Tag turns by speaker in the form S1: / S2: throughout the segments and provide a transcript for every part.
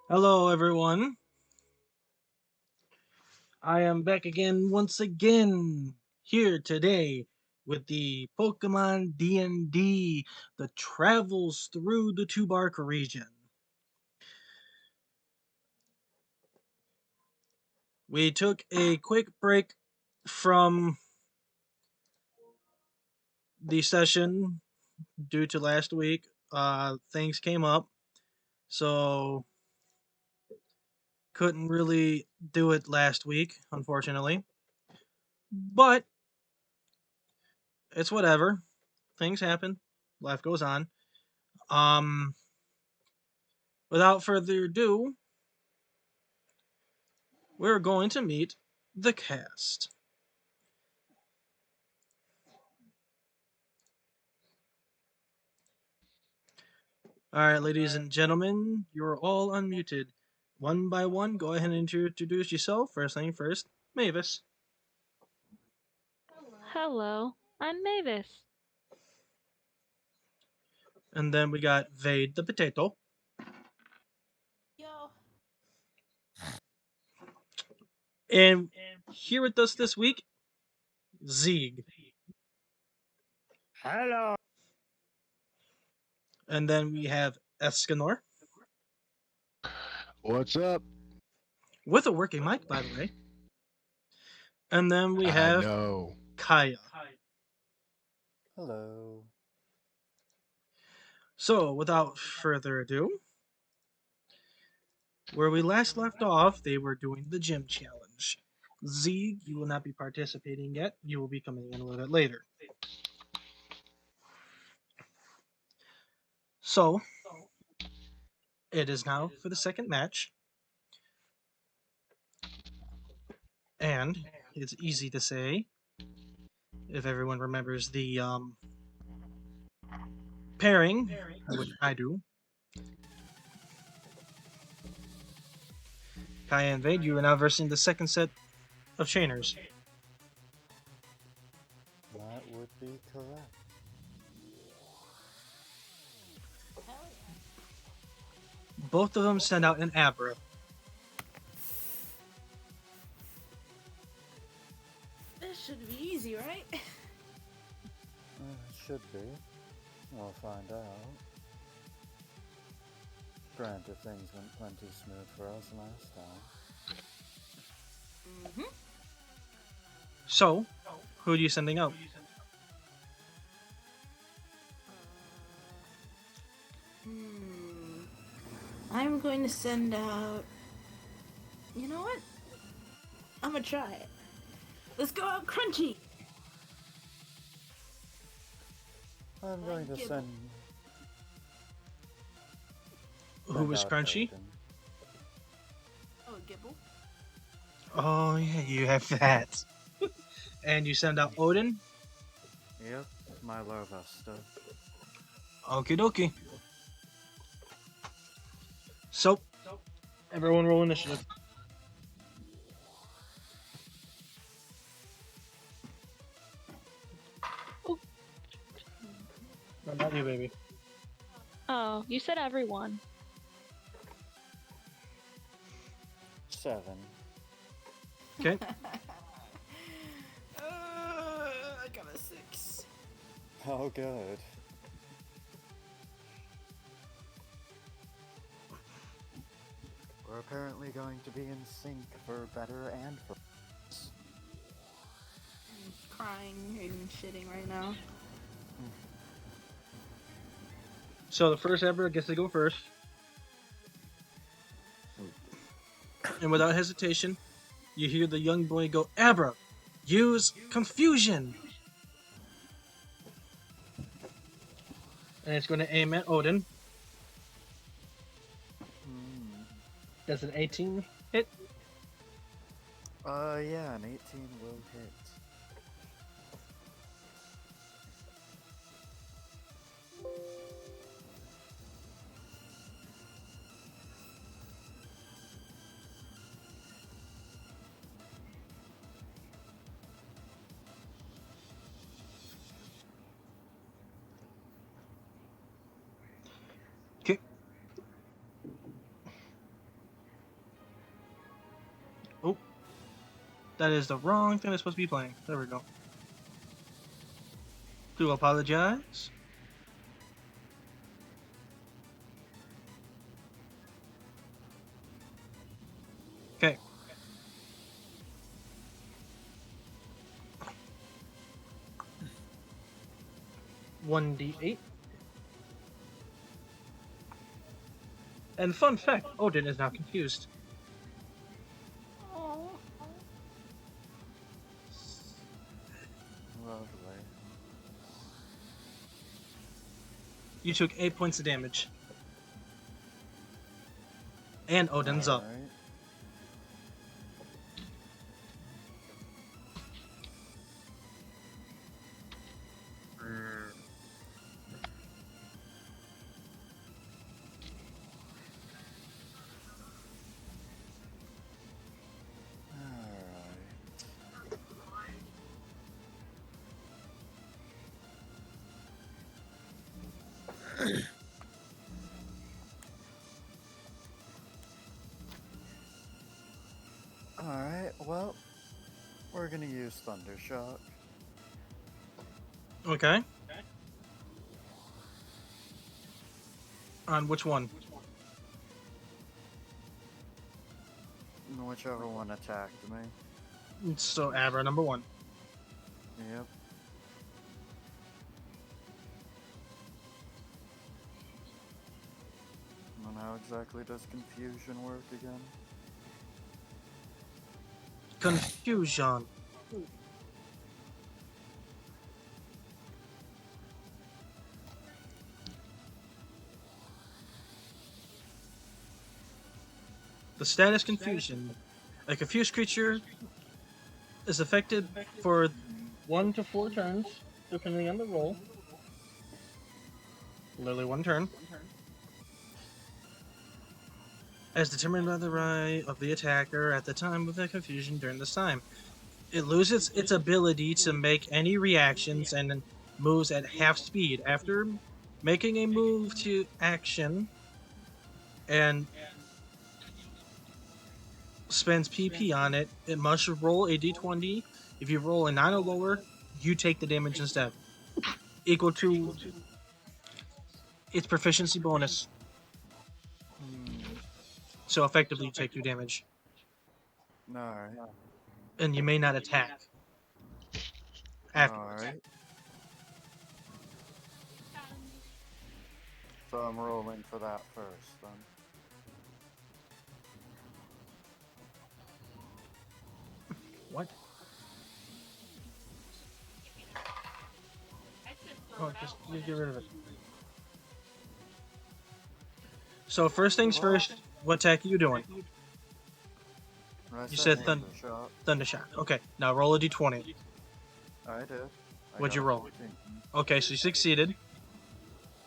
S1: Hello, everyone. I am back again, once again, here today with the Pokemon DnD, the travels through the Tubark region. We took a quick break from the session due to last week. Things came up, so couldn't really do it last week, unfortunately. But it's whatever. Things happen. Life goes on. Um, Without further ado, we're going to meet the cast. All right, ladies and gentlemen, you're all unmuted. One by one, go ahead and introduce yourself. First thing first, Mavis.
S2: Hello, I'm Mavis.
S1: And then we got Vade the Potato.
S3: Yo.
S1: And here with us this week, Zeeg.
S4: Hello.
S1: And then we have Escanor,
S4: What's up?
S1: with a working mic, by the way. And then we
S4: I
S1: have
S4: know.
S1: Kaya.
S5: Hello.
S1: So, without further ado, where we last left off, they were doing the gym challenge. Zeeg, you will not be participating yet. You will be coming in a little bit later. So, it is now for the second match. And it's easy to say, if everyone remembers the pairing, which I do. Kaya and Vade, you are now versing the second set of trainers.
S5: That would be correct.
S3: Hell yeah.
S1: Both of them send out an Abra.
S3: This should be easy, right?
S5: It should be. We'll find out. Granted, things went plenty smooth for us last time.
S3: Mm-hmm.
S1: So, who are you sending out?
S3: I'm going to send out. You know what? I'm gonna try it. Let's go out Crunchy.
S5: I'm going to
S3: Gibble.
S5: send.
S1: Who was
S5: out
S1: Crunchy?
S5: Odin.
S3: Oh, Gibble.
S1: Oh, yeah, you have that. And you send out Odin?
S5: Yep, my Larvesta.
S1: Okie dokie. So, everyone roll initiative. No, not you, baby.
S2: Oh, you said everyone.
S5: 7.
S1: Okay.
S3: I got a 6.
S5: Oh, good. We're apparently going to be in sync for better and for worse.
S3: I'm crying and shitting right now.
S1: So the first Abra gets to go first. And without hesitation, you hear the young boy go, Abra, use confusion. And it's going to aim at Odin. Does an 18 hit?
S5: Yeah, an 18 will hit.
S1: Okay. That is the wrong thing I'm supposed to be playing. There we go. Do apologize. Okay. $1d8. And fun fact, Odin is now confused.
S2: Oh.
S5: Lovely.
S1: You took 8 points of damage. And Odin's up.
S5: Alright. Alright, well, we're gonna use Thundershock.
S1: Okay. On which one?
S5: Whichever one attacked me.
S1: So Abra number 1.
S5: Yep. And how exactly does confusion work again?
S1: Confusion. The status confusion. A confused creature is affected for 1 to 4 turns, depending on the roll. Literally 1 turn. As determined by the right of the attacker at the time of the confusion during this time. It loses its ability to make any reactions and moves at half speed. After making a move to action and spends PP on it, it must roll a d20. If you roll a 9 or lower, you take the damage instead. Equal to its proficiency bonus. So effectively you take 2 damage.
S5: Alright.
S1: And you may not attack. Afterwards.
S5: Alright. So I'm rolling for that first, then.
S1: What? Oh, just you get rid of it. So first things first, what attack are you doing?
S5: I
S1: You said
S5: Thundershock.
S1: Thundershock. Okay, now roll a d20.
S5: I did.
S1: What'd you
S5: got a
S1: roll?
S5: 14.
S1: Okay, so you succeeded.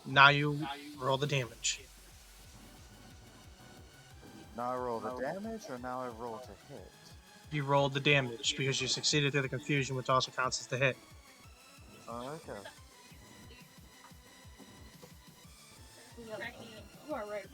S1: Now you roll the damage.
S5: Now I roll the damage, or now I roll to hit?
S1: You rolled the damage because you succeeded through the confusion, which also counts as the hit.
S5: Oh, okay.
S2: You are right.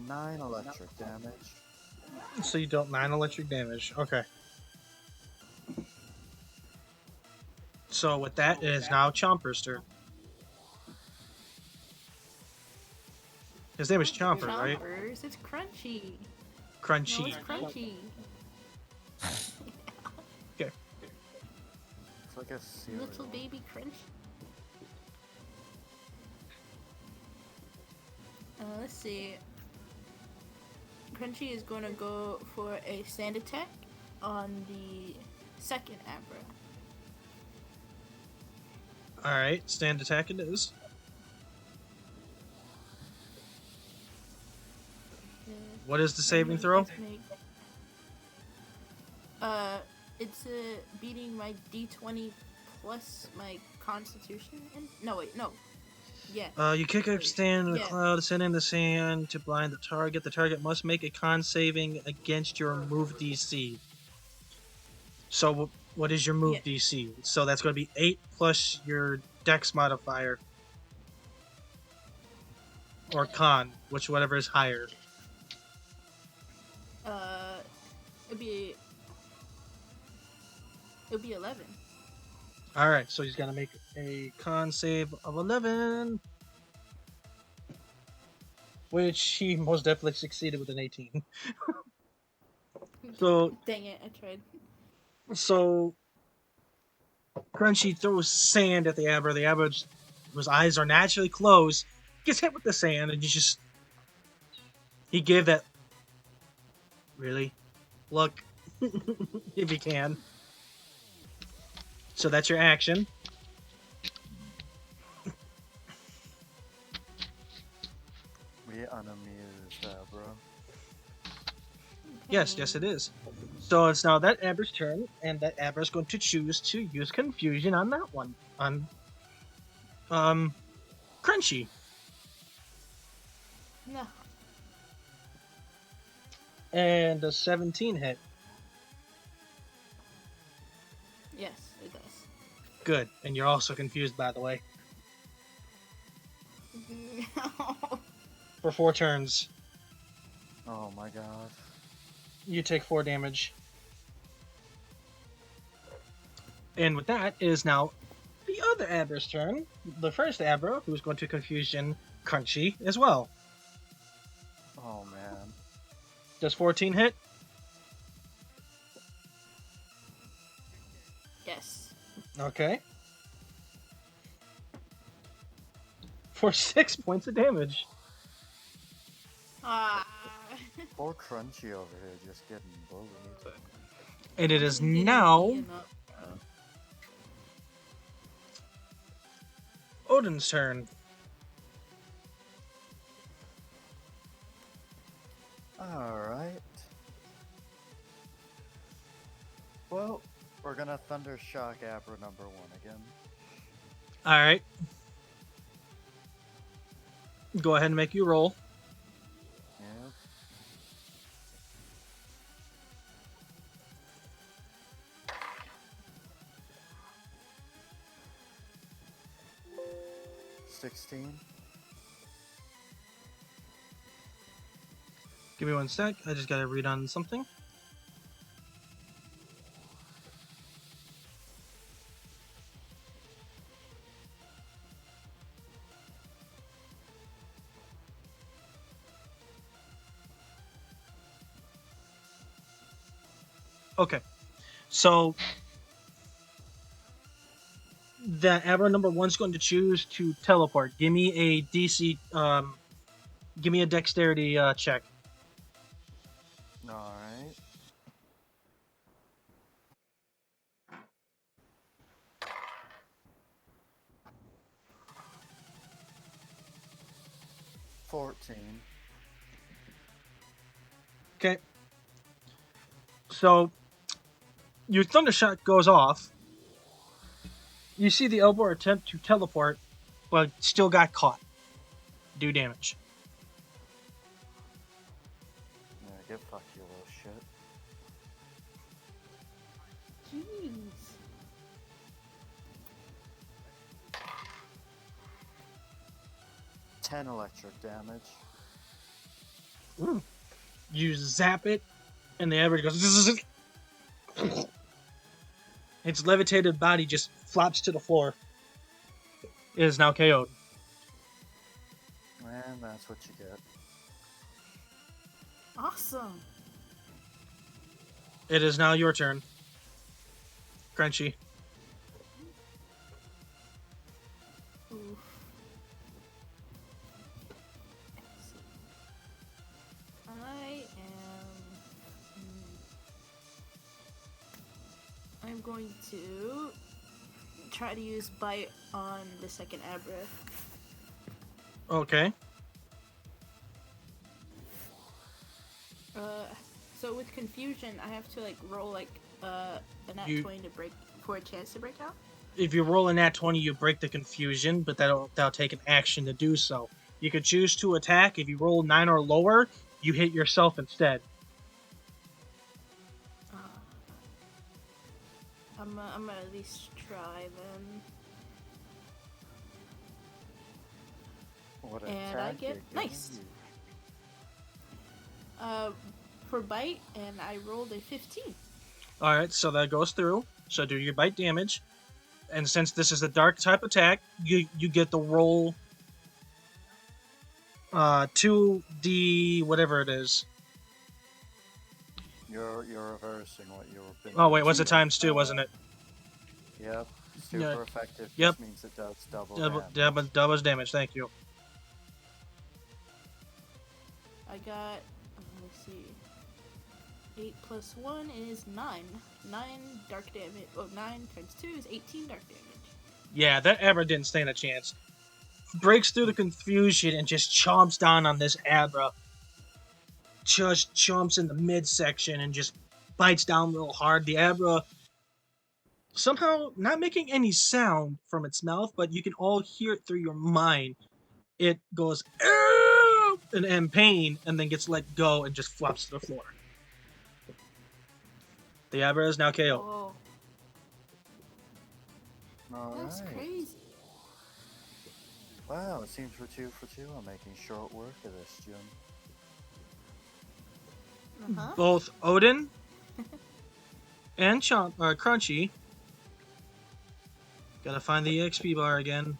S5: Nine electric damage.
S1: So you dealt 9 electric damage. Okay. So with that, it is now Chomper's turn. His name is Chomper, right?
S3: Chompers, it's crunchy.
S1: Crunchy.
S3: No, it's crunchy.
S1: Okay.
S5: It's like a cereal.
S3: Little baby crunchy. Let's see. Crunchy is going to go for a sand attack on the second Abra.
S1: Alright, stand attack it is. What is the saving throw?
S3: It's beating my D20 plus my Constitution. No, wait, no. Yeah.
S1: You kick up stand in the
S3: Yeah.
S1: cloud, send in the sand to blind the target. The target must make a con saving against your move DC. So, what is your move
S3: Yeah.
S1: DC? So that's going to be 8 plus your Dex modifier or con, which whatever is higher.
S3: Uh, it'd be 11.
S1: All right, so he's got to make a con save of 11, which he most definitely succeeded with an 18. So,
S3: Dang it, I tried.
S1: so Crunchy throws sand at the Abra. The Abra, whose eyes are naturally closed, gets hit with the sand, and he gave that really look if he can. So that's your action.
S5: We unamused, bro.
S1: Yes, it is. So it's now that Abra's turn, and that Abra's going to choose to use confusion on that one. On Crunchy.
S3: No.
S1: And a 17 hit.
S3: Yes, it does.
S1: Good. And you're also confused, by the way. For 4 turns,
S5: Oh my god.
S1: you take 4 damage. And with that, it is now the other Abra's turn. The first Abra, who's going to confusion Crunchy as well.
S5: Oh man.
S1: Does 14 hit?
S3: Yes.
S1: Okay. For 6 points of damage.
S3: Ah.
S5: Poor Crunchy over here just getting bullied.
S1: And it is
S3: Getting
S1: now
S3: beaten up.
S1: Odin's turn.
S5: Alright. Well, we're gonna Thunder Shock Abra number 1 again.
S1: Alright. Go ahead and make you roll.
S5: Yep. $16.
S1: Give me 1 sec. I just gotta read on something. Okay. So the Abra number 1's going to choose to teleport. Give me a DC give me a dexterity check.
S5: Alright. $14.
S1: Okay. So your thunder shot goes off. You see the elbow attempt to teleport, but still got caught. Do damage.
S5: Yeah, get fucked, you little shit.
S3: Jeez.
S5: $10 electric damage.
S1: You zap it, and the average goes. Zzz. Its levitated body just flops to the floor. It is now KO'd.
S5: And that's what you get.
S3: Awesome.
S1: It is now your turn. Crunchy.
S3: Oof. Let's see. I'm going to try to use bite on the second Abra.
S1: Okay.
S3: So with confusion, I have to like roll like a nat
S1: You-
S3: 20 to break for a chance to break out.
S1: If you roll a nat 20, you break the confusion, but that'll take an action to do so. You could choose to attack. If you roll 9 or lower, you hit yourself instead.
S3: Uh, I'm gonna at least try then.
S5: What
S3: And I
S5: attack
S3: get
S5: you gonna
S3: nice.
S5: use?
S3: For bite, and I rolled a 15.
S1: Alright, so that goes through. So do your bite damage. And since this is a dark type attack, you get the roll 2d whatever it is.
S5: You're reversing what you've been.
S1: Oh wait, what's
S5: doing.
S1: it times 2, wasn't it?
S5: Yep. Super
S1: Yeah.
S5: effective.
S1: Yep.
S5: Just means it does double damage.
S1: Double damage, thank you.
S3: I got, let's see, 8 plus 1 is 9. 9 dark damage. Oh, 9 times 2 is 18 dark damage.
S1: Yeah, that Abra didn't stand a chance. Breaks through the confusion and just chomps down on this Abra. Just chomps in the midsection and just bites down real hard. The Abra somehow not making any sound from its mouth, but you can all hear it through your mind. It goes "Ew!" in pain and then gets let go and just flops to the floor. The Abra is now KO.
S3: Oh, that's
S5: Alright.
S3: crazy.
S5: Wow, it seems we're 2 for 2 on making short work of this, Jim.
S3: Uh-huh.
S1: Both Odin and Crunchy. Gotta find the EXP bar again.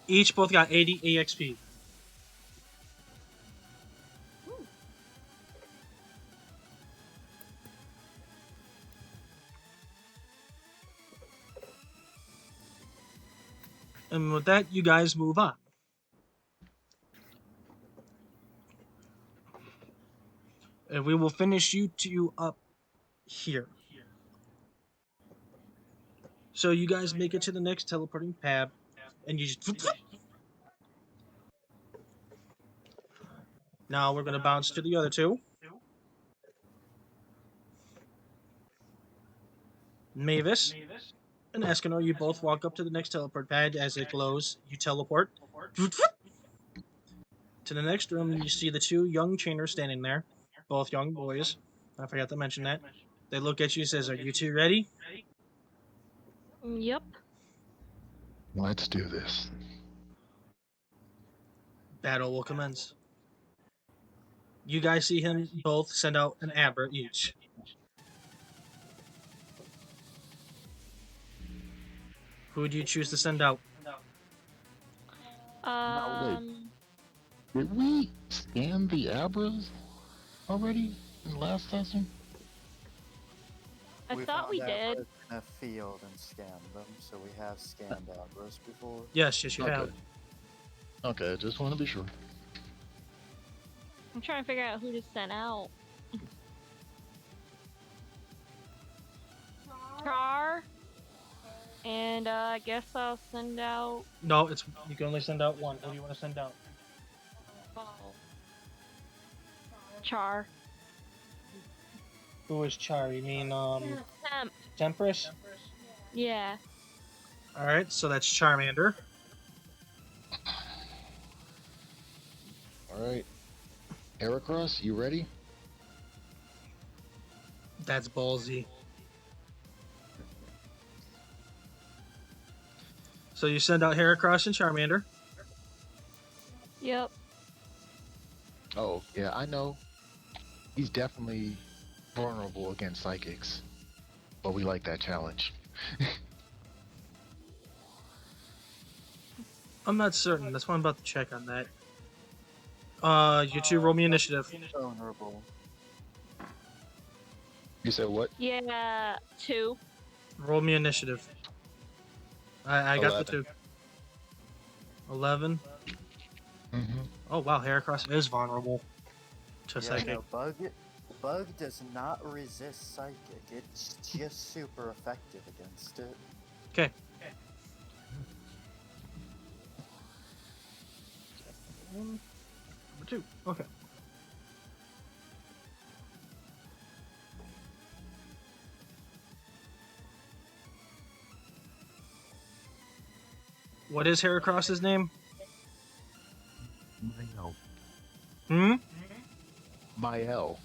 S1: Each both got 80 EXP. And with that, you guys move on. And we will finish you two up here. So you guys make it to the next teleporting pad, and you just... Now we're going to bounce to the other two. Mavis and Escanor, you both walk up to the next teleport pad. As it glows, you teleport. To the next room, and you see the two young trainers standing there. Both young boys. I forgot to mention that. They look at you and says, "Are you two ready?"
S2: Yep.
S4: Let's do this.
S1: Battle will commence. You guys see him both send out an Abra each. Who do you choose to send out?
S4: Did we scan the Abras already in last session?
S2: I thought we
S5: found
S2: did.
S5: Abras in a field and scanned them, so we have scanned Abras before.
S1: Yes, you have.
S4: Okay, just want to be sure.
S2: I'm trying to figure out who to send out. Char. And I guess I'll send out.
S1: No, you can only send out one. Who do you want to send out?
S2: Char.
S1: Who is Char? You mean
S2: Temp.
S1: Tempress?
S2: Yeah.
S1: All right, so that's Charmander.
S4: All right. Heracross, you ready?
S1: That's ballsy. So you send out Heracross and Charmander.
S2: Yep.
S4: Oh, yeah, I know. He's definitely vulnerable against psychics, but we like that challenge.
S1: I'm not certain. That's why I'm about to check on that. You two roll me initiative.
S5: Vulnerable.
S4: You said what?
S2: Yeah. 2.
S1: Roll me initiative. I got the 2. 11.
S4: Mm-hmm.
S1: Oh wow, Heracross is vulnerable to
S5: Yeah,
S1: psychic.
S5: no, Bug does not resist psychic. It's just super effective against it.
S1: Okay. Number 2. Okay. What is Heracross's name?
S4: Mael.
S1: Hmm?
S4: Mael.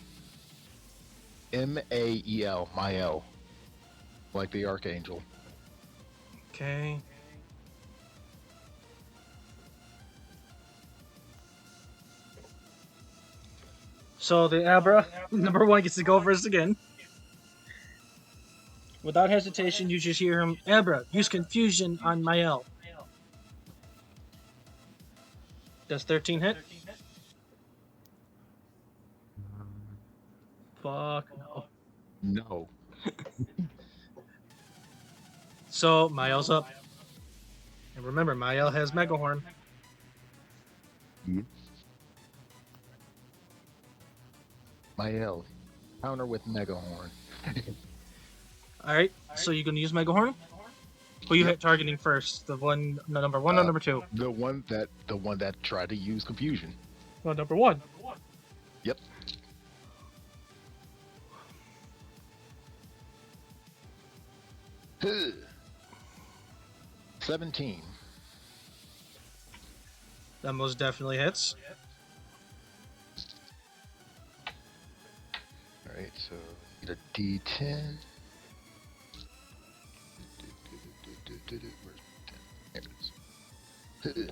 S4: Mael. Mael. Like the Archangel.
S1: Okay. So the Abra, number one, gets to go first again. Without hesitation, you just hear him, Abra, use confusion on Mael. Does 13 hit? Fuck no.
S4: No.
S1: So Mael's up. And remember, Mael has Megahorn.
S4: Mael. Counter with Megahorn.
S1: Alright, so you're gonna use Megahorn? Who you
S4: Yep.
S1: hit targeting first? The one, no, number one or number two?
S4: The one that tried to use confusion.
S1: Well, number one.
S4: Yep. Huh. 17.
S1: That most definitely hits.
S4: Alright, so get a D10. Where's 10? There it is.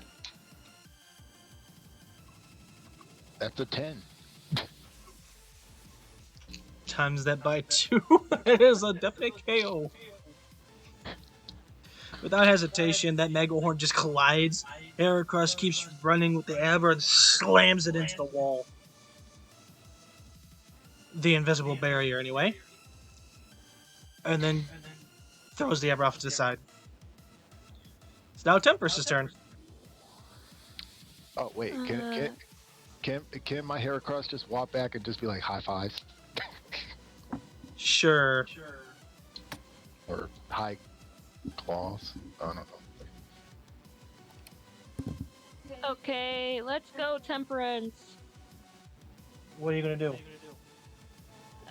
S4: That's a 10.
S1: Times that by 2. It is a definite KO. Without hesitation, that Megahorn just collides. Heracross keeps running with the Abra and slams it into the wall. The invisible barrier, anyway. And then throws the Abra off to the side. It's now Tempest's turn.
S4: Oh wait, can my Heracross just walk back and just be like high fives?
S1: Sure.
S4: Or high claws? I don't know.
S2: Okay, let's go Temperance.
S1: What are you gonna do?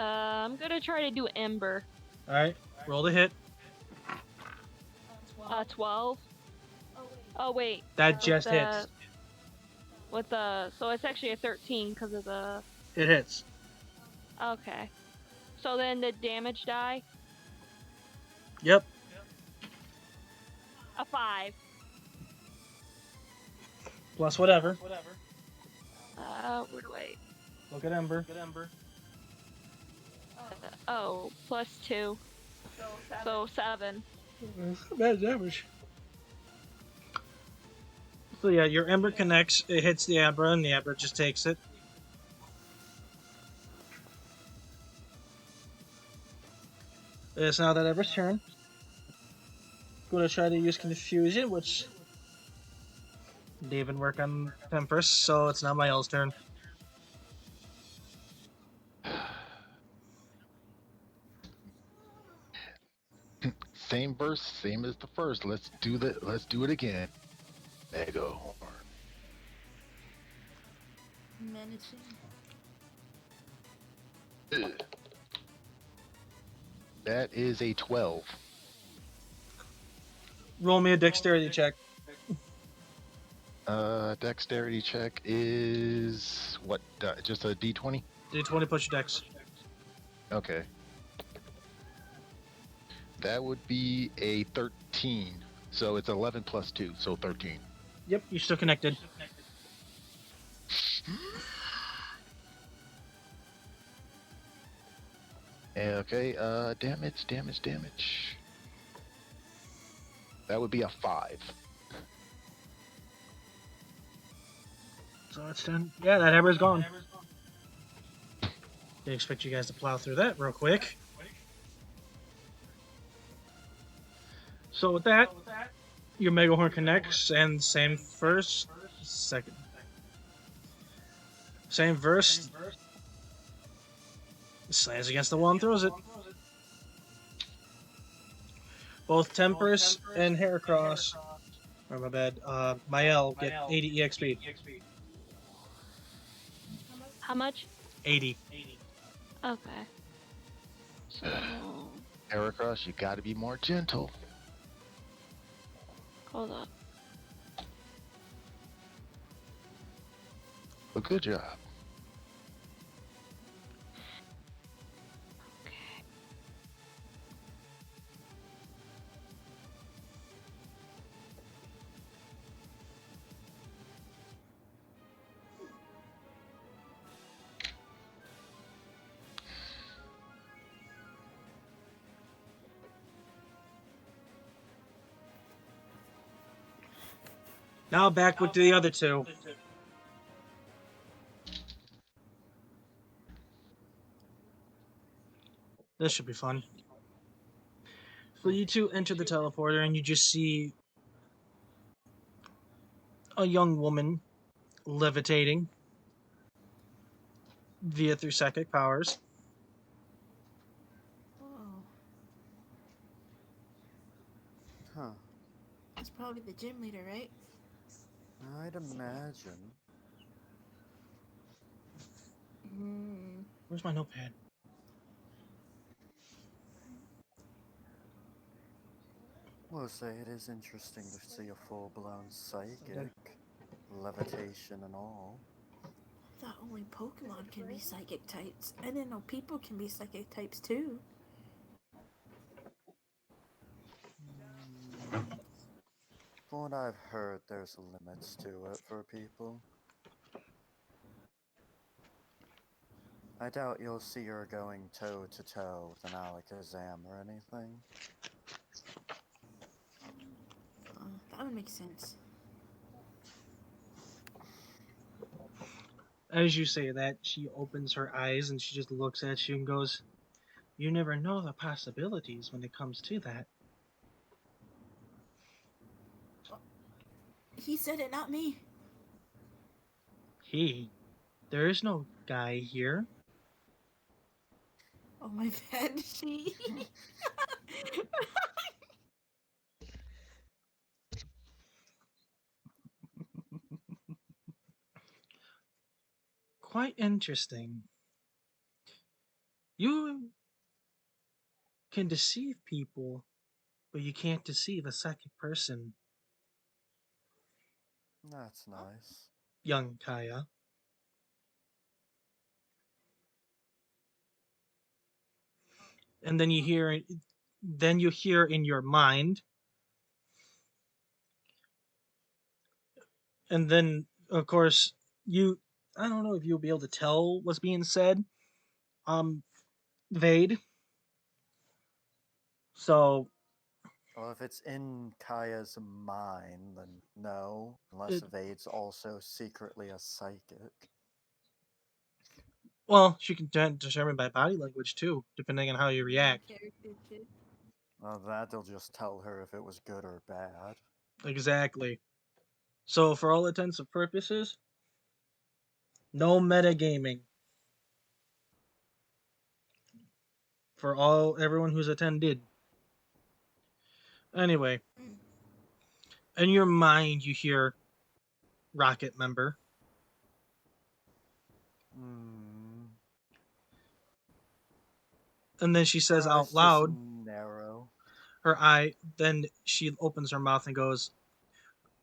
S2: I'm gonna try to do Ember.
S1: Alright, roll the hit.
S2: 12. Oh wait.
S1: That just hits.
S2: So it's actually a 13 because of the.
S1: It hits.
S2: Okay. So then the damage die.
S1: Yep.
S2: A 5.
S1: Plus whatever.
S2: Where do I?
S1: Look at Ember.
S2: Oh, plus 2. So 7.
S1: That's not bad damage. So yeah, your Ember connects, it hits the Abra, and the Abra just takes it. It's now that Abra's turn. Going to try to use Confusion, which didn't even work on Tempest, so it's now Mael's turn.
S4: Same verse, same as the first. Let's do it again. Megahorn.
S3: Menacing.
S4: Ugh. That is a 12.
S1: Roll me a Dexterity check.
S4: Dexterity check is what? Just a D20?
S1: D20 plus your Dex.
S4: Okay. That would be a 13. So it's 11 plus 2, so 13.
S1: Yep, you're still connected.
S4: Okay, damage. That would be a 5.
S1: So it's done. Yeah, that Abra's gone. Didn't expect you guys to plow through that real quick. So with that, your Megahorn connects, and same first, second. Same verse. Slams against the wall and throws it. Both Tempest and Heracross, or my bad, Mael get 80 EXP.
S2: How much?
S1: 80.
S2: Okay. So
S4: Heracross, you gotta be more gentle.
S2: hold up.
S4: But good job.
S1: Now back with the other two. This should be fun. So you two enter the teleporter and you just see a young woman levitating through psychic powers.
S3: Oh,
S5: Huh.
S3: that's probably the gym leader, right?
S5: I'd imagine.
S3: Hmm.
S1: Where's my notepad?
S5: We'll say it is interesting to see a full-blown
S1: Okay.
S5: psychic. Levitation and all.
S3: I thought only Pokemon can be psychic types. I didn't know people can be psychic types too.
S5: From what I've heard, there's limits to it for people. I doubt you'll see her going toe-to-toe with an Alakazam or anything.
S3: That would make sense.
S1: As you say that, she opens her eyes and she just looks at you and goes, "You never know the possibilities when it comes to that."
S3: He said it, not me.
S1: He. There is no guy here.
S3: Oh my bad, she.
S1: Quite interesting. You can deceive people, but you can't deceive a psychic person,
S5: That's nice.
S1: young Kaya. And then you hear in your mind, and then of course you. I don't know if you'll be able to tell what's being said. Vade. So
S5: Well, if it's in Kaya's mind, then no. Unless
S1: it,
S5: Vade's also secretly a psychic.
S1: well, she can determine by body language too, depending on how you react.
S5: Well, that'll just tell her if it was good or bad.
S1: Exactly. So for all intents and purposes, no metagaming for everyone who's attended. Anyway, in your mind you hear Rocket member,
S5: Hmm.
S1: and then she says out
S5: Eyes just
S1: loud,
S5: narrow.
S1: her eye. Then she opens her mouth and goes,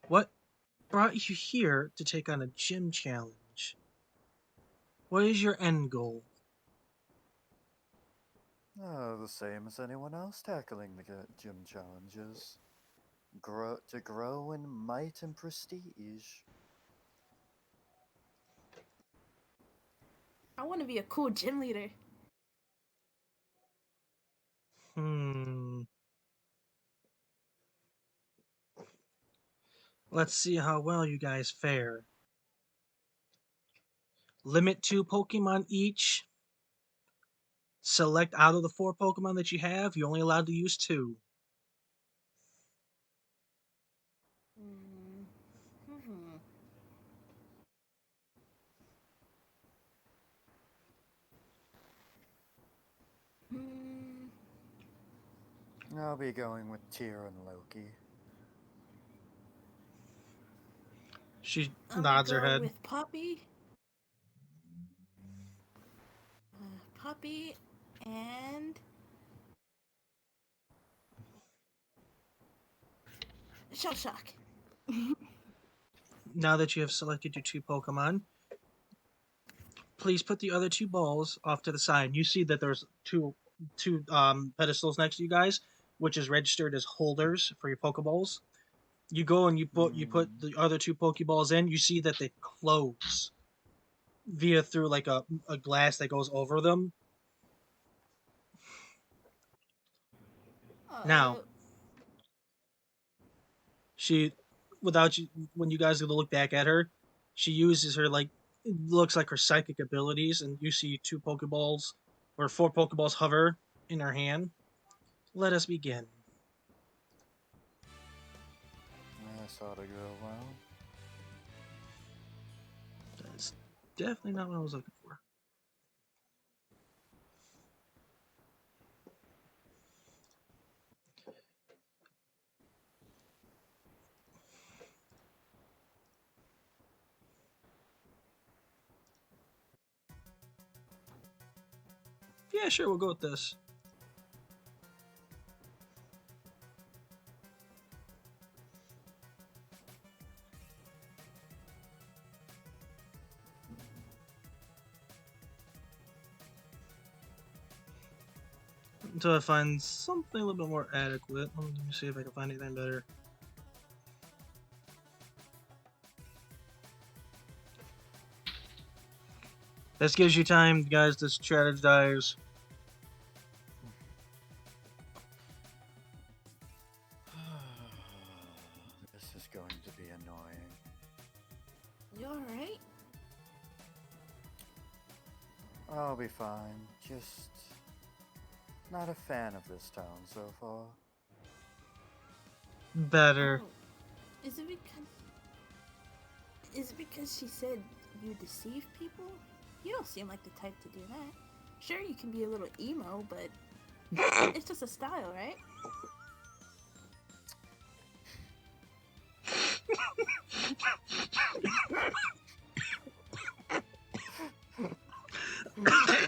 S1: "What brought you here to take on a gym challenge? What is your end goal?"
S5: Oh, the same as anyone else tackling the gym challenges. To grow in might and prestige.
S3: I want to be a cool gym leader.
S1: Hmm. Let's see how well you guys fare. Limit 2 Pokemon each. Select out of the 4 Pokemon that you have, you're only allowed to use 2.
S3: Mm. Hmm. Hmm.
S5: I'll be going with Tyr and Loki.
S1: She
S3: I'm gonna
S1: nods her
S3: go
S1: head.
S3: with Poppy. Poppy and Shell Shock.
S1: Now that you have selected your 2 Pokemon, please put the other two balls off to the side. You see that there's two pedestals next to you guys, which is registered as holders for your Pokeballs. You go and you put the other two Pokeballs in. You see that they close via through like a glass that goes over them. Now,
S3: Uh,
S1: she, without you, when you guys look back at her, she uses her like it looks like her psychic abilities, and you see two Pokeballs or four Pokeballs hover in her hand. Let us begin.
S5: This ought to go well.
S1: That's definitely not what I was looking for. Yeah, sure, we'll go with this. Until I find something a little bit more adequate. Let me see if I can find anything better. This gives you time, guys, to strategize.
S5: This is going to be annoying.
S3: you alright?
S5: I'll be fine. Just not a fan of this town so far.
S1: Better.
S3: Oh, is it because she said you deceive people? You don't seem like the type to do that. Sure, you can be a little emo, but it's just a style, right?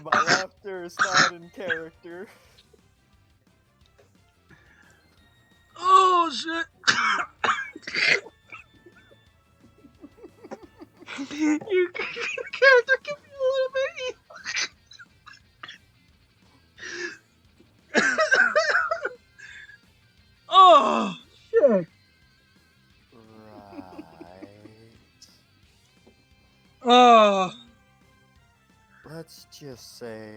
S5: My laughter is not in character.
S1: Oh shit! Your character can be a little bit. Oh shit!
S5: Right.
S1: Oh,
S5: Let's just say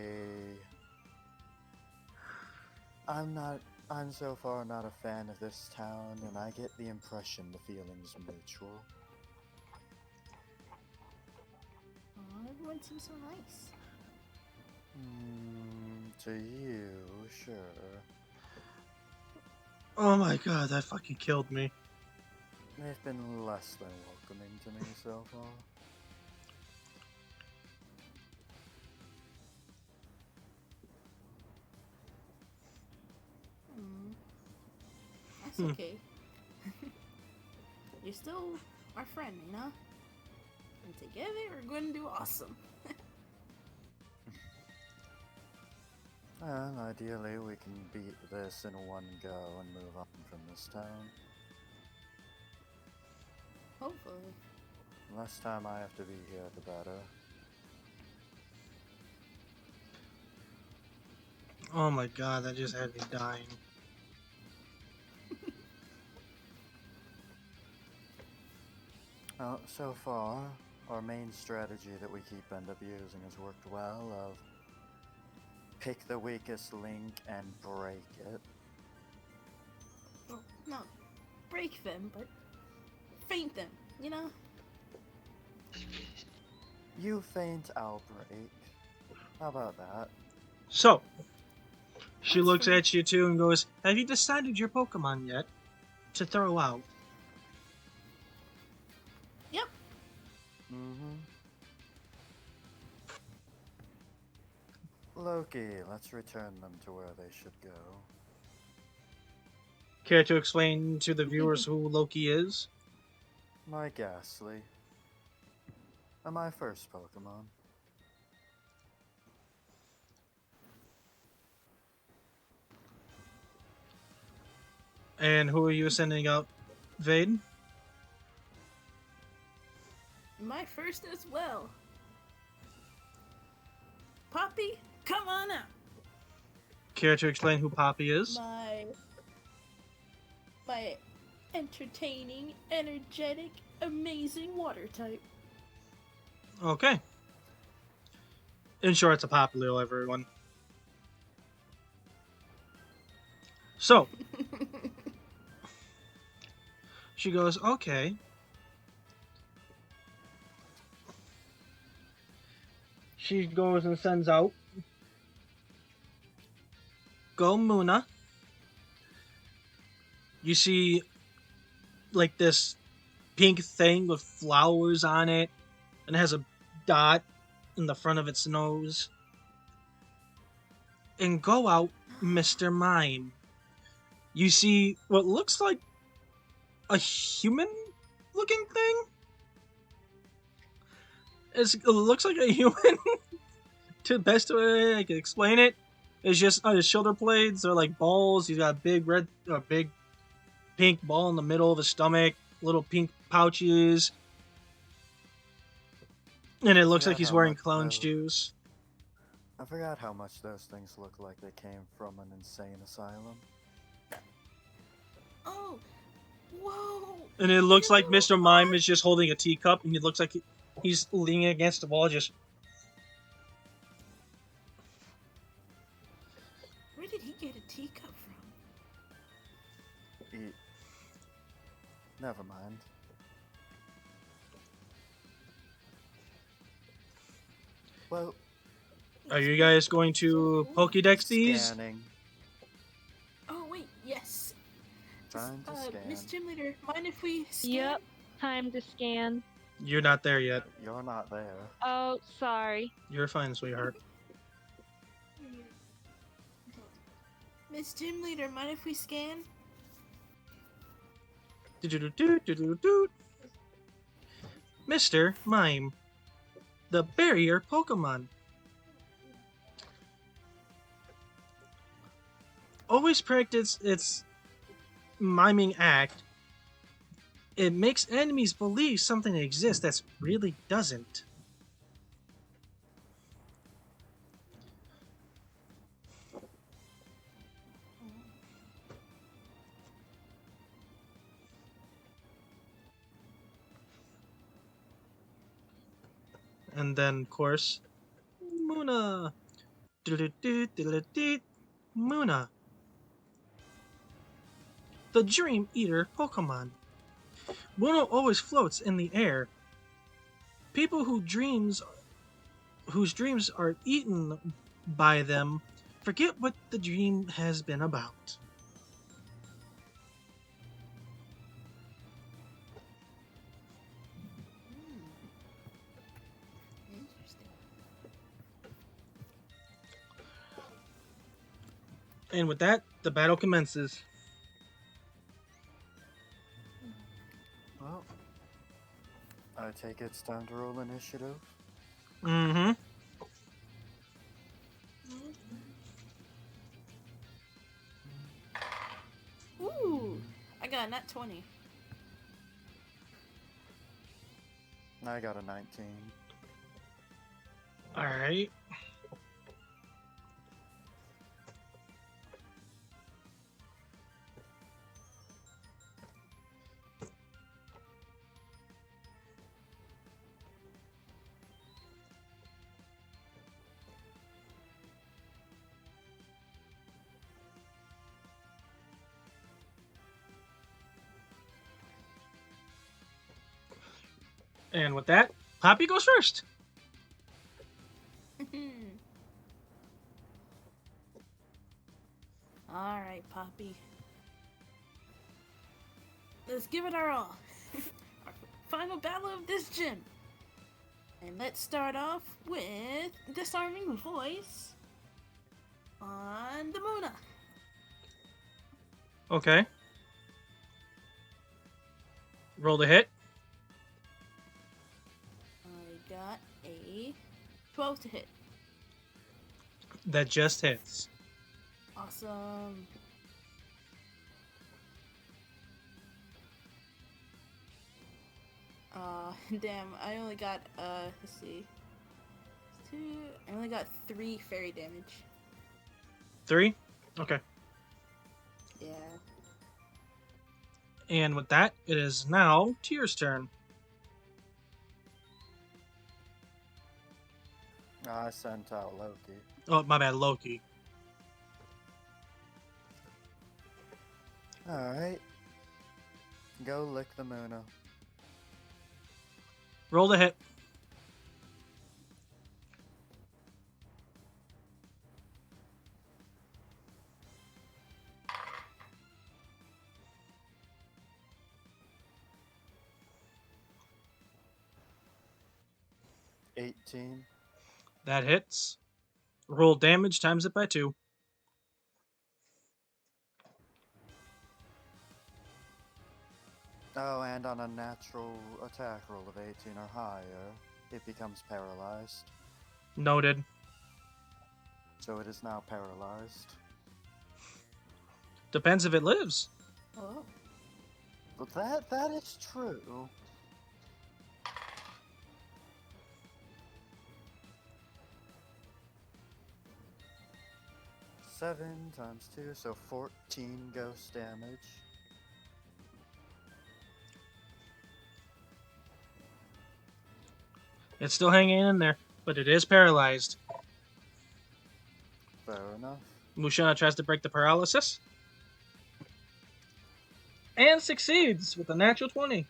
S5: I'm so far not a fan of this town, and I get the impression the feeling's mutual.
S3: Oh, everyone seems so nice.
S5: To you, sure.
S1: oh my god, that fucking killed me.
S5: They've been less than welcoming to me so far.
S3: That's
S1: Hmm.
S3: okay. You're still our friend, you know? And together we're going to do awesome.
S5: And ideally, we can beat this in one go and move on from this town.
S3: Hopefully.
S5: Less time I have to be here, the better.
S1: Oh my god, that just had me dying.
S5: Well, so far, our main strategy that we keep end up using has worked well of pick the weakest link and break it.
S3: Well, not break them, but faint them, you know?
S5: You faint, I'll break. How about that?
S1: So, she
S3: That's
S1: looks
S3: fair.
S1: at you too and goes, "Have you decided your Pokemon yet to throw out?"
S3: Yep.
S5: Mm-hmm. Loki, let's return them to where they should go.
S1: Care to explain to the viewers who Loki is?
S5: My Ghastly. And my first Pokemon.
S1: And who are you sending out, Vade?
S3: My first as well. Poppy, come on out.
S1: Care to explain who Poppy is?
S3: My entertaining, energetic, amazing water type.
S1: Okay. In short, it's a popular everyone. So, she goes, okay. She goes and sends out, go Muna. You see, like, this pink thing with flowers on it, and it has a dot in the front of its nose. And go out, Mr. Mime. You see what looks like a human looking thing? It looks like a human. To the best way I can explain it, it's just on his shoulder blades. They're like balls. He's got a big pink ball in the middle of his stomach. Little pink pouches, and it looks like he's wearing clown shoes.
S5: I forgot how much those things look like they came from an insane asylum.
S3: Oh, whoa!
S1: And it looks like
S3: You
S1: Mr. Mime
S3: are-
S1: is just holding a teacup, and it looks like he's leaning against the wall, just.
S3: Where did he get a teacup from?
S5: Never mind. Well,
S1: Are you guys going to Pokédex these?
S5: scanning.
S3: Oh wait, yes.
S5: Trying to scan.
S3: Miss Gym Leader, mind if we scan?
S2: Yep. Time to scan.
S1: You're not there yet.
S5: You're not there.
S2: Oh, sorry.
S1: You're fine, sweetheart.
S3: Miss Gym Leader, mind if we scan?
S1: Do-do-do-do-do-do-do. Mr. Mime, the barrier Pokemon. Always practice its miming act. It makes enemies believe something exists that really doesn't. And then, of course, Muna. Do-do-do-do-do-do. Muna. The Dream Eater Pokemon. Muna always floats in the air. People whose dreams are eaten by them forget what the dream has been about.
S3: Interesting.
S1: And with that, the battle commences.
S5: Well, I take it's time to roll initiative.
S1: Mm-hmm.
S3: Ooh, I got a nat 20.
S5: I got a 19.
S1: Alright. And with that, Poppy goes first.
S3: Alright, Poppy. Let's give it our all. Our final battle of this gym. And let's start off with Disarming Voice on the Muna.
S1: Okay. Roll the hit.
S3: I got a 12 to hit.
S1: That just hits.
S3: Awesome. Damn, I only got, let's see. 2. I only got 3 fairy damage.
S1: 3? Okay.
S3: Yeah.
S1: And with that, it is now Tyr's turn.
S5: I sent out Loki.
S1: Oh, my bad, Loki.
S5: Alright. Go lick the Muna.
S1: Roll the hit.
S5: $18.
S1: That hits. Roll damage, times it by 2.
S5: Oh, and on a natural attack roll of 18 or higher, it becomes paralyzed.
S1: Noted.
S5: So it is now paralyzed.
S1: Depends if it lives.
S3: Oh.
S5: But that is true. Seven times 2, so 14 ghost damage.
S1: It's still hanging in there, but it is paralyzed.
S5: Fair enough.
S1: Mushana tries to break the paralysis. And succeeds with a natural 20.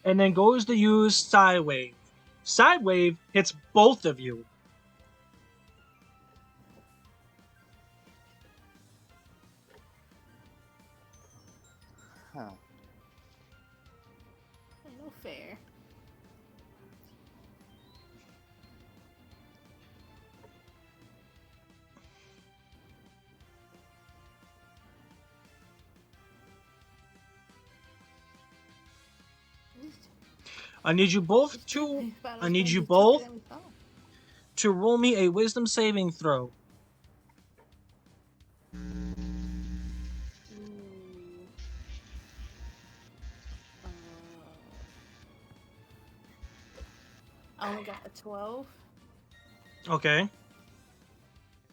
S1: And then goes to use Psy Wave. Psy Wave hits both of you.
S5: Huh.
S3: No fair.
S1: I need you both to roll me a wisdom saving throw.
S3: I only got a 12.
S1: Okay.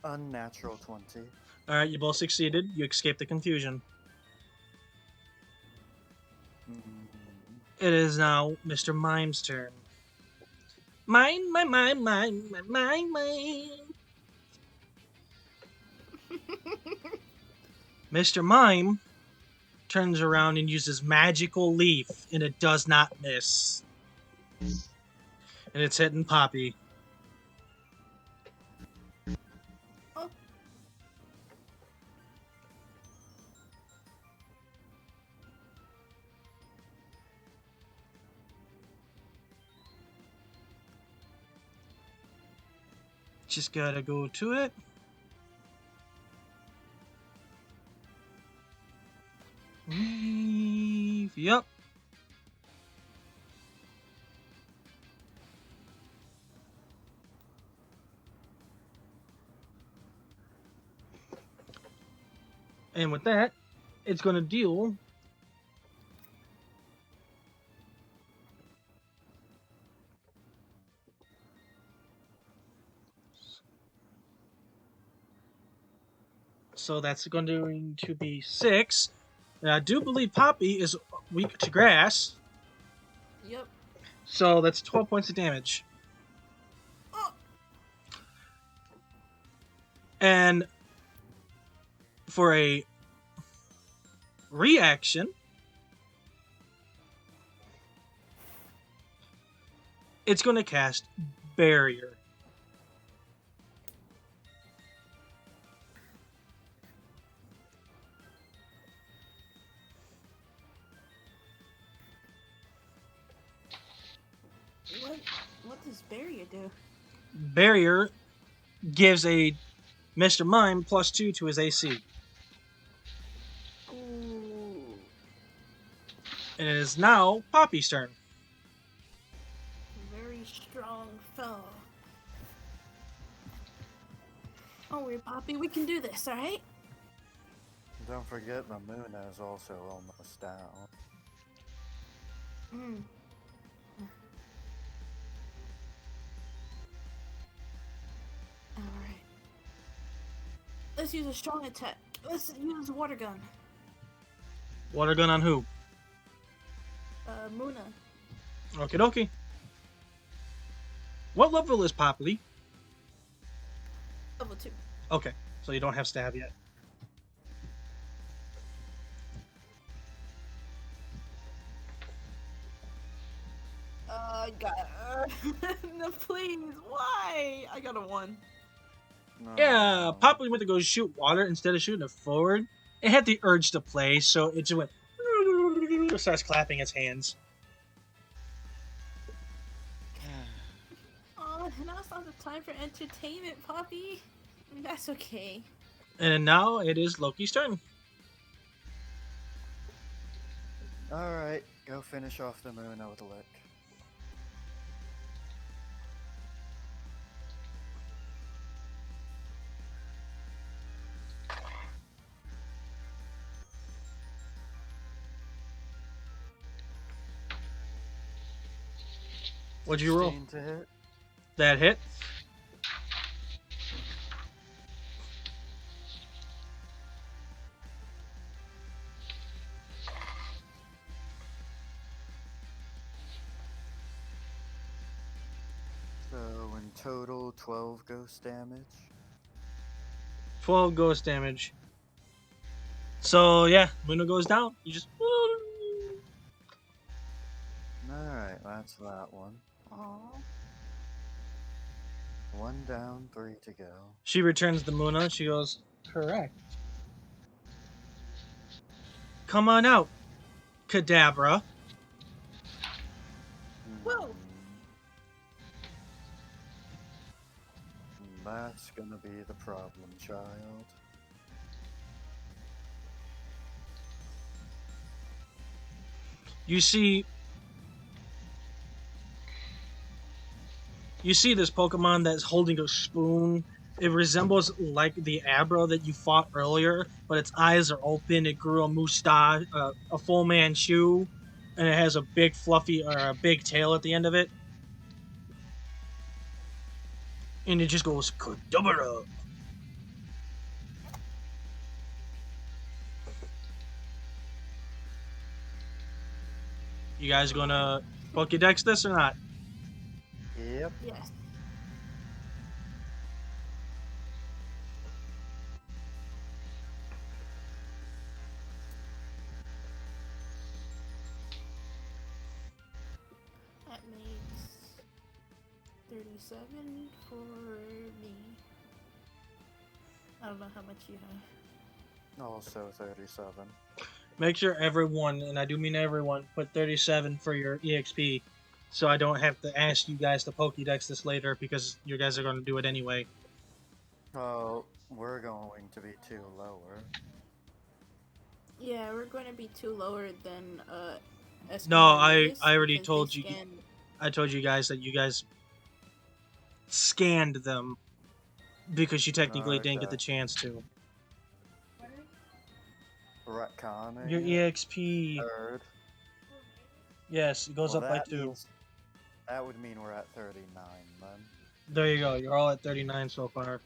S5: Unnatural 20.
S1: Alright, you both succeeded. You escaped the confusion.
S5: Mm.
S1: It is now Mr. Mime's turn. Mine. Mr. Mime turns around and uses Magical Leaf, and it does not miss. And it's hitting Poppy.
S3: Oh.
S1: Just gotta go to it. Leave. Yep. And with that, it's going to deal so that's going to be 6. And I do believe Poppy is weak to grass,
S3: Yep.
S1: so that's 12 points of damage.
S3: Oh.
S1: And for a reaction, it's going to cast Barrier.
S3: What does barrier do?
S1: Barrier gives a Mr. Mime +2 to his AC.
S3: Ooh.
S1: And it is now Poppy's turn.
S3: Very strong foe. Don't worry, Poppy. We can do this, alright?
S5: Don't forget the Muna is also almost down.
S3: Let's use a strong attack. Let's use water gun.
S1: Water gun on who?
S3: Muna.
S1: Okie dokie. What level is Poppy?
S3: Level 2.
S1: Okay, so you don't have stab yet.
S3: No, please. Why? I got a 1.
S1: Yeah,
S5: No.
S1: Poppy went to go shoot water instead of shooting it forward. It had the urge to play, so it just went. Starts clapping its hands.
S3: Oh, now it's not the time for entertainment, Poppy. That's okay.
S1: And now it is Loki's turn.
S5: Alright, go finish off the moon with a lick.
S1: What'd you roll?
S5: 16 to hit.
S1: That hit.
S5: So in total, 12 ghost damage.
S1: 12 ghost damage. So yeah, Luna goes down. You just.
S5: Alright, that's that one.
S3: Aww.
S5: 1 down, 3 to go.
S1: She returns the Muna. She goes, correct. Come on out, Kadabra.
S3: Whoa.
S5: That's gonna be the problem, child.
S1: You see this Pokemon that's holding a spoon. It resembles like the Abra that you fought earlier, but its eyes are open. It grew a moustache, a full Manchu, and it has a big fluffy or a big tail at the end of it. And it just goes Kadabra. You guys gonna Pokédex this or not?
S5: Yep.
S3: Yes. That makes 37 for me. I don't know how much you have.
S5: Also 37.
S1: Make sure everyone, and I do mean everyone, put 37 for your EXP, so I don't have to ask you guys to Pokédex this later because you guys are going to do it anyway.
S5: Oh, we're going to be 2 lower.
S3: Yeah, we're going to be 2 lower than Eskimo
S1: No, I
S3: Vegas
S1: already
S3: because
S1: told
S3: they
S1: you.
S3: scanned-
S1: I told you guys that you guys scanned them because you technically didn't get
S5: Okay.
S1: the chance to.
S5: Retconning
S1: Your
S5: it.
S1: EXP,
S5: Third.
S1: yes, it goes
S5: Well,
S1: up by
S5: that
S1: 2.
S5: means- that would mean we're at 39 then.
S1: There you go. You're all at 39 so far.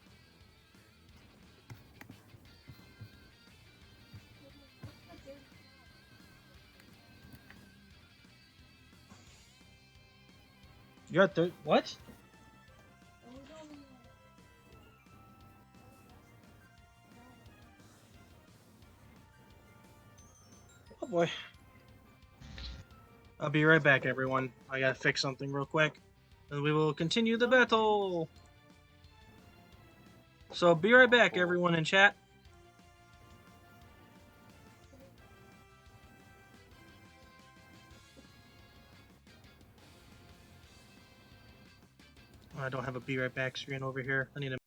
S1: You're at what? Oh boy. I'll be right back, everyone. I gotta fix something real quick. And we will continue the battle. So be right back, everyone in chat. I don't have a be right back screen over here. I need a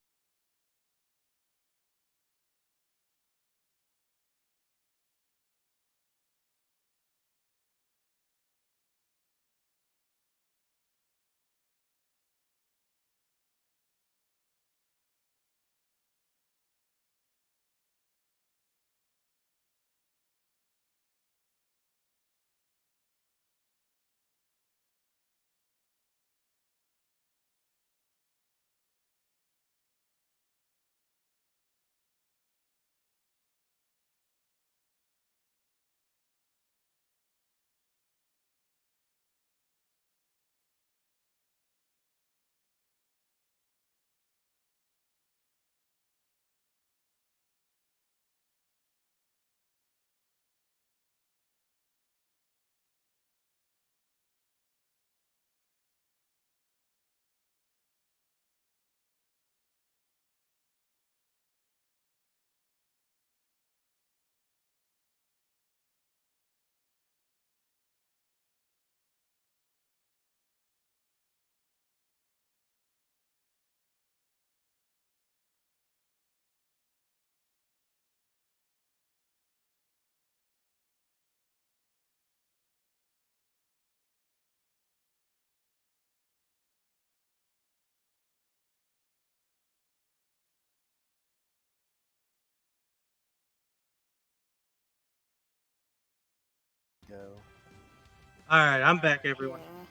S5: go.
S1: Alright, I'm back, everyone.
S3: Yeah.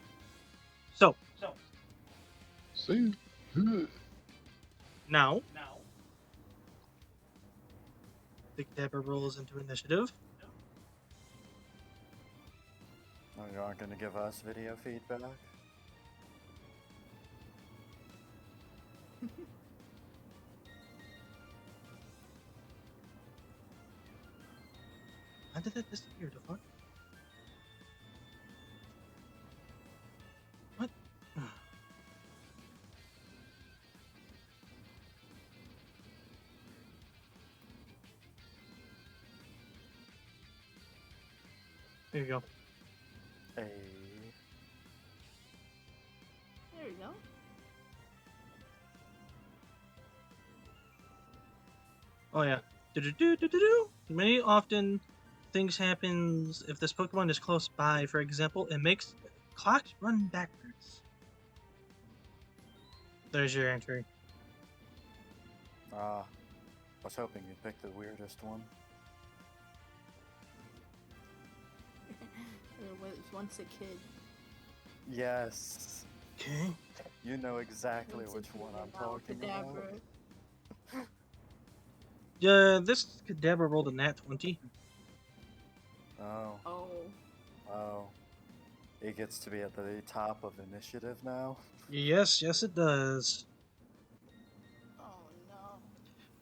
S1: So,
S4: See? Ugh.
S1: now, the Kadabra rolls into initiative.
S5: Oh, you aren't gonna give us video feedback?
S1: How did that disappear, the fuck? What? There you go.
S5: Hey.
S3: There we go.
S1: Oh yeah. Do-do-do-do-do-do. Many often things happens if this Pokemon is close by, for example, it makes clocks run backwards. There's your entry.
S5: I was hoping you'd pick the weirdest one.
S3: There was once a kid.
S5: Yes.
S1: Okay.
S5: You know exactly
S3: Once a
S5: which
S3: kid
S5: one I'm
S3: and now
S5: talking about.
S3: Kadabra.
S1: Yeah, this Kadabra rolled a nat 20.
S5: Oh.
S3: Oh.
S5: Oh. It gets to be at the top of initiative now.
S1: Yes, yes it does.
S3: Oh no.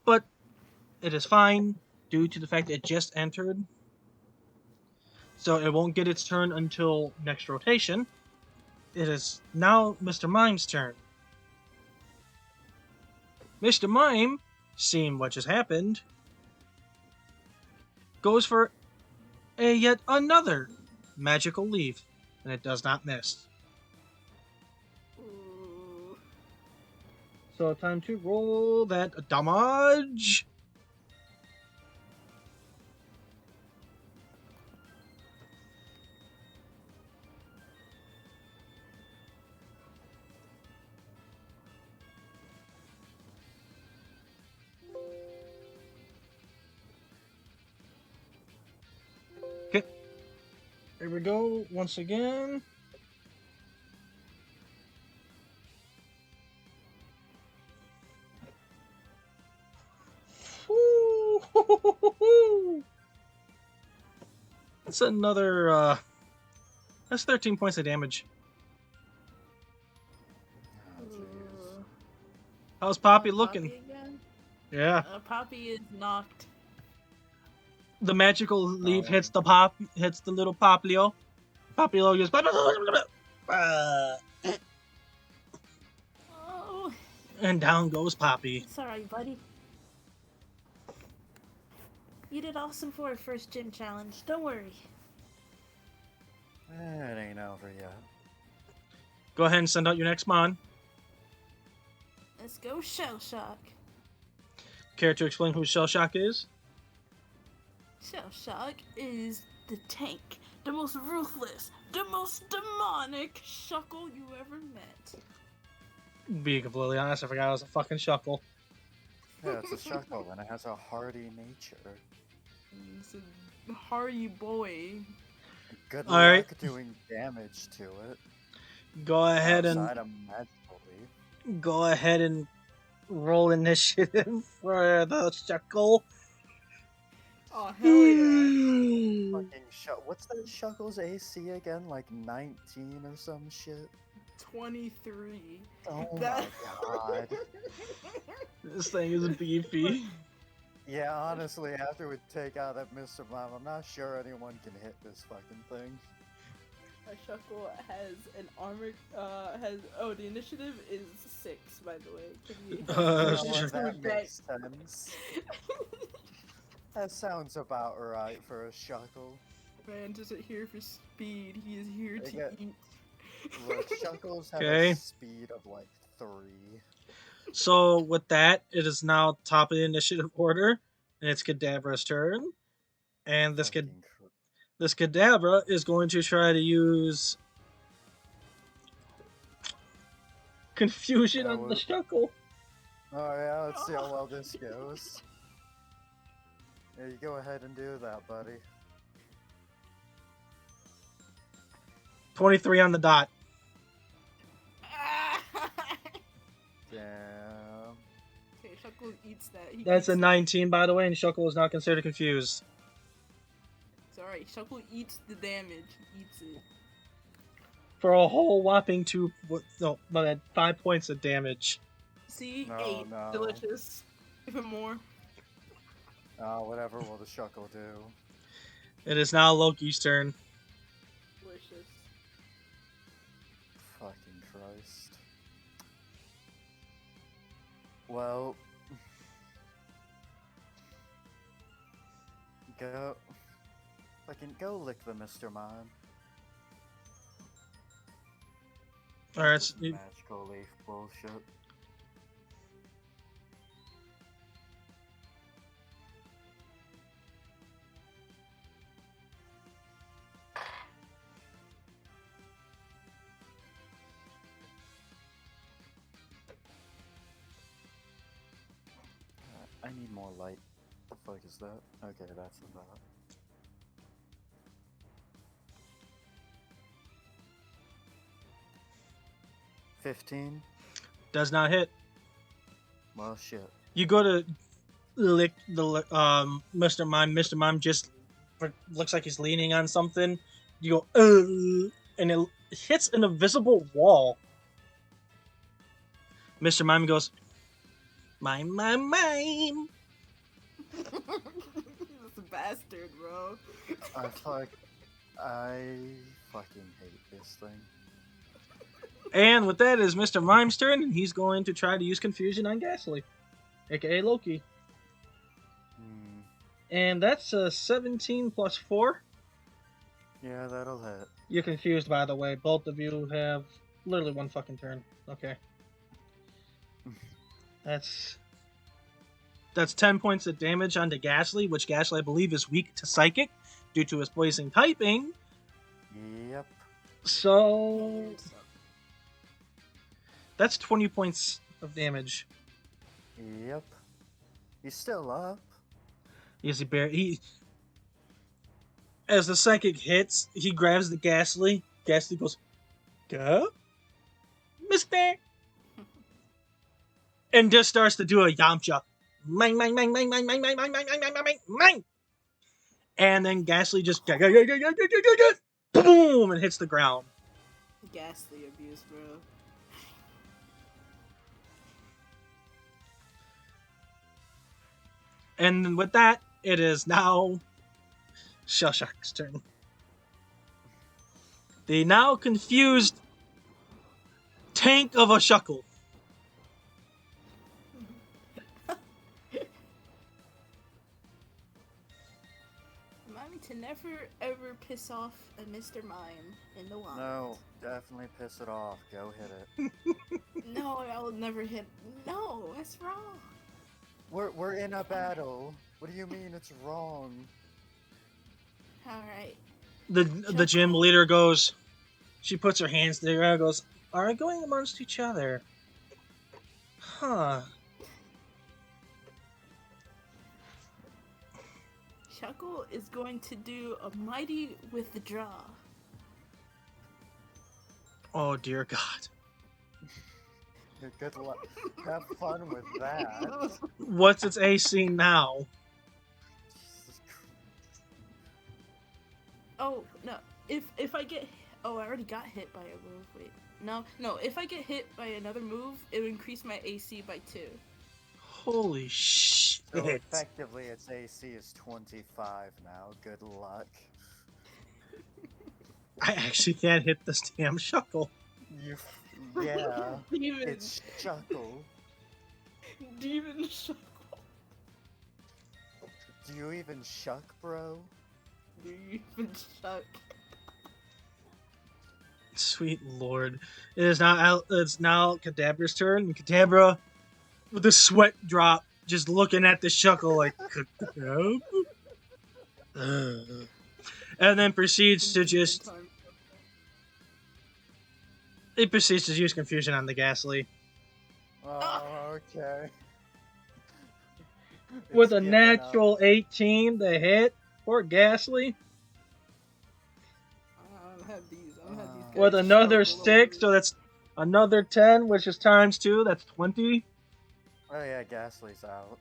S1: But it is fine due to the fact that it just entered. So it won't get its turn until next rotation. It is now Mr. Mime's turn. Mr. Mime, seeing what just happened, goes for a yet another magical leaf, and it does not miss.
S3: Ooh.
S1: So time to roll that damage. Okay. Here we go once again. Woo! That's another, that's 13 points of damage.
S5: Oh, jeez.
S3: Ooh.
S1: How's Poppy
S3: Oh,
S1: looking?
S3: Poppy again?
S1: Yeah.
S3: Poppy is knocked.
S1: The magical leaf
S5: Oh.
S1: hits the little Poplio. Poplio just
S3: Oh.
S1: and down goes Poppy.
S3: It's alright, buddy. You did awesome for our first gym challenge. Don't worry.
S5: It ain't over yet.
S1: Go ahead and send out your next mon.
S3: Let's go Shell Shock.
S1: Care to explain who Shell Shock is?
S3: Shell Shock is the tank, the most ruthless, the most demonic Shuckle you ever met.
S1: Being completely honest, I forgot it was a fucking Shuckle.
S5: Yeah, it's a Shuckle and it has a hardy nature.
S3: It's a hardy boy.
S5: Good
S1: All right.
S5: luck doing damage to it.
S1: Go ahead
S5: Outside of magical leaf.
S1: go ahead and roll initiative for the Shuckle.
S3: Oh, hell yeah.
S5: Fucking what's that Shuckle's AC again? Like 19 or some shit?
S3: 23.
S5: Oh
S3: That-
S5: my god.
S1: This thing is beefy.
S5: Yeah, honestly, after we take out that Mr. Mime, I'm not sure anyone can hit this fucking thing.
S3: A Shuckle has an armor, the initiative is 6, by the way.
S1: Sure.
S5: That makes sense. That sounds about right for a Shuckle.
S3: Man isn't here for speed, he is here
S5: They
S3: to
S5: get-
S3: eat.
S5: Look, Shuckles have
S1: Okay.
S5: a speed of like 3.
S1: So with that, it is now top of the initiative order, and it's Kadabra's turn. And this
S5: Fucking
S1: this Kadabra is going to try to use confusion
S5: Yeah,
S1: on the
S5: well-
S1: Shuckle.
S5: Oh yeah, let's see how well this goes. Yeah, you go ahead and do that, buddy.
S1: 23 on the dot.
S5: Damn.
S3: Okay, Shuckle eats that. He
S1: That's
S3: eats
S1: a
S3: that.
S1: 19, by the way, and Shuckle is not considered confused.
S3: It's alright. Shuckle eats the damage. He eats it.
S1: For a whole whopping 5 points of damage.
S3: See?
S5: No,
S3: 8.
S5: no.
S3: Delicious. Even more.
S5: Whatever will the Shuckle do?
S1: It is now Loki's turn.
S3: Delicious.
S5: Fucking Christ. Well... Go... Fucking go lick the Mr. Mime.
S1: Alright,
S5: Magical leaf bullshit. I need more light. The fuck is that? Okay, that's about. 15?
S1: does not hit.
S5: Well, shit.
S1: You go to lick the Mr. Mime. Mr. Mime just looks like he's leaning on something. You go, and it hits an invisible wall. Mr. Mime goes, mime, mime, mime.
S3: This a bastard, bro.
S5: I fucking hate this thing.
S1: And with that is Mr. Mime's turn, and he's going to try to use Confusion on Ghastly, aka Loki. And that's a 17 plus 4.
S5: Yeah, that'll hit.
S1: You're confused, by the way. Both of you have literally one fucking turn. Okay. That's 10 points of damage onto Ghastly, which Ghastly, I believe, is weak to Psychic due to his poison typing.
S5: Yep.
S1: So that's 20 points of damage.
S5: Yep. He's still up.
S1: Yes, as the Psychic hits, he grabs the Ghastly. Ghastly goes, go, mister, and just starts to do a Yamcha. Mine, mine, mine, mine, mine, mine, mine, mine, mine, mine, mine, mine, mine. And then Ghastly just boom and hits the ground.
S3: Ghastly abuse, bro.
S1: And with that, it is now Shellshock's turn. The now confused tank of a Shuckle.
S3: Remind me to never ever piss off a Mr. Mime in the wild.
S5: No, definitely piss it off. Go hit it.
S3: No, I will never hit. No, that's wrong.
S5: We're in a battle. What do you mean it's wrong?
S3: Alright.
S1: The gym leader goes, she puts her hands there and goes, are going amongst each other. Huh.
S3: Shuckle is going to do a mighty withdraw.
S1: Oh dear God.
S5: Good luck. Have fun with that.
S1: What's its AC now?
S5: Jesus Christ.
S3: Oh, no. If I get... Oh, I already got hit by a move. Wait. No. If I get hit by another move, it would increase my AC by 2.
S1: Holy shit.
S5: So effectively, its AC is 25 now. Good luck.
S1: I actually can't hit this damn Shuckle.
S5: Yeah.
S3: Demon.
S5: It's Shuckle.
S3: Demon Shuckle.
S5: Do you even shuck, bro?
S3: Demon Shuck.
S1: Sweet lord. It's now Kadabra's turn, and Kadabra, with a sweat drop, just looking at the Shuckle like, Kadabra? And then proceeds to just... It proceeds to use Confusion on the Ghastly.
S5: Oh, okay.
S1: With
S5: It's
S1: a
S5: giving
S1: natural
S5: up.
S1: 18 to hit for Ghastly.
S3: I don't have these. I don't have these
S1: with another 6, so that's another 10, which is times 2, that's 20.
S5: Oh yeah, Ghastly's out.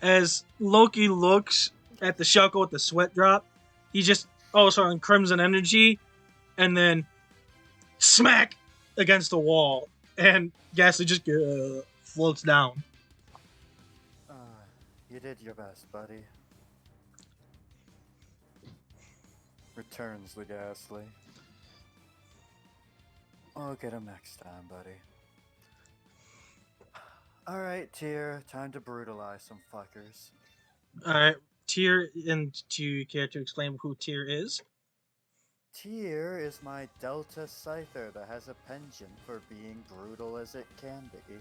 S1: As Loki looks at the Shuckle with the sweat drop, he just all of a sudden crimson energy, and then smack against the wall, and Ghastly just floats down.
S5: You did your best, buddy. Returns the Ghastly. I'll get him next time, buddy. Alright, Tyr, time to brutalize some fuckers.
S1: Alright, Tyr, and do you care to explain who Tyr is?
S5: Tyr is my Delta Scyther that has a penchant for being brutal as it can be.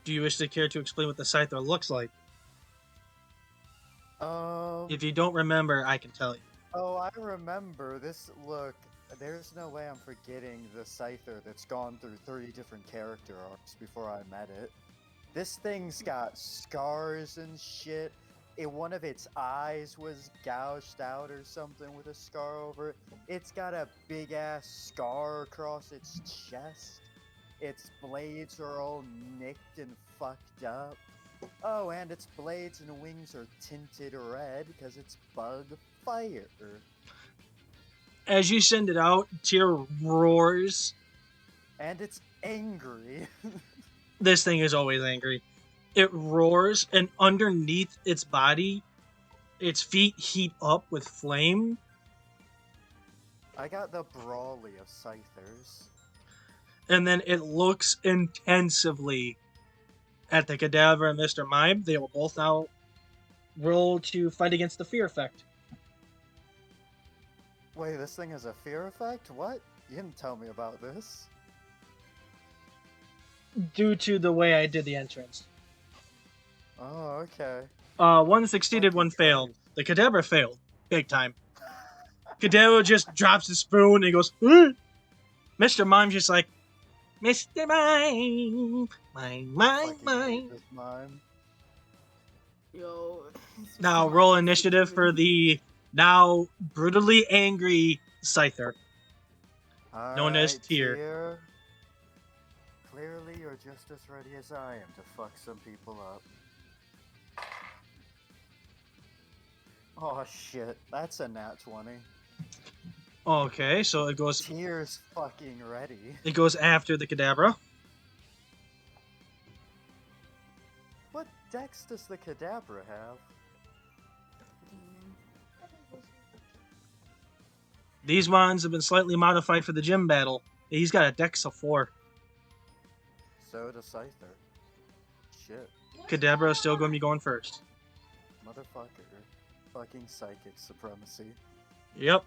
S1: Do you wish to care to explain what the Scyther looks like? If you don't remember, I can tell you.
S5: Oh, I remember this. Look, there's no way I'm forgetting the Scyther that's gone through 30 different character arcs before I met it. This thing's got scars and shit. One of its eyes was gouged out or something with a scar over it. It's got a big ass scar across its chest. Its blades are all nicked and fucked up. Oh, and its blades and wings are tinted red because it's bug fire.
S1: As you send it out, Tyr roars.
S5: And it's angry.
S1: This thing is always angry. It roars, and underneath its body, its feet heat up with flame.
S5: I got the brawly of Scythers.
S1: And then it looks intensively at the Cadaver and Mr. Mime. They will both now roll to fight against the fear effect.
S5: Wait, this thing has a fear effect? What? You didn't tell me about this.
S1: Due to the way I did the entrance.
S5: Oh, okay.
S1: One succeeded, one failed. The Cadaver failed. Big time. Cadaver just drops the spoon and he goes, "Ugh!" Mr. Mime's just like, Mr. Mime, mime.
S5: Mime.
S3: Yo.
S1: Now roll initiative for the now brutally angry Scyther. Known as Tyr.
S5: Clearly, you're just as ready as I am to fuck some people up. Oh shit, that's a nat 20.
S1: Okay, so it goes.
S5: Tyr's fucking ready.
S1: It goes after the Kadabra.
S5: What dex does the Kadabra have?
S1: These ones have been slightly modified for the gym battle. He's got a dex of 4.
S5: So does Scyther. Shit.
S1: Kadabra is still going to be going first.
S5: Motherfucker. Fucking psychic supremacy.
S1: Yep.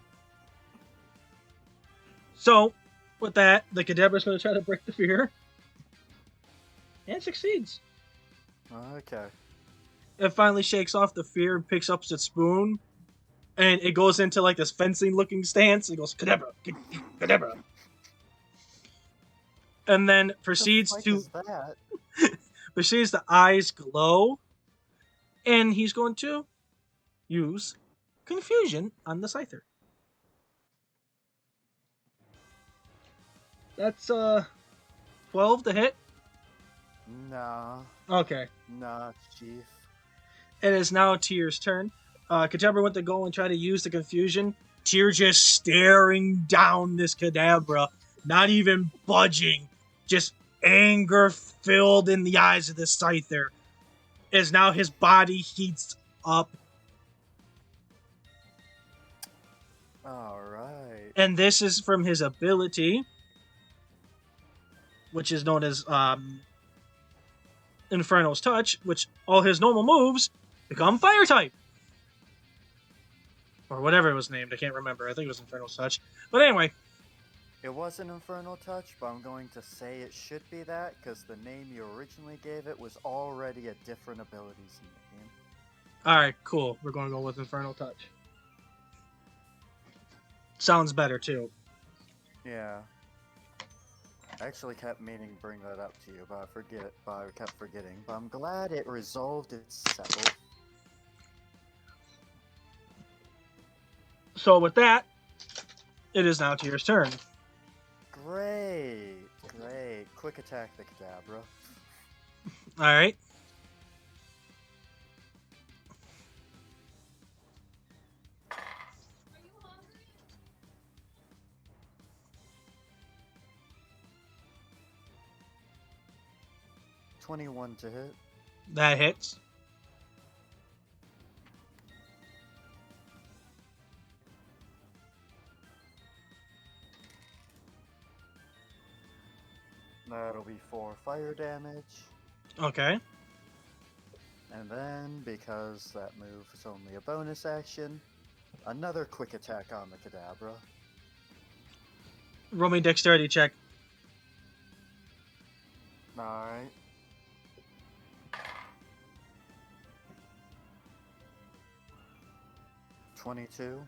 S1: So, with that, the Kadabra is going to try to break the fear. And succeeds.
S5: Okay.
S1: It finally shakes off the fear and picks up its spoon. And it goes into like this fencing looking stance. It goes, Kadabra, Kadabra. And then proceeds to proceeds the eyes glow. And he's going to use confusion on the Scyther. That's 12 to hit.
S5: Nah.
S1: Okay.
S5: Nah, chief.
S1: It is now Tyr's turn. Kadabra went to go and try to use the confusion. Tyr just staring down this Kadabra, not even budging, just anger filled in the eyes of the Scyther. As now his body heats up.
S5: Alright.
S1: And this is from his ability, which is known as Infernal's Touch, which all his normal moves become fire type. Or whatever it was named, I can't remember. I think it was Infernal's Touch. But anyway.
S5: It was an Infernal Touch, but I'm going to say it should be that, because the name you originally gave it was already a different abilities in the game.
S1: Alright, cool. We're going to go with Infernal Touch. Sounds better, too.
S5: Yeah. I actually kept meaning to bring that up to you, but I kept forgetting. But I'm glad it resolved itself.
S1: So with that, it is now Tyr's turn.
S5: quick attack the Kadabra.
S1: All right.
S5: $21 to hit.
S1: That hits.
S5: That'll be 4 fire damage.
S1: Okay.
S5: And then, because that move is only a bonus action, another quick attack on the Kadabra.
S1: Roll me dexterity check.
S5: Alright. $22.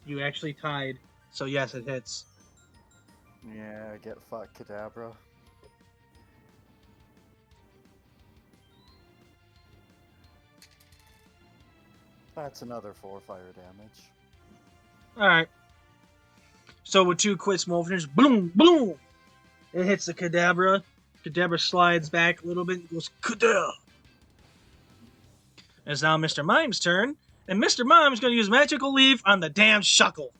S1: You actually tied. So yes, it hits.
S5: Yeah, get fucked, Kadabra. That's another 4 fire damage.
S1: All right. So with 2 quick small finishes, boom, boom, it hits the Kadabra. Kadabra slides back a little bit and goes, Kadabra! It's now Mr. Mime's turn, and Mr. Mime's going to use Magical Leaf on the damn Shuckle.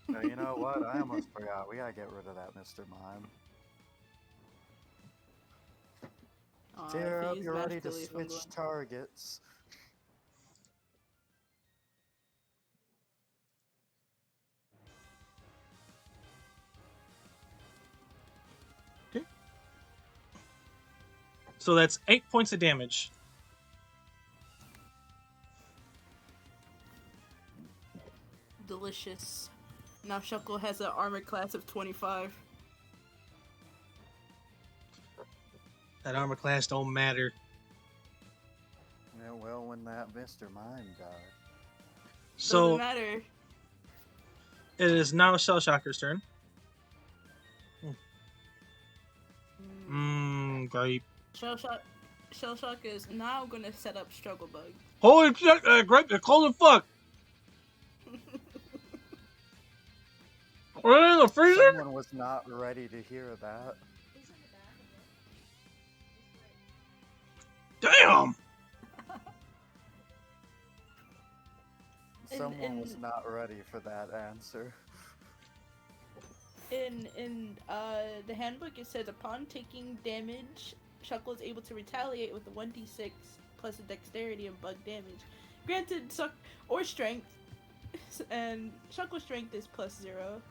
S5: You know what? I almost forgot. We gotta get rid of that Mr. Mime.
S3: Aw,
S5: Tear
S3: if
S5: up,
S3: he
S5: you're
S3: used
S5: ready to
S3: Magical Leaf, I'm
S5: switch
S3: going-
S5: targets.
S1: So that's 8 points of damage.
S3: Delicious. Now Shuckle has an armor class of 25.
S1: That armor class don't matter.
S5: Yeah, well, when that Mr. Mime died.
S1: So
S3: Doesn't matter.
S1: it is now Shellshocker's turn. Great.
S3: Shellshock is now gonna set up Struggle Bug.
S1: Holy shit, great, they're cold as fuck. Are they in the freezer?
S5: Someone was not ready to hear that.
S1: Damn!
S5: Someone was not ready for that answer.
S3: In the handbook, it says upon taking damage, Shuckle is able to retaliate with a 1d6 plus a dexterity and bug damage. Granted, or strength, and Shuckle's strength is +0.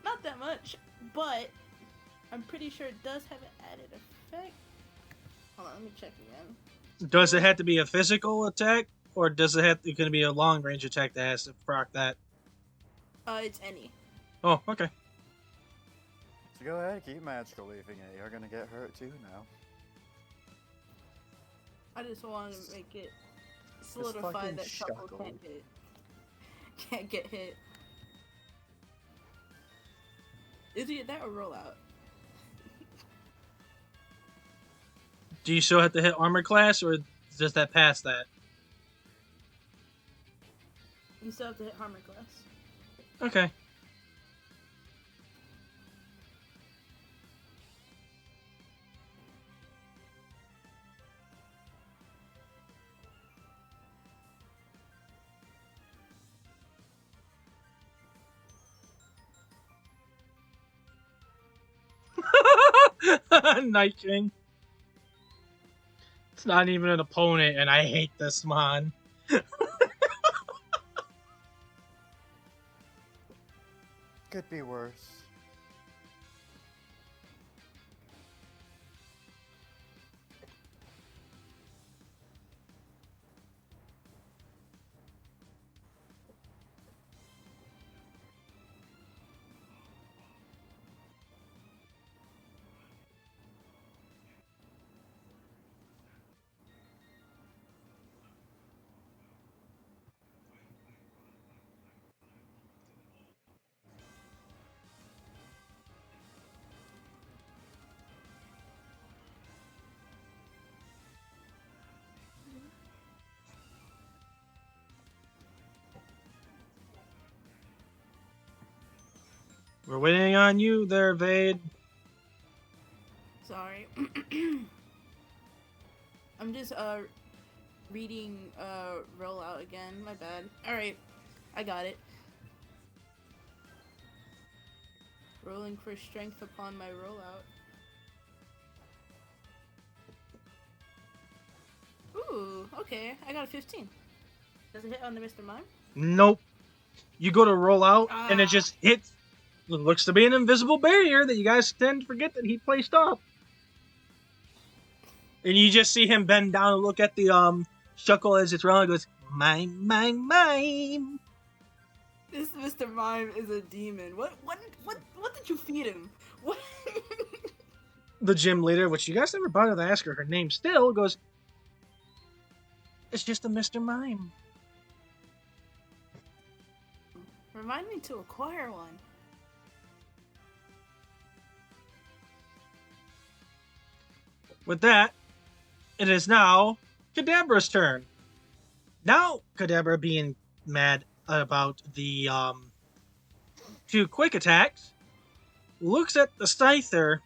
S3: Not that much, but I'm pretty sure it does have an added effect. Hold on, let me check again.
S1: Does it have to be a physical attack, or does it have to gonna be a long range attack that has to proc that?
S3: It's any.
S1: Oh, okay.
S5: So go ahead, keep magical leaving it. You're gonna get hurt too now.
S3: I just want to make it solidify
S5: fucking
S3: that Shuckle
S5: Shuckle.
S3: can't get hit. Is it that or roll out?
S1: Do you still have to hit armor class, or does that pass that?
S3: You still have to hit armor class.
S1: Okay. Night King. It's not even an opponent, and I hate this mon.
S5: Could be worse.
S1: We're waiting on you there, Vade.
S3: Sorry. I'm just reading rollout again. My bad. All right, I got it. Rolling for strength upon my rollout. Ooh, okay. I got a 15. Does it hit on the Mr. Mime?
S1: Nope. You go to roll out, and it
S3: Ah.
S1: just hits. It looks to be an invisible barrier that you guys tend to forget that he placed up. And you just see him bend down and look at the shuckle as it's rolling. And goes, mime, mime, mime.
S3: This Mr. Mime is a demon. What did you feed him? What?
S1: The gym leader, which you guys never bothered to ask her name still, goes, it's just a Mr. Mime.
S3: Remind me to acquire one.
S1: With that, it is now Kadabra's turn. Now, Kadabra being mad about the 2 quick attacks, looks at the Scyther.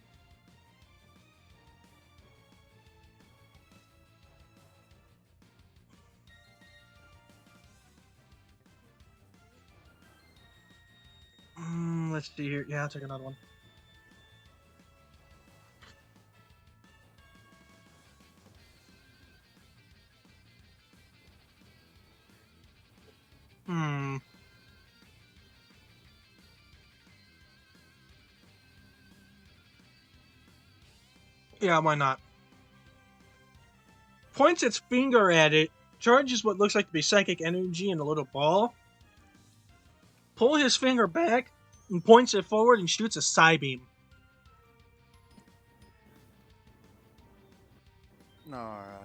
S1: Let's see here. Yeah, I'll take another one. Yeah, why not? Points its finger at it, charges what looks like to be psychic energy in a little ball. Pull his finger back and points it forward and shoots a Psy Beam.
S5: Alright.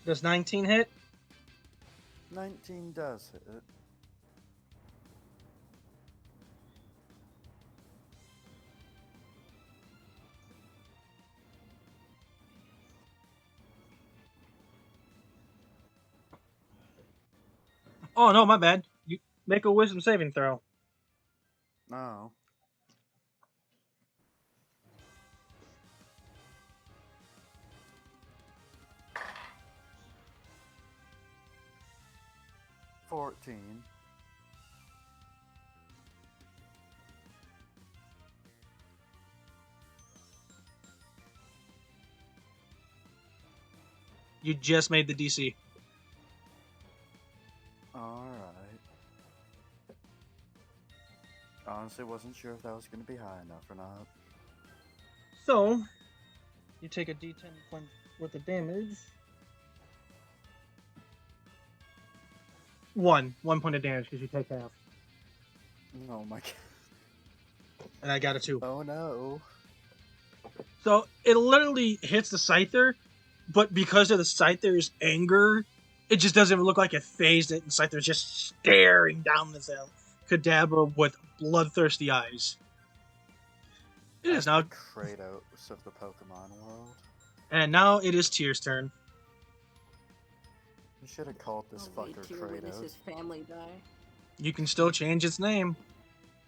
S1: Does 19 hit?
S5: 19 does hit.
S1: Oh, no, my bad. You make a wisdom saving throw.
S5: No. $14.
S1: You just made the DC.
S5: Alright. Honestly, wasn't sure if that was going to be high enough or not.
S1: So, you take a D10 point worth of damage. 1 point of damage because you take half.
S5: Oh my god.
S1: And I got a 2.
S5: Oh no.
S1: So, it literally hits the Scyther, but because of the Scyther's anger, it just doesn't look like it phased it, and Scyther's just staring down this Kadabra with bloodthirsty eyes. It is now,
S5: The Kratos of the Pokemon world.
S1: and now it is Tyr's turn.
S5: You should have called this
S3: I'll wait
S5: fucker
S3: to witness
S5: Kratos.
S3: his family die.
S1: You can still change its name.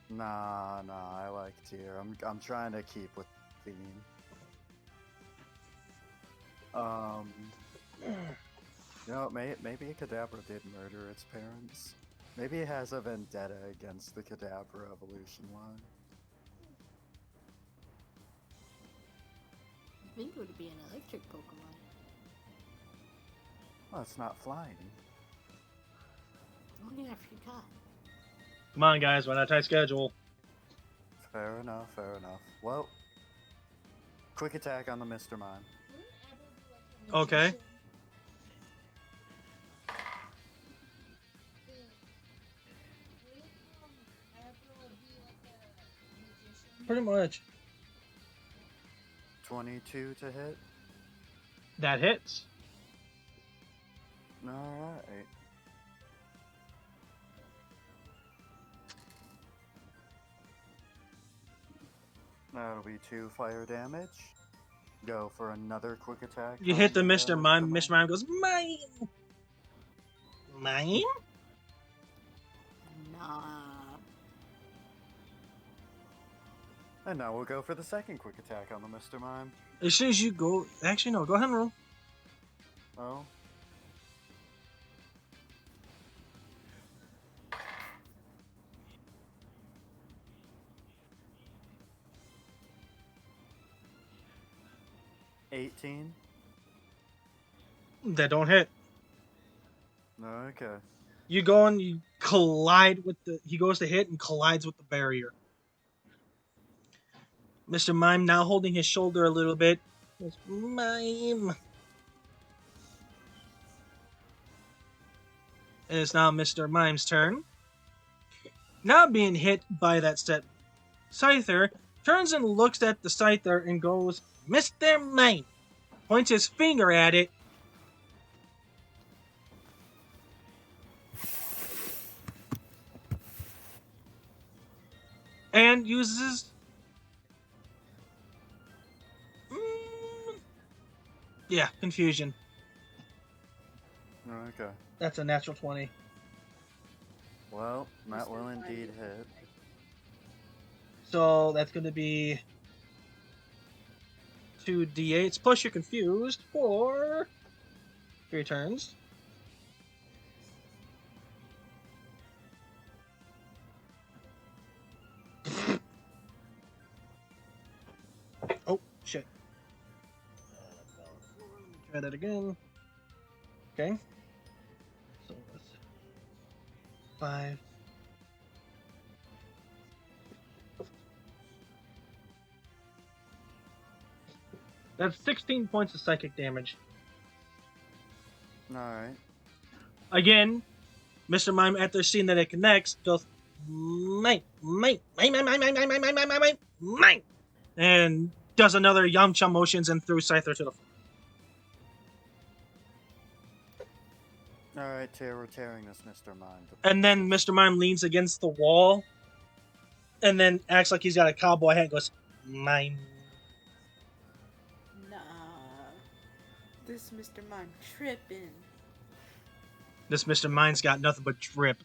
S5: Nah, I like Tyr. I'm trying to keep with the theme. You know, maybe Kadabra did murder its parents. Maybe it has a vendetta against the Kadabra evolution line.
S3: I think it would be an electric Pokemon.
S5: Well, it's not flying.
S3: Oh yeah, I forgot.
S1: Come on, guys, we're on a tight schedule.
S5: Fair enough. Well, quick attack on the Mr. Mime.
S1: Okay. Pretty much.
S5: 22 to hit.
S1: That hits.
S5: Alright. That'll be 2 fire damage. Go for another quick attack.
S1: You
S5: on
S1: hit the Mr. Mime.
S5: Mime.
S1: Mr. Mime goes, mine! Mine?
S3: Nah.
S5: And now we'll go for the second quick attack on the Mr. Mime.
S1: As soon as you go... Actually, no. Go ahead and roll.
S5: Oh. $18.
S1: That don't hit.
S5: Okay.
S1: You go and you collide with the... He goes to hit and collides with the barrier. Mr. Mime now holding his shoulder a little bit. Goes, Mime. And it's now Mr. Mime's turn. Now being hit by that set Scyther, turns and looks at the Scyther and goes, Mr. Mime! Points his finger at it. And uses... Yeah, confusion.
S5: Okay.
S1: That's a natural 20.
S5: Well, that will
S3: Mr.
S5: indeed hit.
S1: So that's going to be 2d8s plus you're confused for 3 turns. Oh, shit. Try that again. Okay. So that's 5. That's 16 points of psychic damage.
S5: Alright.
S1: Again, Mr. Mime, after seeing that it connects, goes, mine, and does another Yamcha motions and threw Scyther to the floor.
S5: Alright, we're tearing this Mr. Mime.
S1: And then Mr. Mime leans against the wall, and then acts like he's got a cowboy hat and goes, mime.
S3: Nah. This Mr. Mime tripping.
S1: This Mr. Mime's got nothing but drip.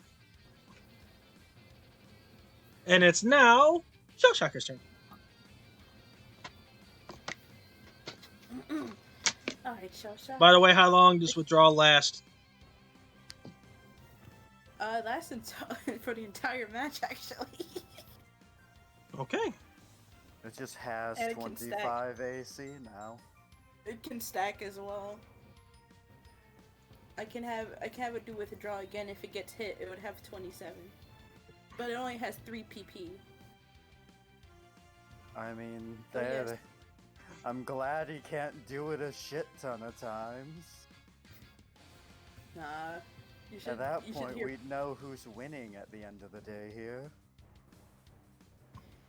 S1: And it's now Shellshocker's turn.
S3: Alright, Shellshock.
S1: By the way, how long does withdrawal last?
S3: Lasts for the entire match, actually.
S1: Okay.
S5: It just has
S3: And it can stack.
S5: 25 AC now.
S3: It can stack as well. I can have it do withdraw again. If it gets hit, it would have 27. But it only has 3 PP.
S5: I mean,
S3: Oh,
S5: there.
S3: yes.
S5: I'm glad he can't do it a shit ton of times.
S3: Nah. You should,
S5: At that
S3: you should
S5: point,
S3: hear
S5: we'd know who's winning at the end of the day here.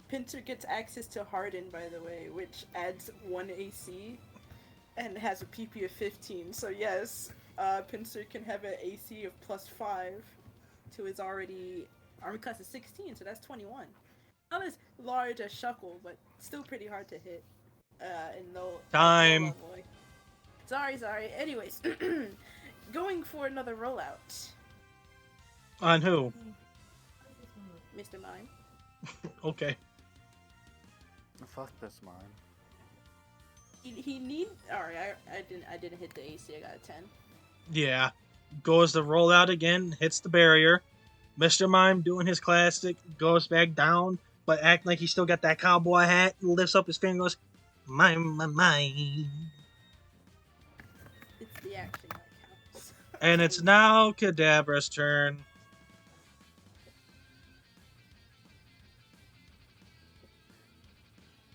S3: Pincer gets access to Harden, by the way, which adds 1 AC and has a PP of 15. So yes, Pincer can have an AC of +5 to his already armor class is 16, so that's 21. Not as large as Shuckle, but still pretty hard to hit. In low
S1: Time.
S3: low level. Sorry. Anyways, going for another rollout,
S1: On who?
S3: Mr. Mime.
S1: Okay.
S5: Fuck this mime.
S3: He need. Alright, I didn't hit the AC. I got a 10.
S1: Yeah. Goes to roll out again, hits the barrier. Mr. Mime doing his classic, goes back down, but acting like he still got that cowboy hat, lifts up his finger and goes, mime.
S3: It's the action that counts.
S1: And it's now Kadabra's turn.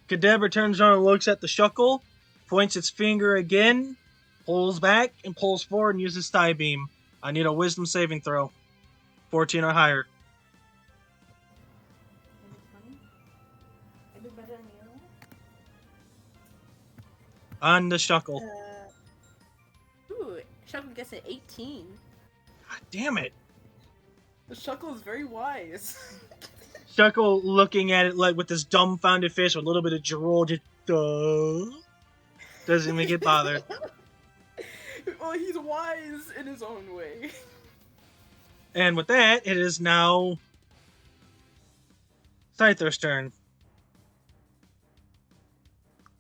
S1: Kadabra turns around and looks at the Shuckle, points its finger again, pulls back, and pulls forward and uses Thigh Beam. I need a Wisdom saving throw. 14 or higher. On the Shuckle.
S3: Ooh, Shuckle gets an 18.
S1: God damn it.
S3: The Shuckle is very wise.
S1: Shuckle looking at it like with this dumbfounded face with a little bit of drool, just doesn't even get bothered.
S3: Well, he's wise in his own way.
S1: And with that, it is now Scyther's turn.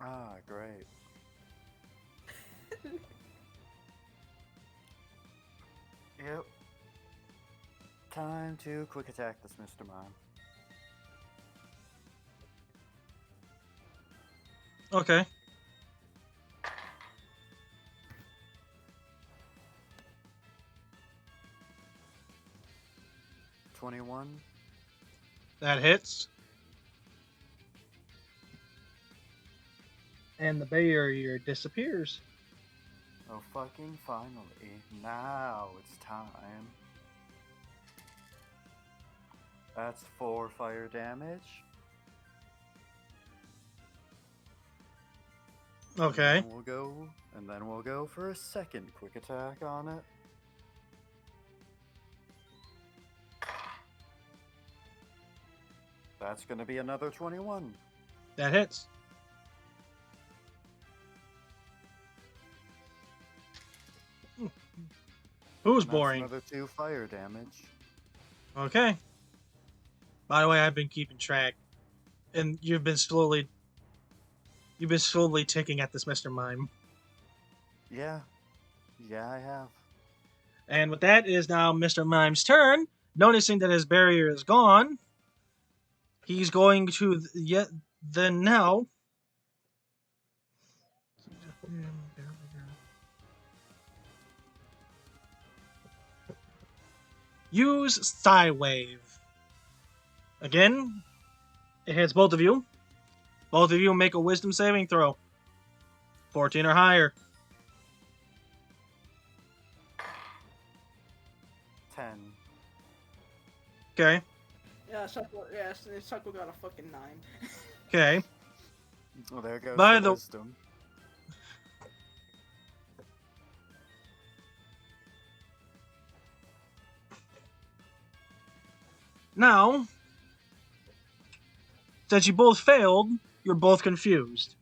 S5: Ah, great. Yep. Time to quick attack this Mr. Mime.
S1: Okay.
S5: $21.
S1: That hits. And the barrier disappears.
S5: Oh, fucking finally. Now it's time. That's 4 fire damage.
S1: Okay.
S5: And then we'll go for a second quick attack on it. That's gonna be another 21.
S1: That hits. Who's
S5: And that's
S1: boring?
S5: Another 2 fire damage.
S1: Okay. By the way, I've been keeping track, and you've been slowly ticking at this Mr. Mime.
S5: Yeah. Yeah, I have.
S1: And with that, it is now Mr. Mime's turn. Noticing that his barrier is gone, he's going to now. Use Psywave. Again, it hits both of you. Both of you make a wisdom saving throw. 14 or higher.
S5: 10.
S1: Okay.
S3: Yeah, Shuckle got a fucking 9.
S1: Okay.
S5: Well, there goes
S1: By
S5: the
S1: the-
S5: wisdom.
S1: Now, since you both failed, you're both confused.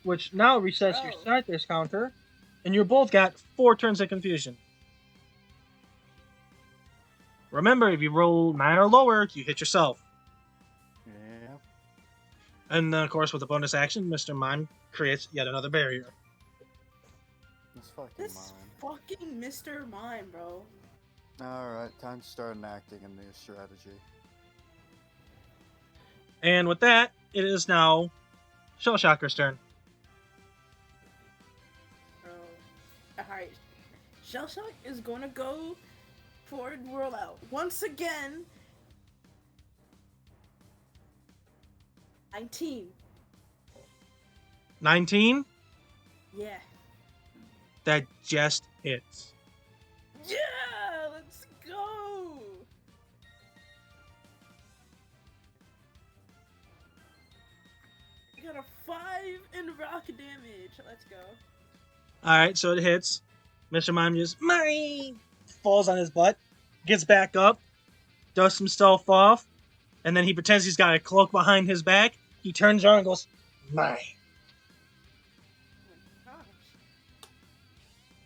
S1: Which now resets your
S3: Oh.
S1: Scyther's counter, and you both got 4 turns of confusion. Remember, if you roll 9 or lower, you hit yourself.
S5: Yeah.
S1: And then, of course, with a bonus action, Mr. Mime creates yet another barrier.
S5: This fucking
S3: This
S5: mime.
S3: fucking Mr. Mime, bro.
S5: Alright, time to start enacting a new strategy.
S1: And with that, it is now Shellshocker's turn.
S3: Bro. Alright. Shellshock is gonna go for roll out. Once again. 19.
S1: 19,
S3: Yeah.
S1: that just hits.
S3: Yeah! Let's go! I got a 5 in rock damage. Let's go.
S1: Alright, so it hits. Mr. Mime just mine falls on his butt, gets back up, dusts himself off, and then he pretends he's got a cloak behind his back. He turns around and goes, mine.
S3: Oh my gosh.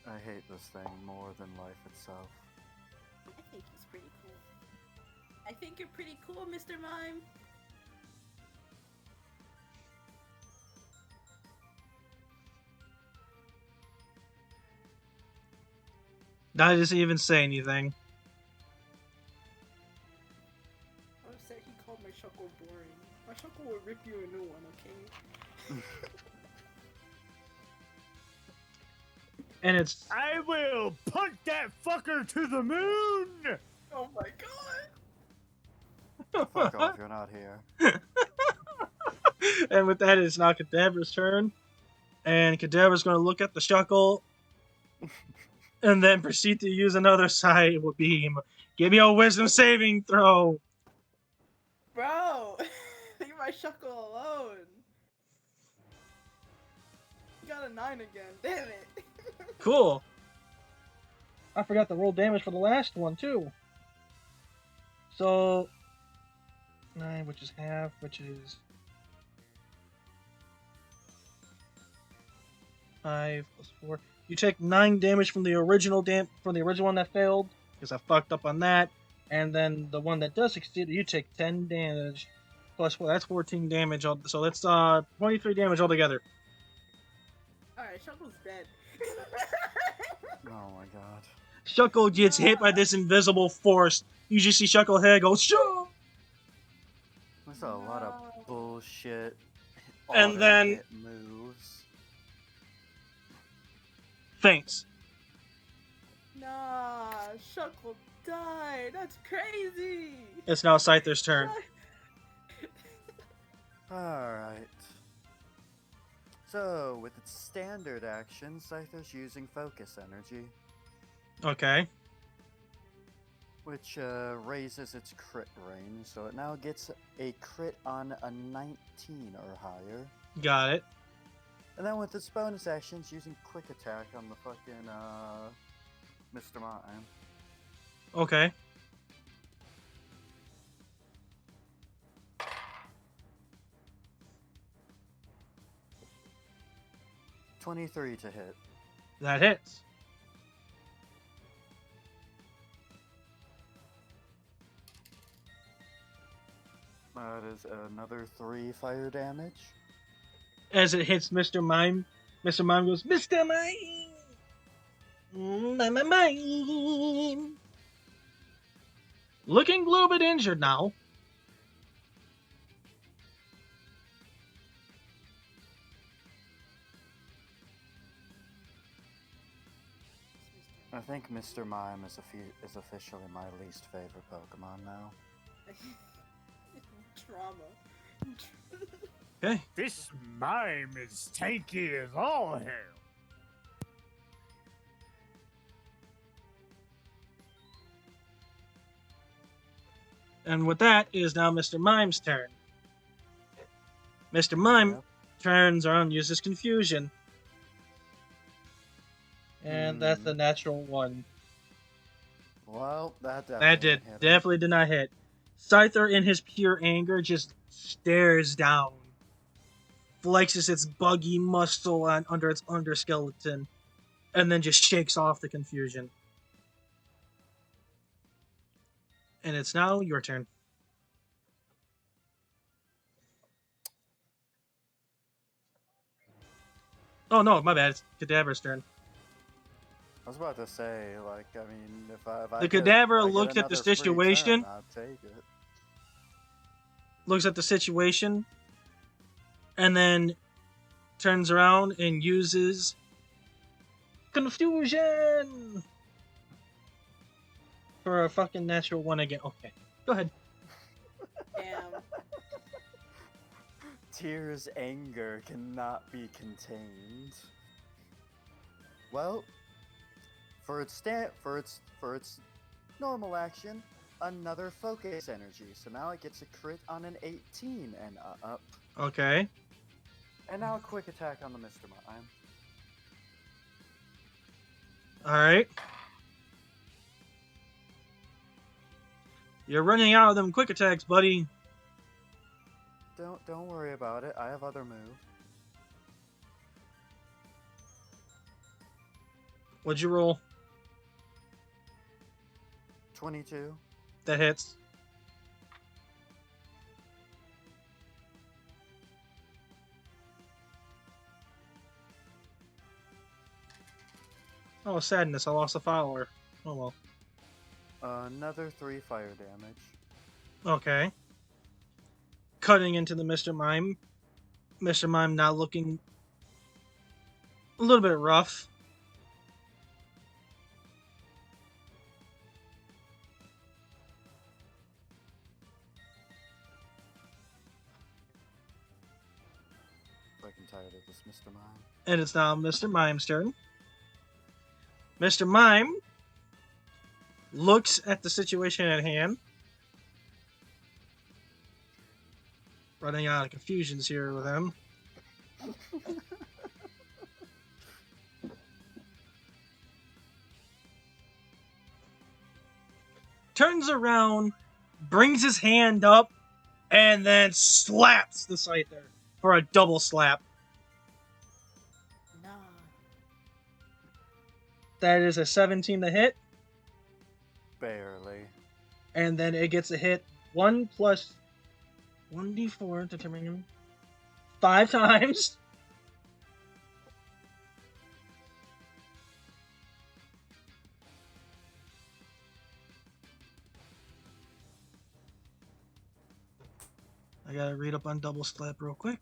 S5: I hate this thing more than life itself.
S3: I think he's pretty cool. I think you're pretty cool, Mr. Mime.
S1: That doesn't even say anything.
S3: I said he called my Shuckle boring. My Shuckle will rip you a new one, okay?
S1: And it's
S6: I will punch that fucker to the moon!
S3: Oh my god!
S5: Fuck off, you're not here.
S1: and with that, it's now Cadaver's turn. And Cadaver's going to look at the Shuckle and then proceed to use another Psy Beam. Give me a wisdom saving throw.
S3: Bro! Leave my Shuckle alone! You got a 9 again, damn it!
S1: Cool. I forgot to roll damage for the last one, too. So 9, which is half, which is 5 plus 4. You take 9 damage from the original one that failed, because I fucked up on that. And then the one that does succeed, you take 10 damage plus 4. That's 14 damage. So that's 23 damage altogether.
S3: Alright, Shuckle's dead.
S5: Oh my god.
S1: Shuckle gets hit by this invisible force. You just see Shuckle head go, shoo!
S5: That's a lot of bullshit.
S1: And then-
S5: auto-hit moves.
S1: Faints.
S3: Nah, Shuckle died. That's crazy.
S1: It's now Scyther's turn.
S5: Alright. So, with its standard action, Scyther's using focus energy,
S1: Okay.
S5: which raises its crit range, so it now gets a crit on a 19 or higher.
S1: Got it.
S5: And then with its bonus actions, using quick attack on the fucking Mr. Mime.
S1: Okay.
S5: $23 to hit.
S1: That hits.
S5: That is another 3 fire damage.
S1: As it hits Mr. Mime goes, Mr. Mime! Mime! Looking a little bit injured now.
S5: I think Mr. Mime is officially my least favorite Pokemon now.
S3: Trauma.
S1: Okay.
S6: This mime is tanky as all hell.
S1: And with that is now Mr. Mime's turn. Mr. Mime
S5: Yep.
S1: turns around and uses confusion. And that's a natural one.
S5: Well, that
S1: That
S5: definitely hit him.
S1: definitely did not hit. Scyther, in his pure anger, just stares down, flexes its buggy muscle under its underskeleton, and then just shakes off the confusion. And it's now your turn. Oh no, my bad. It's Cadaver's turn.
S5: I was about to say, like, I mean, if I
S1: The
S5: get-
S1: cadaver
S5: if I get
S1: looked at the
S5: another free
S1: situation.
S5: turn, I'll take it.
S1: Looks at the situation, and then turns around and uses confusion for a fucking natural one again. Okay, go ahead.
S3: Damn.
S5: Tyr's anger cannot be contained. Well, for its normal action, another focus energy. So now it gets a crit on an 18 and up.
S1: Okay,
S5: And now a quick attack on the Mr. Mime.
S1: all right. You're running out of them quick attacks, buddy.
S5: Don't worry about it. I have other moves.
S1: What'd you roll?
S5: 22.
S1: That hits. Oh, sadness. I lost a follower. Oh well.
S5: Another 3 fire damage.
S1: Okay. Cutting into the Mr. Mime. Mr. Mime now looking a little bit rough.
S5: Fucking tired of this Mr. Mime.
S1: And it's now Mr. Mime's turn. Mr. Mime looks at the situation at hand. Running out of confusions here with him. Turns around, brings his hand up, and then slaps the Scyther for a double slap.
S3: Nah.
S1: That is a 17 to hit,
S5: Barely.
S1: and then it gets a hit 1 plus 1d4 determining 5 times. I gotta read up on double slap real quick.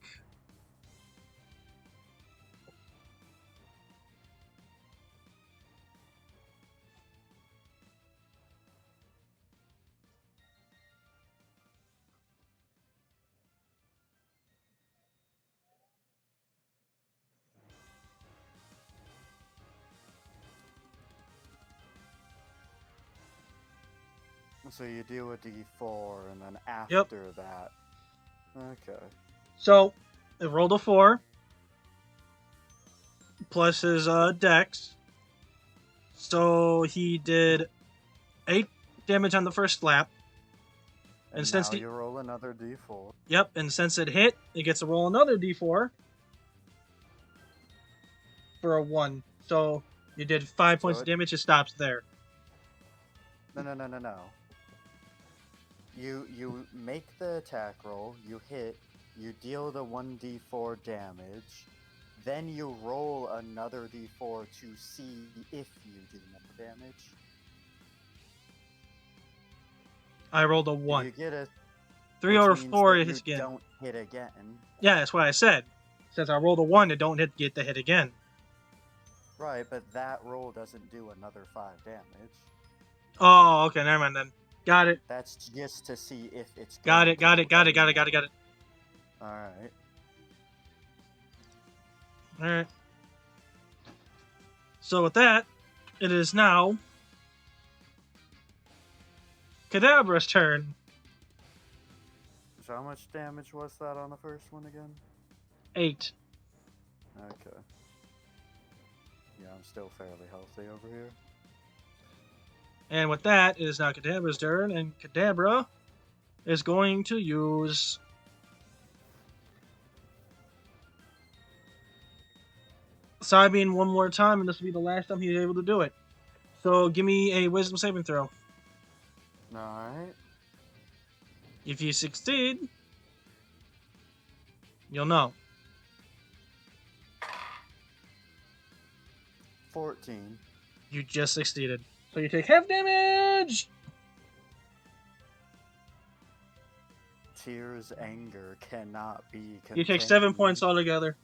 S5: So you do a d4, and then
S1: Yep.
S5: after that. Okay.
S1: So, it rolled a 4 plus his dex. So he did 8 damage on the first slap.
S5: And
S1: since
S5: now
S1: he-
S5: you roll another d4.
S1: Yep, and since it hit, it gets to roll another d4 for a 1. So you did 5 points of damage, it stops there.
S5: No. You make the attack roll, you hit, you deal the 1d4 damage, then you roll another d4 to see if you do more damage.
S1: I rolled a
S5: If
S1: 1.
S5: you get a
S1: 3
S5: which
S1: or
S5: means
S1: 4,
S5: that
S1: it hits
S5: you
S1: again.
S5: don't hit again.
S1: Yeah, that's what I said. Since I rolled a 1, it don't get the hit again.
S5: Right, but that roll doesn't do another 5 damage.
S1: Oh, okay, never mind then. Got it.
S5: That's just to see if it's
S1: Got
S5: going
S1: it.
S5: to do any
S1: Got it.
S5: Alright.
S1: Alright. So with that, it is now Kadabra's turn.
S5: So how much damage was that on the first one again?
S1: 8.
S5: Okay. Yeah, I'm still fairly healthy over here.
S1: And with that, it is now Kadabra's turn, and Kadabra is going to use Psybeam one more time, and this will be the last time he's able to do it. So give me a wisdom saving throw.
S5: Alright.
S1: If you succeed, you'll know.
S5: 14.
S1: You just succeeded. So you take half damage!
S5: Tyr's anger cannot be contained.
S1: You take 7 points altogether.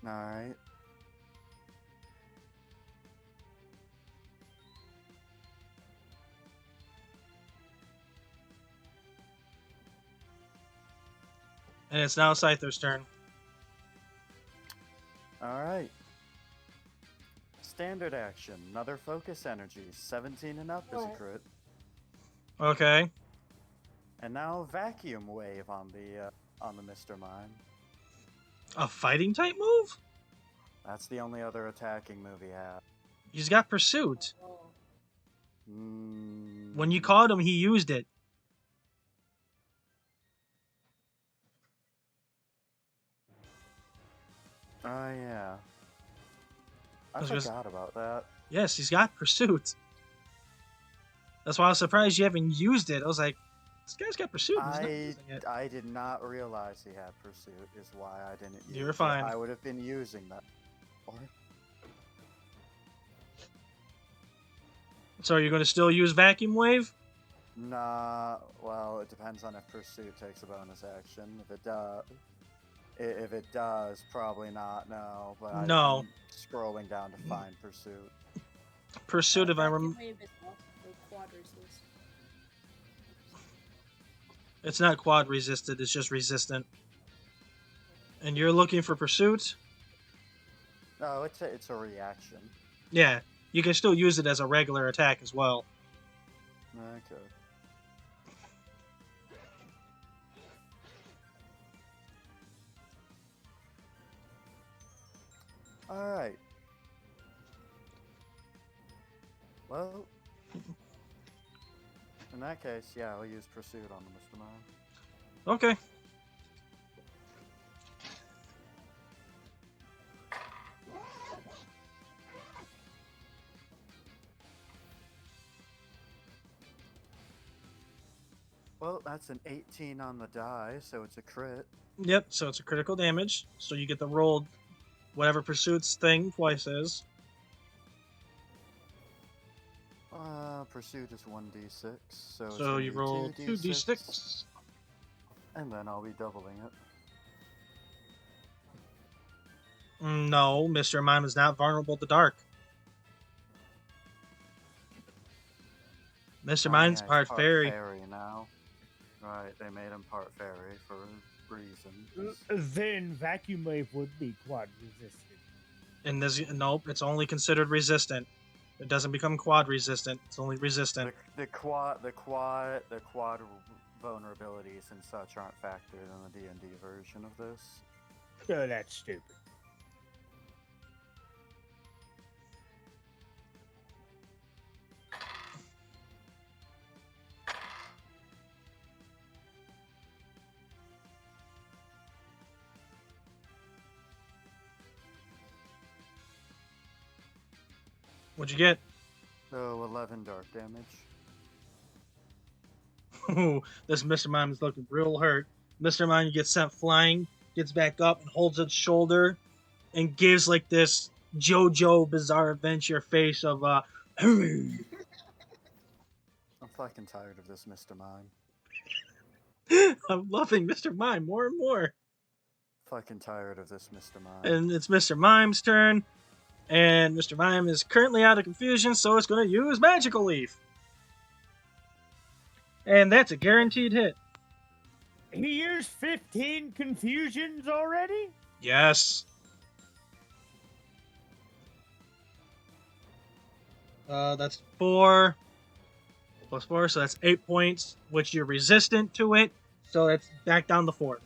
S5: Alright.
S1: And it's now Scyther's turn.
S5: Alright. Standard action. Another focus energy. 17 and up is a crit.
S1: Okay.
S5: And now vacuum wave on the Mr. Mime.
S1: A fighting type move?
S5: That's the only other attacking move he has.
S1: He's got Pursuit.
S5: Mm,
S1: When you caught him, he used it.
S5: Oh yeah. I
S1: was just-
S5: forgot about that.
S1: Yes, he's got Pursuit. That's why I was surprised you haven't used it. I was like, this guy's got Pursuit. He's not using it.
S5: I did not realize he had pursuit. Is why I didn't use
S1: You're
S5: it.
S1: fine.
S5: I would have been using that. Or
S1: So are you going to still use Vacuum Wave?
S5: nah. Well, it depends on if pursuit takes a bonus action. If it does, probably not. No. But
S1: No.
S5: I'm scrolling down to find pursuit.
S1: Pursuit, if I remember.
S3: Wave is also quad resist.
S1: It's not quad resisted, it's just resistant. And you're looking for Pursuit?
S5: No, it's a reaction.
S1: Yeah. You can still use it as a regular attack as well.
S5: Okay. Alright. Well, In that case, yeah, I'll use Pursuit on the Mr. Mime.
S1: Okay.
S5: Well, that's an 18 on the die, so it's a crit.
S1: Yep, so it's a critical damage. So you get the roll whatever Pursuit's thing twice is.
S5: Pursuit is 1d6, so it's
S1: So
S5: gonna
S1: you
S5: be
S1: roll
S5: 2d6,
S1: 2d6.
S5: and then I'll be doubling it.
S1: No, Mr. Mime is not vulnerable to dark. Mr.
S5: Oh,
S1: Mime's
S5: yeah, he's
S1: part fairy.
S5: now. Right, they made him part fairy for a reason.
S6: Then Vacuum Wave would be quad resistant.
S1: And this, nope, it's only considered resistant. It doesn't become quad resistant. It's only resistant.
S5: The quad vulnerabilities and such aren't factored in the D&D version of this.
S6: So that's stupid.
S1: What'd you get?
S5: So 11 dark damage.
S1: Ooh, this Mr. Mime is looking real hurt. Mr. Mime gets sent flying, gets back up and holds its shoulder, and gives like this JoJo Bizarre Adventure face of
S5: I'm fucking tired of this Mr. Mime.
S1: I'm loving Mr. Mime more and more.
S5: Fucking tired of this Mr. Mime.
S1: And it's Mr. Mime's turn. And Mr. Mime is currently out of confusion, so it's going to use Magical Leaf. And that's a guaranteed hit.
S6: He used 15 confusions already?
S1: Yes. That's 4 plus 4, so that's 8 points, which you're resistant to it, so that's back down to 4.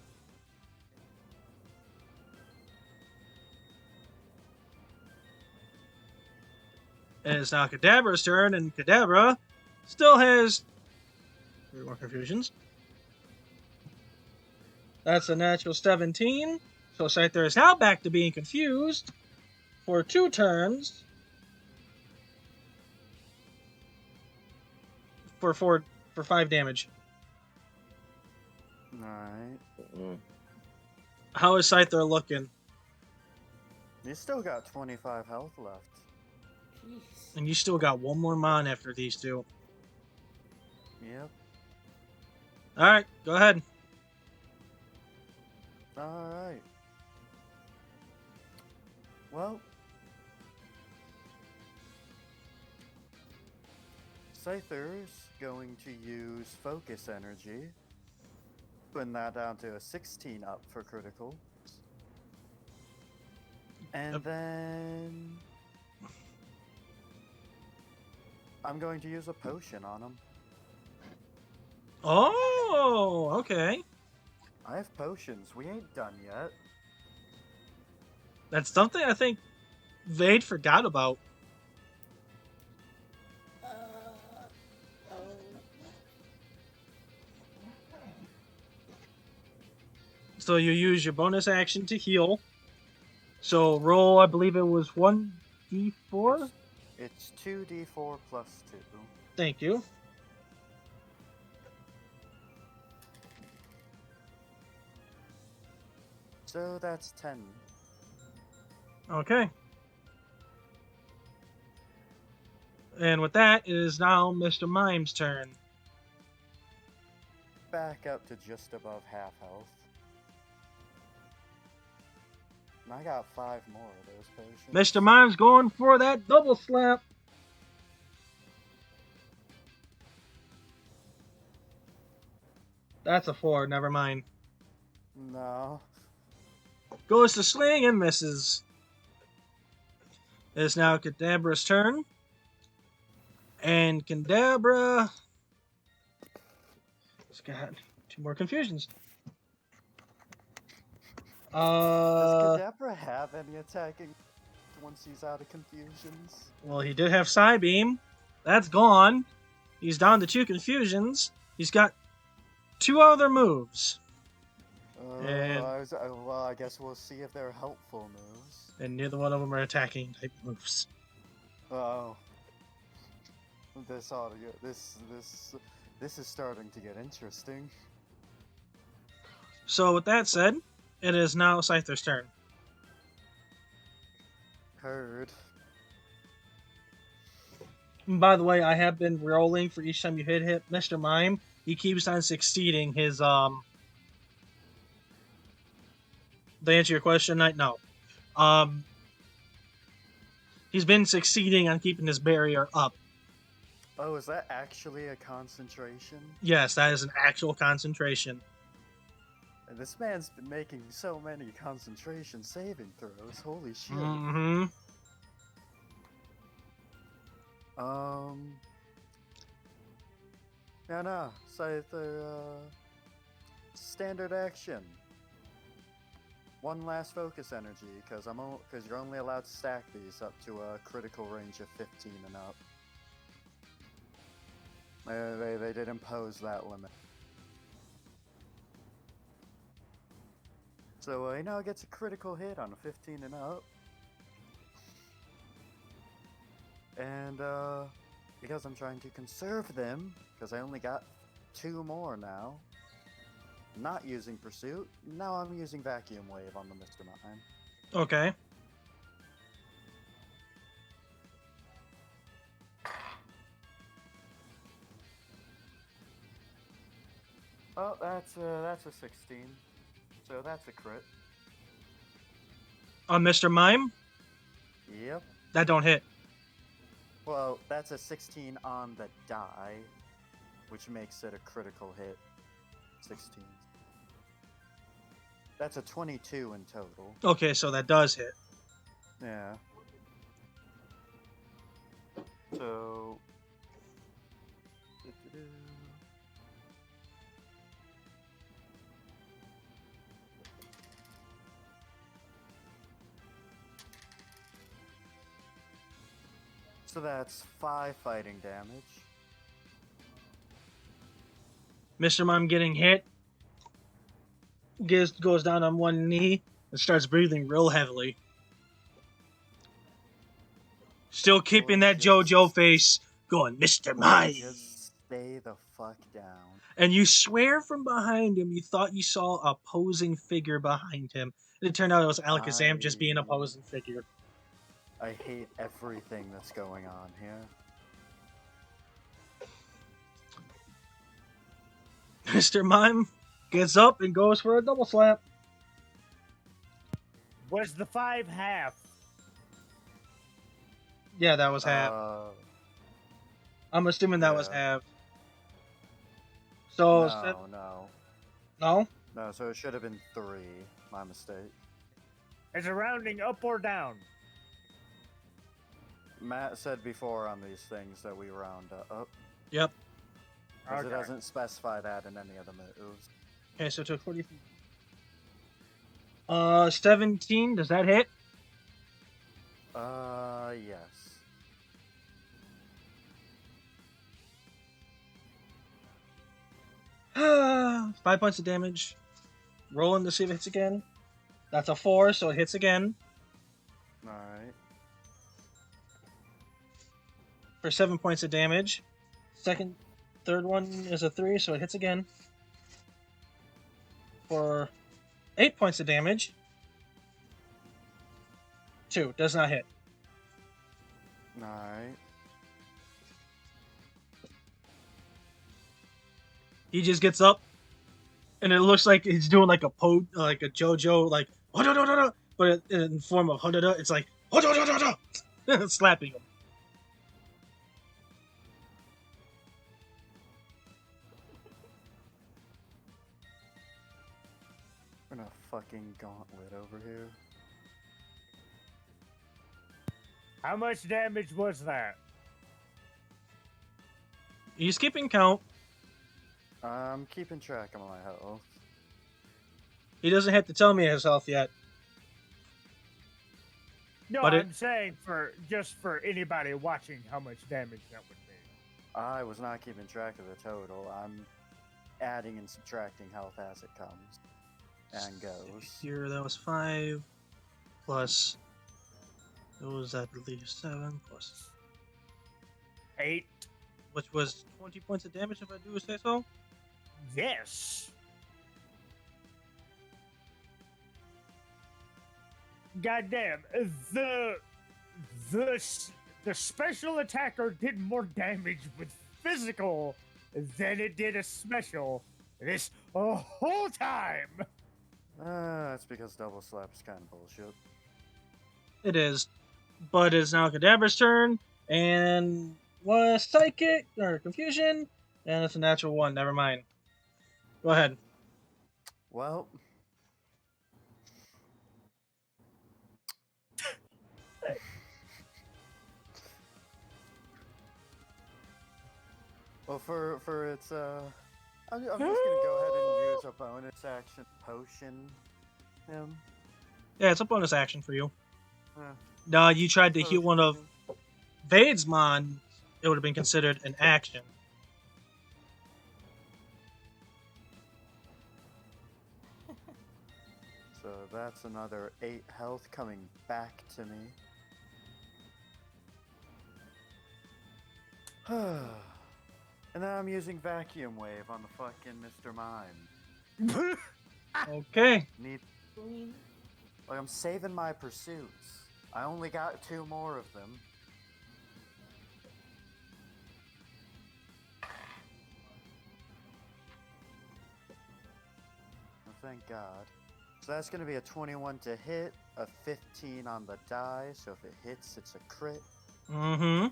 S1: And it's now Kadabra's turn, and Kadabra still has 3 more confusions. That's a natural 17. So Scyther is now back to being confused for 2 turns. For 5 damage.
S5: Alright.
S1: How is Scyther looking?
S5: You still got 25 health left.
S3: Jeez.
S1: And you still got 1 more mon after these 2.
S5: Yep.
S1: Alright, go ahead.
S5: Alright. Well. Scyther's going to use focus energy. Putting that down to a 16 up for critical. And
S1: Yep.
S5: then I'm going to use a potion on him.
S1: Oh, okay.
S5: I have potions. We ain't done yet.
S1: That's something I think Vade forgot about. So you use your bonus action to heal. So roll, I believe it was 1d4?
S5: It's 2d4 plus 2.
S1: Thank you.
S5: So that's 10.
S1: Okay. And with that, it is now Mr. Mime's turn.
S5: Back up to just above half health. And I got 5 more of those potions.
S1: Mr. Mime's going for that double slap. That's a 4, never mind.
S5: No.
S1: Goes to swing and misses. It's now Kadabra's turn. And Kadabra has got 2 more confusions.
S5: Does Kadabra have any attacking once he's out of confusions?
S1: Well, he did have Psybeam. That's gone. He's down to 2 confusions. He's got 2 other moves. And-
S5: well, I guess we'll see if they're helpful moves.
S1: And neither one of them are attacking type moves.
S5: Oh, this ought to get this is starting to get interesting.
S1: So with that said, it is now Scyther's turn.
S5: Heard.
S1: And by the way, I have been rolling for each time you hit Mr. Mime. He keeps on succeeding his To answer your question, no. He's been succeeding on keeping his barrier up.
S5: Oh, is that actually a concentration?
S1: Yes, that is an actual concentration.
S5: And this man's been making so many concentration saving throws. Holy shit.
S1: Mm-hmm.
S5: Yeah, no. Scyther, standard action. One last focus energy, because you're only allowed to stack these up to a critical range of 15 and up. They did impose that limit. So he now gets a critical hit on a 15 and up. And because I'm trying to conserve them, because I only got 2 more now. Not using Pursuit, now I'm using Vacuum Wave on the Mr. Mime.
S1: Okay.
S5: Oh, that's a 16. So that's a crit.
S1: On Mr. Mime,
S5: Yep.
S1: that don't hit.
S5: Well, that's a 16 on the die, which makes it a critical hit. 16. That's a 22 in total.
S1: Okay, so that does hit.
S5: Yeah. So... So that's 5 fighting damage.
S1: Mr. Mime getting hit. Goes down on one knee and starts breathing real heavily. Still keeping that JoJo face going, Mr. Mime.
S5: Just stay the fuck down.
S1: And you swear from behind him you thought you saw a posing figure behind him. And it turned out it was Alakazam just being a posing figure.
S5: I hate everything that's going on here.
S1: Mr. Mime gets up and goes for a double slap.
S6: Was the 5 half?
S1: Yeah, that was half. I'm assuming that was
S5: yeah.
S1: half. So
S5: No,
S1: no?
S5: so it should have been 3. My mistake.
S6: Is it rounding up or down?
S5: Matt said before on these things that we round up.
S1: Yep.
S5: Because
S6: Okay.
S5: it doesn't specify that in any of the moves.
S1: Okay, so it took 40 feet. 17, does that hit?
S5: Yes.
S1: Five points of damage. Rolling to see if it hits again. That's a 4, so it hits again.
S5: Alright.
S1: For 7 points of damage. Third one is a 3, so it hits again. For 8 points of damage. 2, does not hit.
S5: Alright.
S1: He just gets up, and it looks like he's doing like a JoJo, like but in form of it's like slapping him.
S5: We're in a fucking gauntlet over here.
S6: How much damage was that?
S1: He's keeping count.
S5: I'm keeping track of my health.
S1: He doesn't have to tell me his health yet.
S6: No,
S1: But
S6: I'm saying for anybody watching how much damage that would be.
S5: I was not keeping track of the total. I'm adding and subtracting health as it comes and goes.
S1: Here, that was 5 plus. It was, I believe, 7 plus.
S6: 8.
S1: Which was 20 points of damage, if I do say so.
S6: Yes. Goddamn, the special attacker did more damage with physical than it did a special this whole time.
S5: That's because double slap's kind of bullshit.
S1: It is. But it's now Cadabra's turn, and was Psychic, or Confusion, and it's a natural 1, never mind. Go ahead.
S5: Well, for its I'm just gonna go ahead and use a bonus action potion him.
S1: Yeah, it's a bonus action for you.
S5: Yeah.
S1: You tried to heal one of Vade's mon, it would have been considered an action.
S5: So that's another 8 health coming back to me. And then I'm using Vacuum Wave on the fucking Mr. Mime.
S1: Okay.
S5: Need. Like, I'm saving my pursuits. I only got 2 more of them. Oh, thank God. So that's going to be a 21 to hit, a 15 on the die, so if it hits, it's a crit.
S1: Mm-hmm.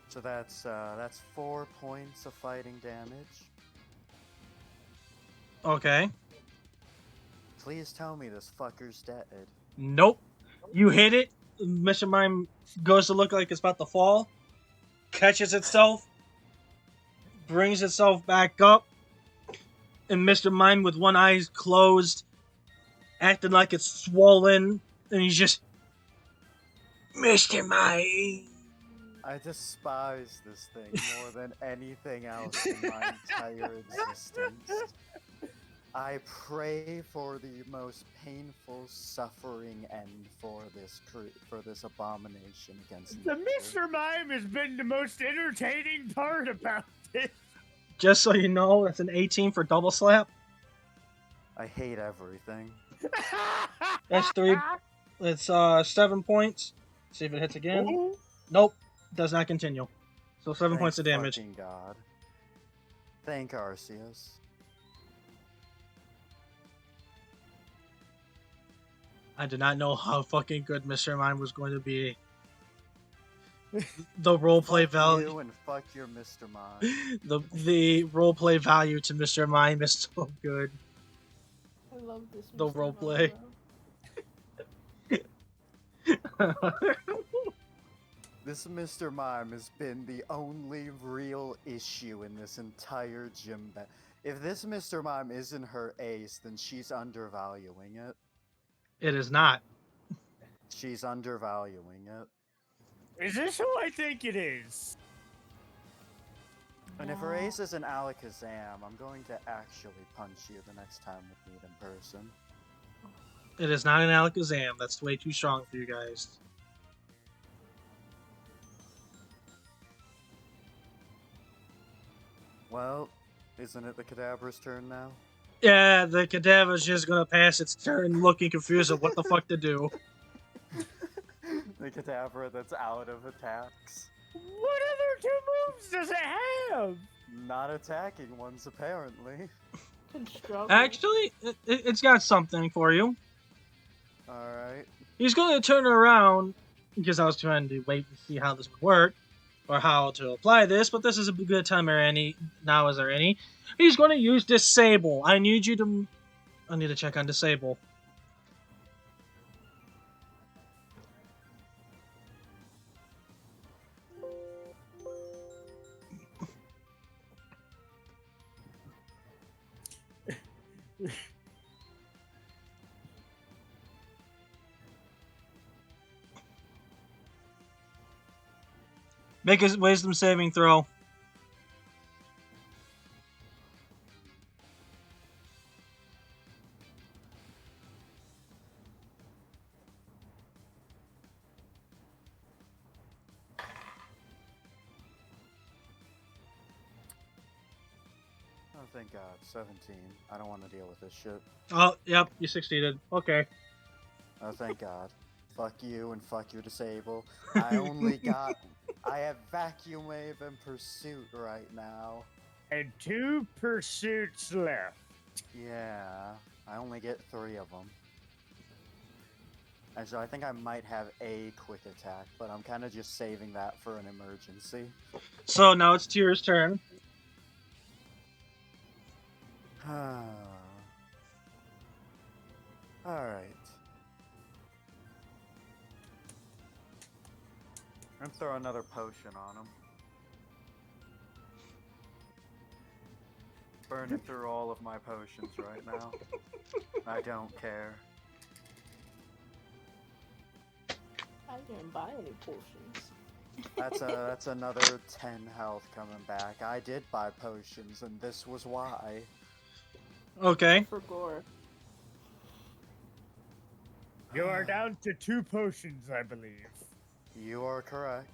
S5: So that's 4 points of fighting damage.
S1: Okay.
S5: Please tell me this fucker's dead.
S1: Nope. You hit it. Mr. Mime goes to look like it's about to fall. Catches itself. Brings itself back up. And Mr. Mime with one eye closed. Acting like it's swollen. And he's just... Mr. Mime.
S5: I despise this thing more than anything else in my entire existence. I pray for the most painful suffering end for this abomination against
S6: The
S5: nature.
S6: Mr. Mime has been the most entertaining part about this.
S1: Just so you know, it's an 18 for double slap.
S5: I hate everything.
S1: That's 3. It's 7 points. See if it hits again.
S6: Ooh.
S1: Nope. Does not continue. So 7 points of
S5: Thank
S1: damage.
S5: fucking God. Thank Arceus.
S1: I did not know how fucking good Mr. Mime was going to be. The roleplay
S5: Fuck
S1: value,
S5: you and fuck your Mr. Mime.
S1: the roleplay value to Mr. Mime is so good.
S3: I love this.
S1: The
S3: Mr.
S1: roleplay.
S3: Mime,
S5: This Mr. Mime has been the only real issue in this entire gym. If this Mr. Mime isn't her ace, then she's undervaluing it.
S1: It is not.
S5: She's undervaluing it.
S6: Is this who I think it is?
S5: And if her ace is an Alakazam, I'm going to actually punch you the next time we meet in person.
S1: It is not an Alakazam. That's way too strong for you guys.
S5: Well, isn't it the Cadabra's turn now?
S1: Yeah, the cadaver's just gonna pass its turn looking confused of what the fuck to do.
S5: The Cadabra that's out of attacks.
S6: What other 2 moves does it have?
S5: Not attacking ones, apparently.
S3: can struggle.
S1: Actually, it's got something for you.
S5: Alright.
S1: He's going to turn around, because I was trying to wait and see how this would work, or how to apply this, but this is a good time or any. Now is there any? He's going to use Disable. I need to check on Disable. Make a wisdom saving throw.
S5: Oh, thank God. 17. I don't want to deal with this shit.
S1: Oh, yep, you succeeded. Okay.
S5: Oh, thank God. Fuck you and fuck your disable. I only got... I have Vacuum Wave and Pursuit right now.
S6: And 2 pursuits left.
S5: Yeah, I only get 3 of them. Actually, I think I might have a quick attack, but I'm kind of just saving that for an emergency.
S1: So now it's Tyr's turn.
S5: Alright. I'm gonna throw another potion on him. Burning through all of my potions right now. I don't care.
S3: I didn't buy any potions.
S5: That's another 10 health coming back. I did buy potions, and this was why.
S1: Okay.
S3: For gore.
S6: You are down to 2 potions, I believe.
S5: You are correct.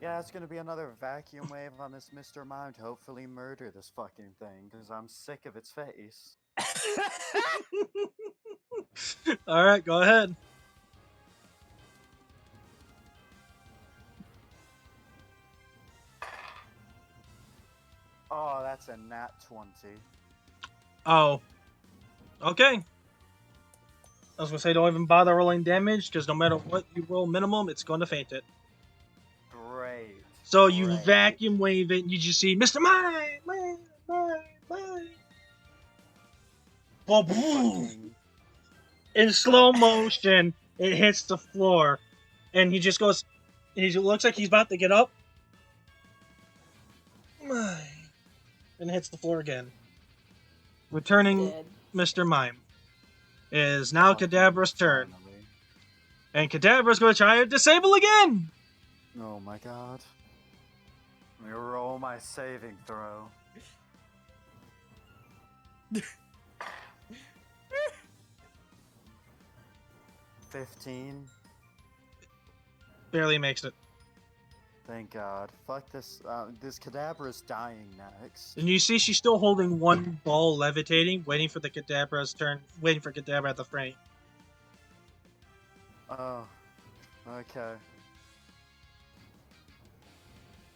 S5: Yeah, it's gonna be another vacuum wave on this Mr. Mime to hopefully murder this fucking thing, because I'm sick of its face.
S1: Alright, go ahead.
S5: Oh, that's a nat 20.
S1: Oh. Okay. I was gonna say, don't even bother rolling damage, because no matter what you roll minimum, it's going to faint it.
S5: Great.
S1: So you
S5: Great.
S1: vacuum wave it, and you just see, Mr. Mime! Mime! Well, boom!
S5: Fucking-
S1: In slow motion, it hits the floor, and he just goes. He looks like he's about to get up, and hits the floor again. Returning
S3: Dead.
S1: Mr. Mime. It is now
S5: Oh,
S1: Kadabra's turn,
S5: finally.
S1: and Kadabra's going to try to disable again.
S5: Oh my god. Let me roll my saving throw. $15.
S1: Barely makes it.
S5: Thank God. Fuck this. This Kadabra's dying next.
S1: And you see she's still holding one ball levitating, waiting for the Kadabra's turn, waiting for Kadabra at the frame.
S5: Oh. Okay.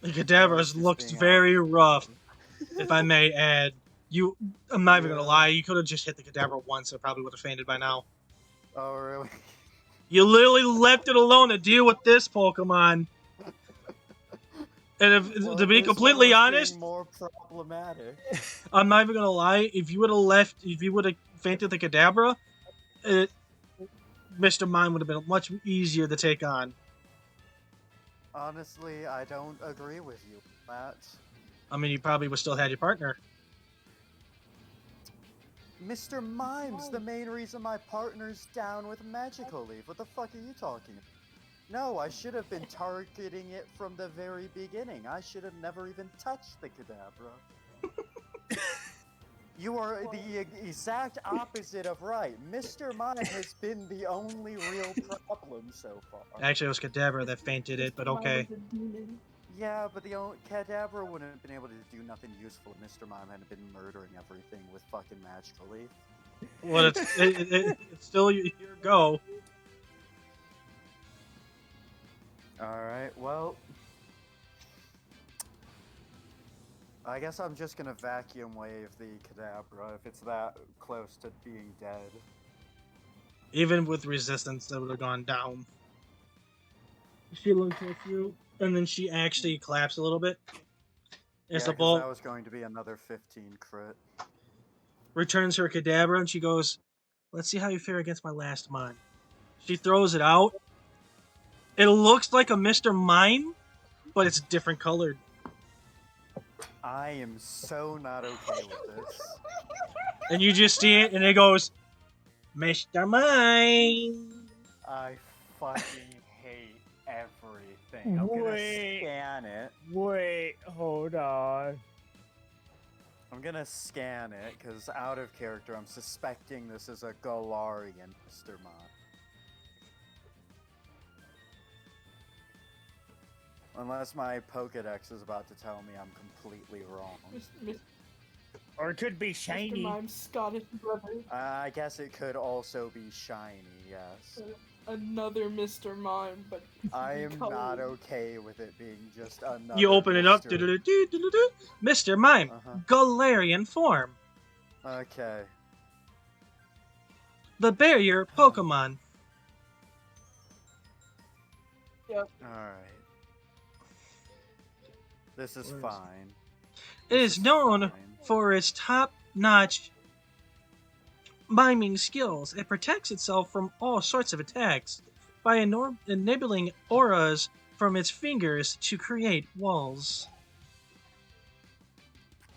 S1: The Kadabra
S5: this is
S1: looks
S5: being
S1: very rough, if I may add. I'm not even gonna
S5: Yeah.
S1: lie, you could have just hit the Kadabra once, it probably would have fainted by now.
S5: Oh, really?
S1: You literally left it alone to deal with this Pokemon. And
S5: Well,
S1: to be
S5: this one
S1: completely
S5: was
S1: honest,
S5: being more problematic.
S1: I'm not even gonna lie, if you would have fainted the Kadabra, Mr. Mime would have been much easier to take on.
S5: Honestly, I don't agree with you, Matt.
S1: I mean, you probably would still had your partner.
S5: Mr. Mime's the main reason my partner's down with Magical Leaf. What the fuck are you talking about? No, I should have been targeting it from the very beginning. I should have never even touched the Kadabra. You are the exact opposite of right. Mr. Mime has been the only real problem so far.
S1: Actually, it was Kadabra that fainted it, but okay.
S5: Yeah, but the Kadabra wouldn't have been able to do nothing useful if Mr. Mime hadn't been murdering everything with fucking Magical Leaf.
S1: Well, it's still your go.
S5: Alright, well... I guess I'm just gonna vacuum wave the Kadabra if it's that close to being dead.
S1: Even with resistance, that would have gone down. She looks at you, and then she actually claps a little bit. As the
S5: Yeah, 'cause
S1: ball
S5: that was going to be another 15 crit.
S1: returns her Kadabra, and she goes, "Let's see how you fare against my last mime." She throws it out. It looks like a Mr. Mime, but it's different colored.
S5: I am so not okay with this.
S1: And you just see it, and it goes, Mr. Mime.
S5: I fucking hate everything. I'm gonna
S6: Wait.
S5: scan it.
S6: Wait, hold on.
S5: I'm gonna scan it, because out of character, I'm suspecting this is a Galarian Mr. Mime. Unless my Pokedex is about to tell me I'm completely wrong.
S6: Or it could be
S3: Mr.
S6: shiny.
S3: Mime's Scottish brother.
S5: I guess it could also be shiny, yes.
S3: Another Mr. Mime, but
S5: I am
S3: colored.
S5: not okay with it being just another
S1: You open it up,
S5: Mr.
S1: do-do-do-do-do-do, Mr. Mime,
S5: Uh-huh.
S1: Galarian form.
S5: Okay.
S1: The barrier Pokemon.
S5: Alright. This is fine.
S1: It
S5: This
S1: is known
S5: fine.
S1: for its top-notch miming skills. It protects itself from all sorts of attacks by enabling auras from its fingers to create walls.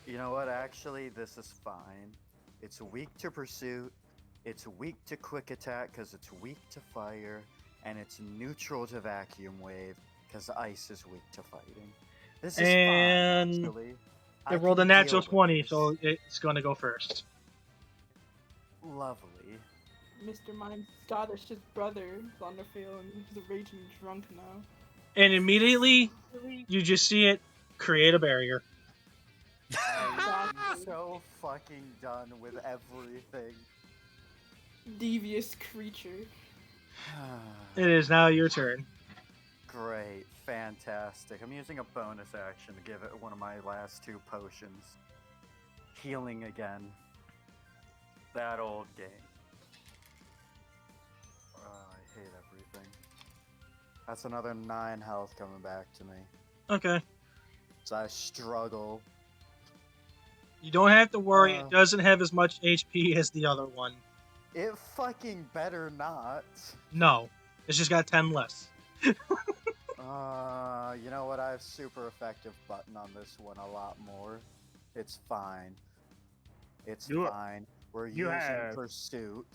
S5: You know what? Actually, this is fine. It's weak to pursuit. It's weak to quick attack because it's weak to fire, and it's neutral to vacuum wave because ice is weak to fighting. This is
S1: And
S5: fine, actually. I
S1: It rolled a
S5: can
S1: natural
S5: deal with
S1: 20,
S5: this.
S1: so it's going to go first.
S5: Lovely.
S3: Mr. Mime's Scottish brother is on the field and he's a raging drunk now.
S1: And immediately, you just see it create a barrier.
S5: I'm so fucking done with everything.
S3: Devious creature.
S1: It is now your turn.
S5: Great, fantastic. I'm using a bonus action to give it one of my last two potions. Healing again. That old game. I hate everything. That's another 9 health coming back to me.
S1: Okay.
S5: So I struggle.
S1: You don't have to worry,
S5: Uh.
S1: it doesn't have as much HP as the other one.
S5: It fucking better not.
S1: No. It's just got 10 less.
S5: You know what? I have super effective button on this one a lot more. It's fine. It's
S6: You-
S5: fine. We're
S6: you
S5: using
S6: have-
S5: pursuit.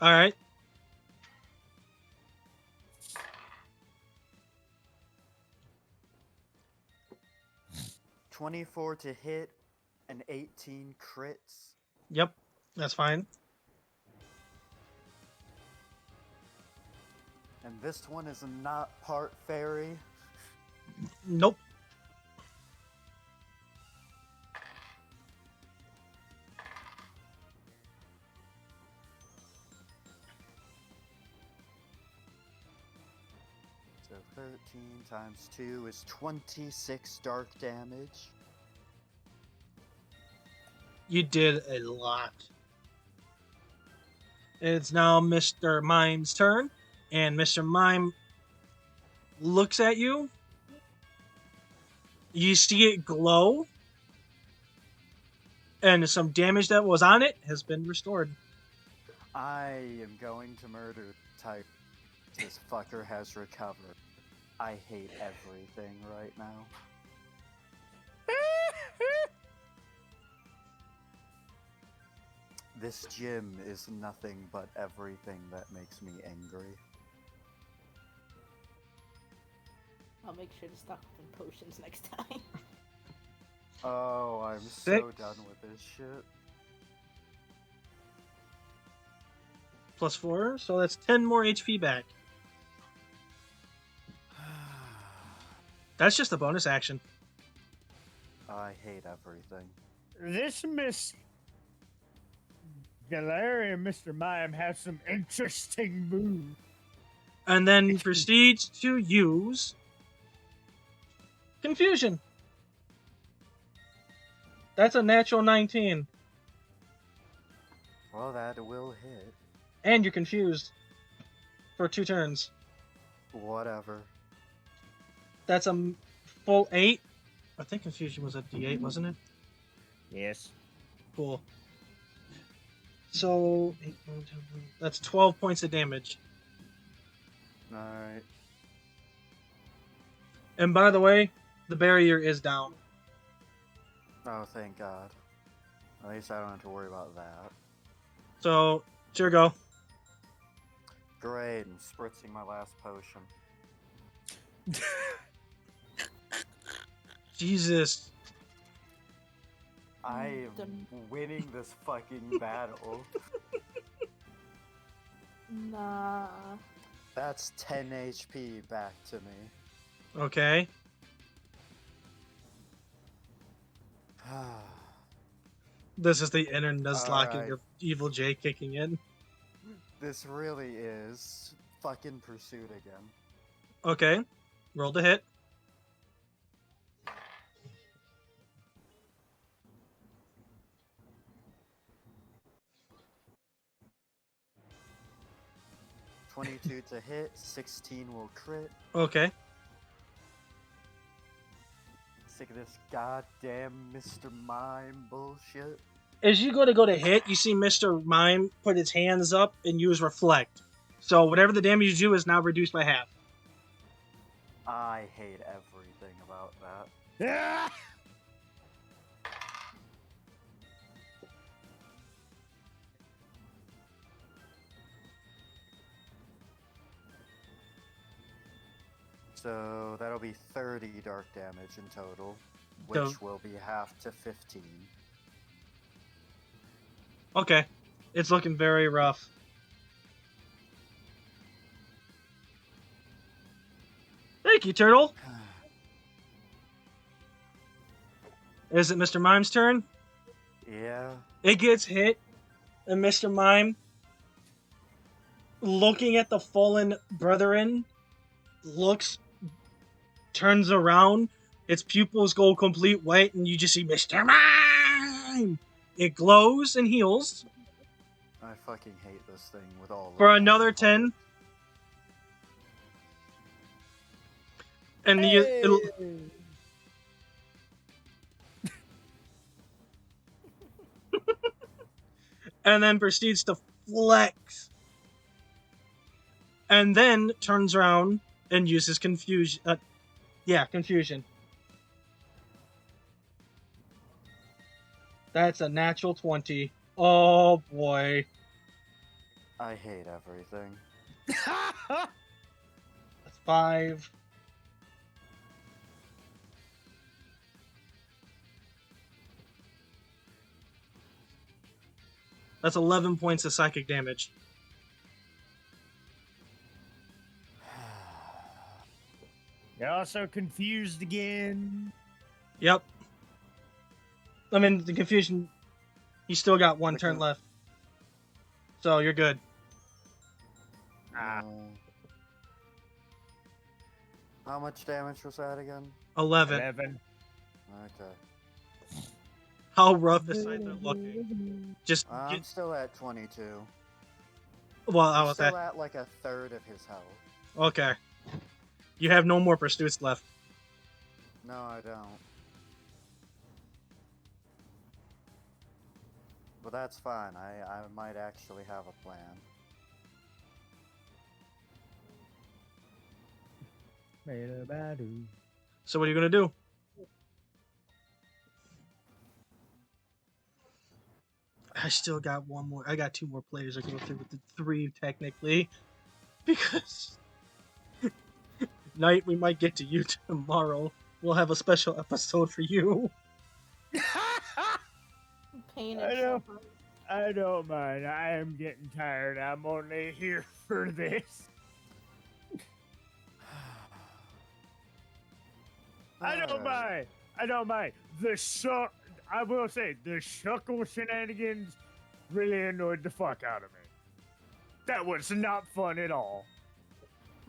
S1: Alright.
S5: $24 to hit and 18 crits.
S1: Yep. That's fine.
S5: And this one is not part fairy.
S1: Nope.
S5: So 13 times 2 is 26 dark damage.
S1: You did a lot. It's now Mr. Mime's turn, and Mr. Mime looks at you. You see it glow, and some damage that was on it has been restored.
S5: I am going to murder type. This fucker has recovered. I hate everything right now. This gym is nothing but everything that makes me angry.
S3: I'll make sure to stock up on potions next time.
S5: Oh, I'm so
S1: Six.
S5: done with this shit.
S1: Plus 4, so that's 10 more HP back. That's just a bonus action.
S5: I hate everything.
S6: This Miss Galarian Mr. Mime has some interesting moves.
S1: And then proceeds to use Confusion. That's a natural 19.
S5: Well, that will hit.
S1: And you're confused for 2 turns.
S5: Whatever.
S1: That's a full 8. I think Confusion was a D8, wasn't it?
S6: Yes.
S1: Cool. So, that's 12 points of damage.
S5: Alright.
S1: And by the way, the barrier is down.
S5: Oh, thank God. At least I don't have to worry about that.
S1: So, sure go.
S5: Great, I'm spritzing my last potion.
S1: Jesus.
S5: I am winning this fucking battle.
S3: Nah.
S5: That's 10 HP back to me.
S1: Okay. This is the inner nuzlocking
S5: Alright.
S1: of Evil J kicking in.
S5: This really is fucking Pursuit again.
S1: Okay. Roll to hit.
S5: $22 to hit, 16 will crit.
S1: Okay.
S5: Sick of this goddamn Mr. Mime bullshit.
S1: As you go to hit, you see Mr. Mime put his hands up and use Reflect. So whatever the damage you do is now reduced by half.
S5: I hate everything about that.
S6: Yeah.
S5: So that'll be 30 dark damage in total, which will be half to 15.
S1: Okay. It's looking very rough. Thank you, Turtle. Is it Mr. Mime's turn?
S5: Yeah.
S1: It gets hit, and Mr. Mime, looking at the fallen brethren, turns around, its pupils go complete white, and you just see Mr. Mime! It glows and heals
S5: I fucking hate this thing with all of
S1: for
S5: my
S1: another
S5: heart.
S1: 10. And and then proceeds to flex. And then turns around and uses confusion. Confusion. That's a natural 20. Oh boy.
S5: I hate everything.
S1: That's 5. That's 11 points of psychic damage.
S6: You're also confused again.
S1: Yep. I mean, the confusion, you still got one turn left. So you're good.
S6: Ah.
S5: How much damage was that again?
S1: 11.
S6: 11.
S5: Okay.
S1: How rough is Scyther looking? Just
S5: I'm
S1: get,
S5: still at 22.
S1: well, I
S5: I'm
S1: was
S5: still
S1: at.
S5: at like a third of his health.
S1: Okay. You have no more pursuits left.
S5: No, I don't. But that's fine. I might actually have a plan.
S1: So what are you gonna do? I still got one more. I got 2 more players to go through with the 3 technically, because Knight, we might get to you tomorrow. We'll have a special episode for you.
S3: Pain
S6: I
S3: and
S6: know.
S3: suffering.
S6: I don't mind. I am getting tired. I'm only here for this. I don't mind. I don't mind. I will say, the Shuckle shenanigans really annoyed the fuck out of me. That was not fun at all.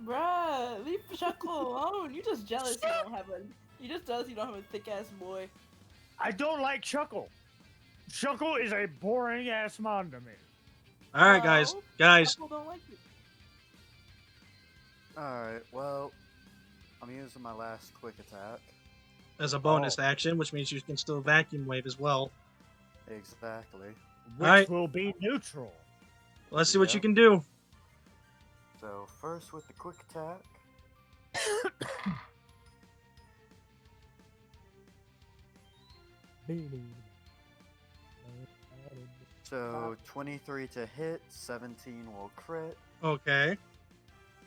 S3: Bruh, leave Shuckle alone. You're just jealous you don't have a. You just jealous you don't have a thick ass boy.
S6: I don't like Shuckle. Shuckle is a boring ass mon to me.
S1: All right, guys.
S3: Well,
S1: Guys,
S3: Shuckle don't like you.
S5: Alright, well, I'm using my last quick attack.
S1: as a bonus action, which means you can still vacuum wave as well.
S5: Exactly.
S6: Which
S1: Alright.
S6: will be neutral.
S1: Let's see what
S5: Yeah.
S1: you can do.
S5: So, first with the quick attack. So 23 to hit, 17 will crit,
S1: Okay.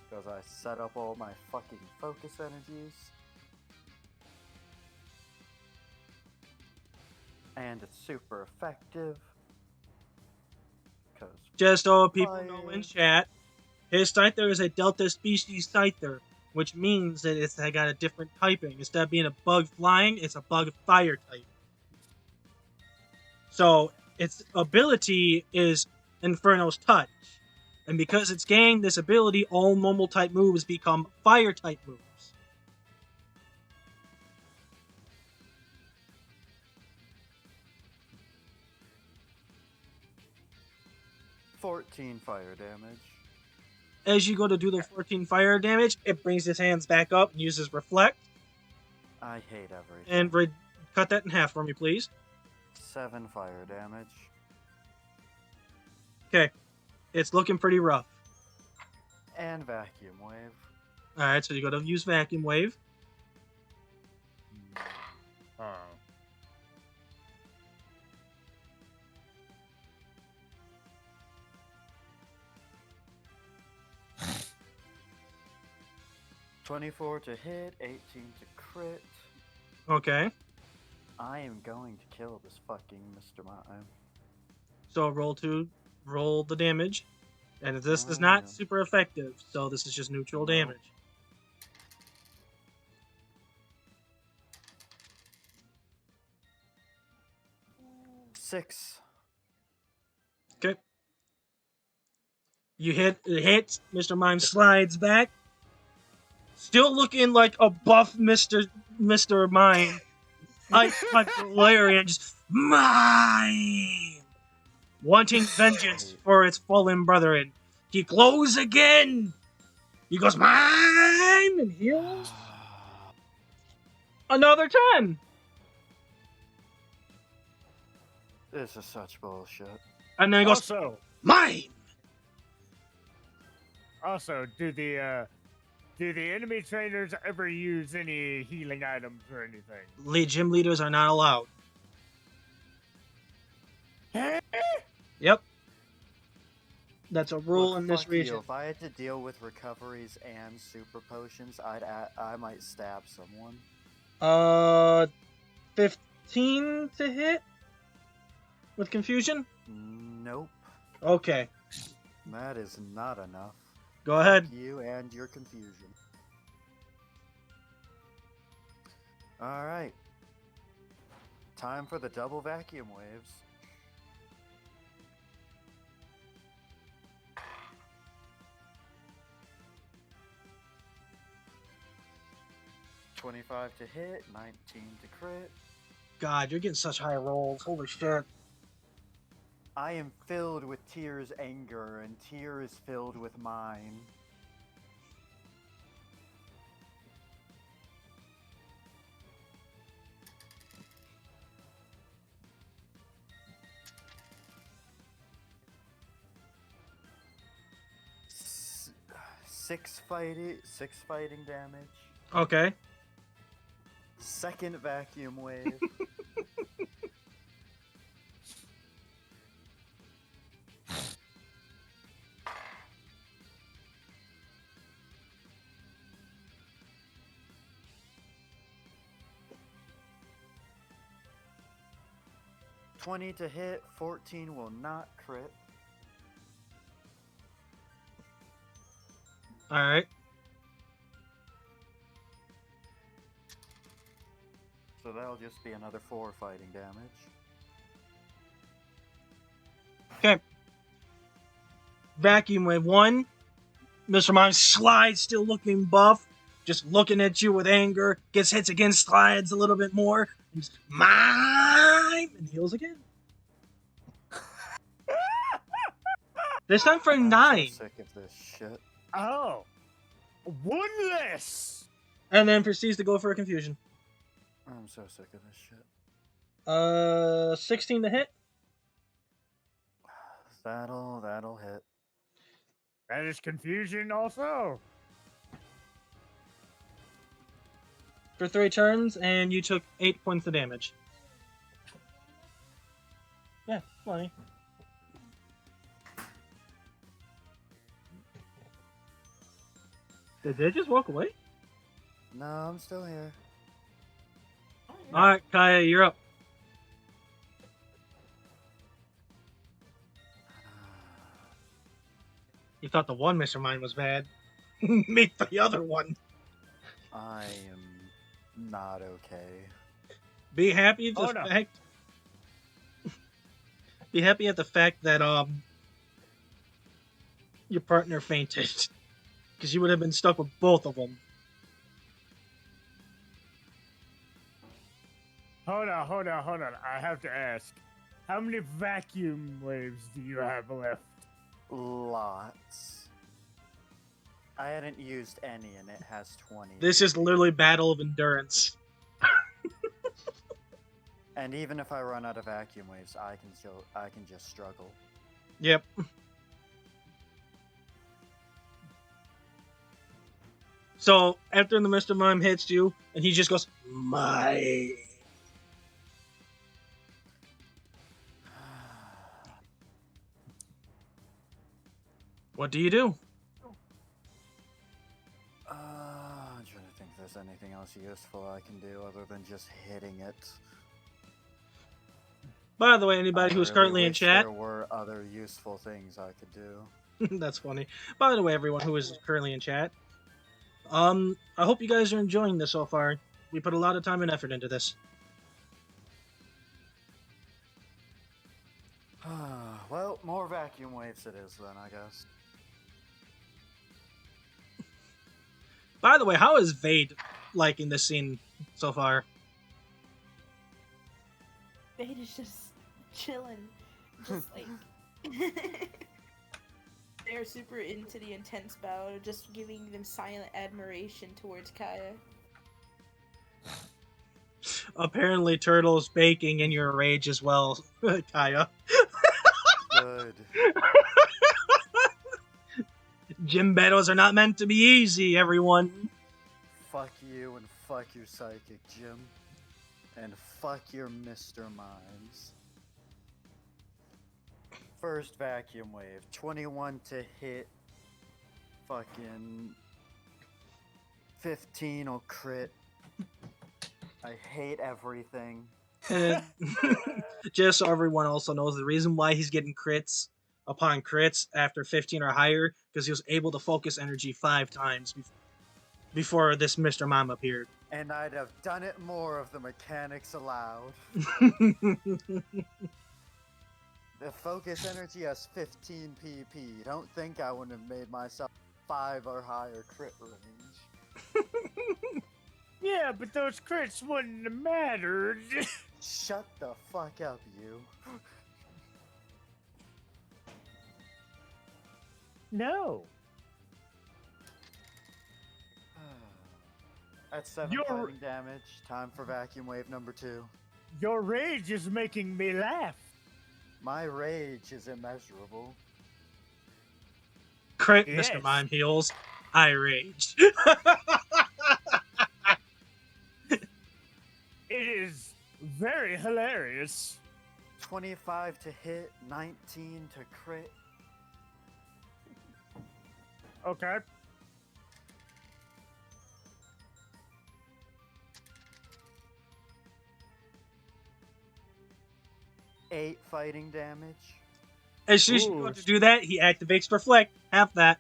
S5: because I set up all my fucking focus energies. And it's super effective. Because
S1: Just so people know
S5: fire.
S1: in chat, his Scyther is a Delta species Scyther, which means that it's got a different typing. Instead of being a bug flying, it's a bug fire type. So its ability is Inferno's Touch. And because it's gained this ability, all normal type moves become fire type moves.
S5: 14 fire damage.
S1: As you go to do the 14 fire damage, it brings his hands back up and uses Reflect.
S5: I hate everything.
S1: And cut that in half for me, please.
S5: 7 fire damage.
S1: Okay. It's looking pretty rough.
S5: And vacuum wave.
S1: Alright, so you gotta use Vacuum Wave.
S6: Oh.
S5: 24 to hit, 18 to crit.
S1: Okay.
S5: I am going to kill this fucking Mr. Mime.
S1: So roll the damage. And this is not
S5: yeah.
S1: super effective, so this is just neutral
S5: No.
S1: damage.
S5: Six.
S1: Okay. It hits, Mr. Mime slides back. Still looking like a buff Mr. Mime. Ice Punch Valerian, just Mime! Wanting vengeance for its fallen brethren. He glows again! He goes, Mime! And heals another 10!
S5: This is such bullshit.
S1: And then he goes,
S6: Also,
S1: Mime!
S6: do the enemy trainers ever use any healing items or anything?
S1: Gym leaders are not allowed. Yep. That's a rule
S5: Look,
S1: in this
S5: fuck you.
S1: region.
S5: If I had to deal with recoveries and super potions, I might stab someone.
S1: 15 to hit? With confusion?
S5: Nope.
S1: Okay.
S5: That is not enough.
S1: Go ahead.
S5: Fuck you and your confusion. Alright. Time for the double vacuum waves. $25 to hit, 19 to crit.
S1: God, you're getting such high rolls. Holy shit.
S5: I am filled with Tyr's anger, and Tyr is filled with mine. Six fighting damage.
S1: Okay.
S5: Second vacuum wave. $20 to hit, 14 will not crit.
S1: Alright.
S5: So that'll just be another 4 fighting damage.
S1: Okay. Vacuum Wave 1. Mr. Mime slides, still looking buff. Just looking at you with anger. Gets hits again, slides a little bit more. And just, Mime! And heals again. This time for
S5: I'm
S1: 9.
S5: so sick of this shit.
S6: Oh, one less.
S1: And then proceeds to go for a confusion.
S5: I'm so sick of this shit.
S1: 16 to hit.
S5: That'll hit.
S6: That is confusion also.
S1: For 3 turns, and you took 8 points of damage. funny. Did they just walk away?
S5: No, I'm still here.
S1: Alright, Kaya, you're up. You thought the one Mr. Mime was bad. Meet the other one.
S5: I am not okay.
S1: Be happy at the
S6: Oh, no.
S1: fact. Be happy at the fact that your partner fainted, because you would have been stuck with both of them.
S6: Hold on. I have to ask. How many vacuum waves do you have left?
S5: Lots. I hadn't used any, and it has 20.
S1: This is literally battle of endurance.
S5: And even if I run out of vacuum waves, I can just struggle.
S1: Yep. So after the Mr. Mime hits you, and he just goes, "My." What do you do?
S5: I'm trying to think if there's anything else useful I can do other than just hitting it.
S1: By the way, anybody
S5: I
S1: who's
S5: really
S1: currently in
S5: wish
S1: chat,
S5: there were other useful things I could do.
S1: that's funny. By the way, everyone who is currently in chat, I hope you guys are enjoying this so far. We put a lot of time and effort into this.
S5: Well, more vacuum waves it is then, I guess.
S1: By the way, how is Vade liking this scene so far?
S3: Bait is just chilling. Just like. They're super into the intense battle, just giving them silent admiration towards Kaya.
S1: Apparently, Turtle's baking in your rage as well, Kaya.
S5: Good.
S1: Gym battles are not meant to be easy, everyone.
S5: Fuck you and fuck your psychic, Jim. And fuck your Mr. Mimes. First vacuum wave, 21 to hit. Fucking 15 will crit. I hate everything.
S1: Just so everyone also knows, the reason why he's getting crits upon crits after 15 or higher, because he was able to focus energy 5 times before this Mr. Mime appeared.
S5: And I'd have done it more if the mechanics allowed. The focus energy has 15 pp. Don't think I wouldn't have made myself 5 or higher crit range.
S6: Yeah, but those crits wouldn't have mattered.
S5: Shut the fuck up, you.
S6: No.
S5: At 7
S6: You're-
S5: fighting damage, time for vacuum wave number 2.
S6: Your rage is making me laugh.
S5: My rage is immeasurable.
S1: Crit,
S6: Yes.
S1: Mr. Mime heals. I raged.
S6: It is very hilarious.
S5: 25 to hit, 19 to crit.
S6: Okay.
S5: Eight fighting damage.
S1: As soon as you go to do that, he activates Reflect. Have that.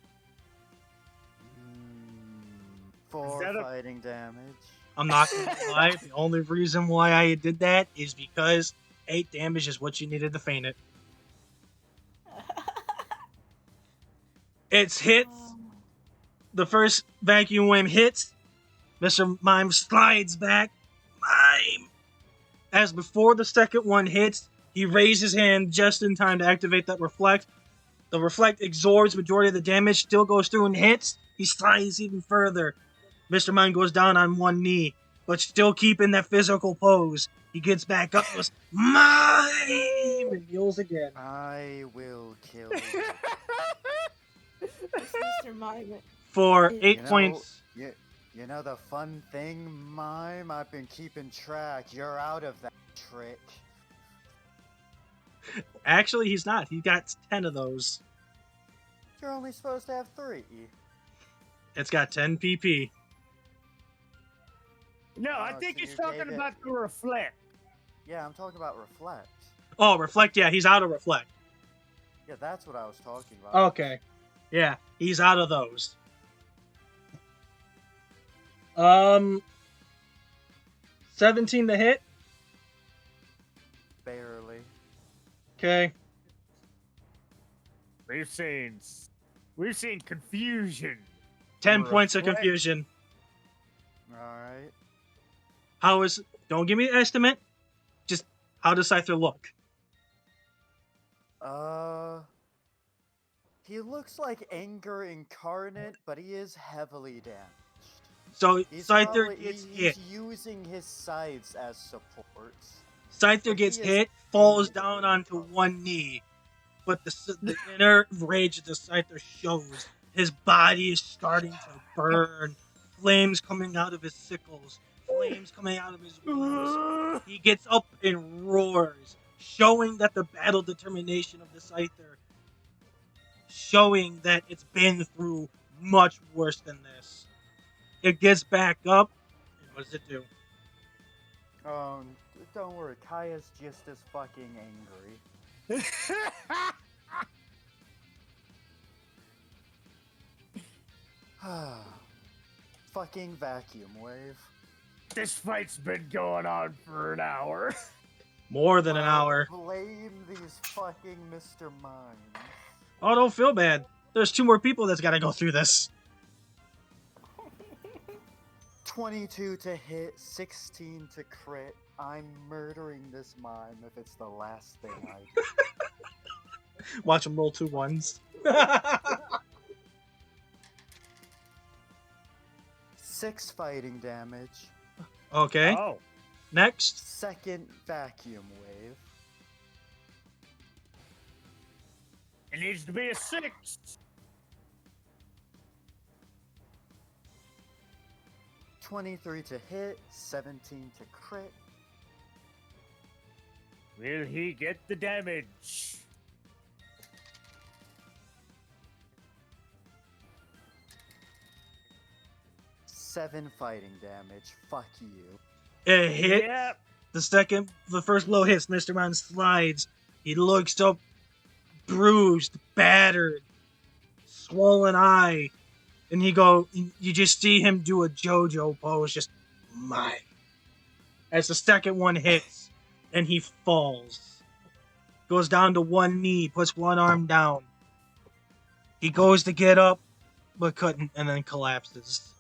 S5: 4
S6: that a-
S5: fighting damage.
S1: I'm not gonna lie. The only reason why I did that is because 8 damage is what you needed to feint it. It's hits. The first vacuum wave hits. Mr. Mime slides back. Mime! As before the second one hits, he raises his hand just in time to activate that Reflect. The Reflect absorbs majority of the damage, still goes through and hits. He slides even further. Mr. Mime goes down on one knee, but still keeping that physical pose. He gets back up and goes, Mime! And heals again.
S5: I will kill you.
S3: It's Mr. Mime.
S1: For
S3: You
S1: 8
S5: know-
S1: points.
S5: You know the fun thing, Mime? I've been keeping track. You're out of that trick.
S1: Actually, he's not. He got 10 of those.
S5: You're only supposed to have 3.
S1: It's got 10 PP.
S6: No, I
S5: Oh,
S6: think
S5: so
S6: he's
S5: you
S6: talking
S5: gave it-
S6: about the reflect.
S5: Yeah, I'm talking about reflect.
S1: Oh, reflect. Yeah, he's out of reflect.
S5: Yeah, that's what I was talking about.
S1: Okay. Yeah, he's out of those. 17 to hit.
S5: Barely.
S1: Okay.
S6: We've seen confusion.
S1: 10 points of
S6: Reflect.
S1: confusion.
S5: Alright.
S1: Don't give me an estimate. Just how does Scyther look?
S5: He looks like anger incarnate, but he is heavily damaged.
S1: So
S5: He's
S1: Scyther
S5: probably,
S1: gets
S5: he's
S1: hit.
S5: using his scythes as supports.
S1: Scyther
S5: But
S1: gets
S5: he is
S1: hit, falls
S5: angry.
S1: down onto one knee. But the inner rage the Scyther shows, his body is starting to burn. Flames coming out of his sickles. Flames coming out of his wounds. He gets up and roars, showing that the battle determination of the Scyther, showing that it's been through much worse than this. It gets back up, and what does it do?
S5: Don't worry, Kaya's just as fucking angry. Fucking vacuum wave.
S6: This fight's been going on for an hour.
S1: More than an
S5: Well,
S1: hour.
S5: Blame these fucking Mr. Minds.
S1: Oh, don't feel bad. There's 2 more people that's gotta go through this.
S5: 22 to hit, 16 to crit. I'm murdering this mime if it's the last thing I do.
S1: Watch him roll 2 ones.
S5: 6 fighting damage.
S1: Okay.
S6: Oh,
S1: Next.
S5: Second vacuum wave.
S6: it needs to be a 6.
S5: 23 to hit, 17 to crit.
S6: Will he get the damage?
S5: Seven fighting damage. Fuck you.
S1: It hits.
S6: Yep.
S1: The first blow hits. Mr. Man slides. He looks up, bruised, battered, swollen eye, and you just see him do a JoJo pose, just mine. As the second one hits, and he falls, goes down to one knee, puts one arm down. He goes to get up, but couldn't, and then collapses.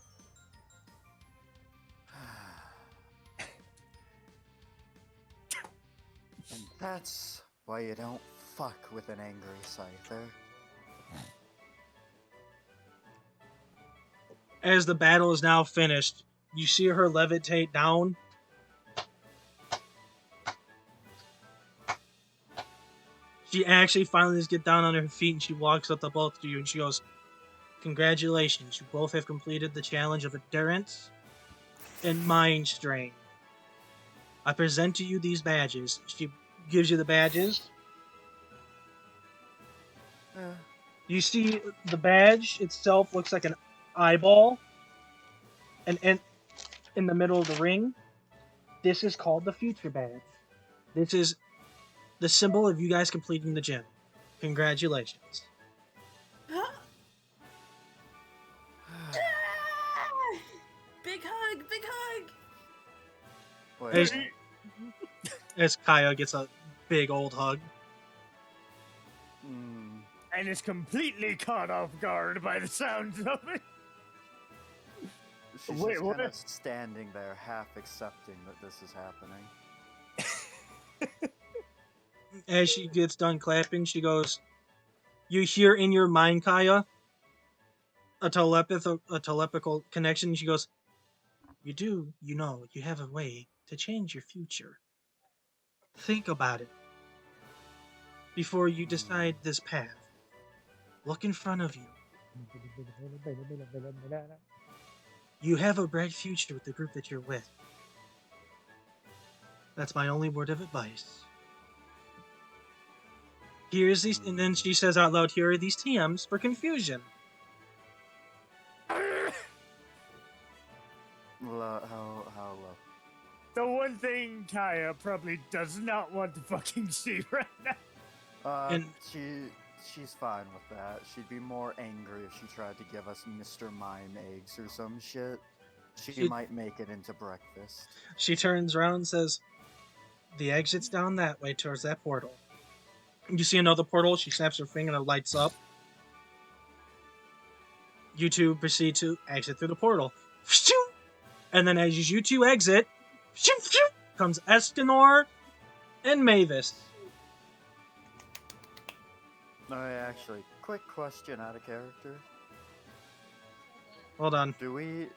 S5: And that's why you don't fuck with an angry Scyther.
S1: As the battle is now finished, you see her levitate down. She actually finally gets down on her feet and she walks up to both of you and she goes, "Congratulations, you both have completed the challenge of endurance and mind strain. I present to you these badges." She gives you the badges. You see the badge itself looks like an eyeball, and in the middle of the ring, this is called the future badge. This is the symbol of you guys completing the gym. Congratulations.
S3: Big hug, big hug.
S5: Wait,
S1: As Kaya gets a big old hug.
S6: And is completely caught off guard by the sounds of it.
S5: she's
S6: Wait,
S5: just
S6: what?
S5: kind of standing there, half accepting that this is happening.
S1: As she gets done clapping, she goes, "You hear in your mind, Kaya, a telepathical connection." She goes, you know, you have a way to change your future. Think about it before you decide this path. Look in front of you. You have a bright future with the group that you're with. That's my only word of advice. Here's these, and then she says out loud, "Here are these TMs for confusion."
S5: How low?
S6: The one thing Kaya probably does not want to fucking see right now.
S1: And-
S5: She's fine with that. She'd be more angry if she tried to give us Mr. Mime eggs or some shit. She might make it into breakfast.
S1: She turns around and says, "The exit's down that way towards that portal." You see another portal. She snaps her finger and it lights up. You two proceed to exit through the portal. And then as you two exit, comes Escanor and Mavis.
S5: Alright, actually, quick question out of character.
S1: Hold on.
S5: Do we...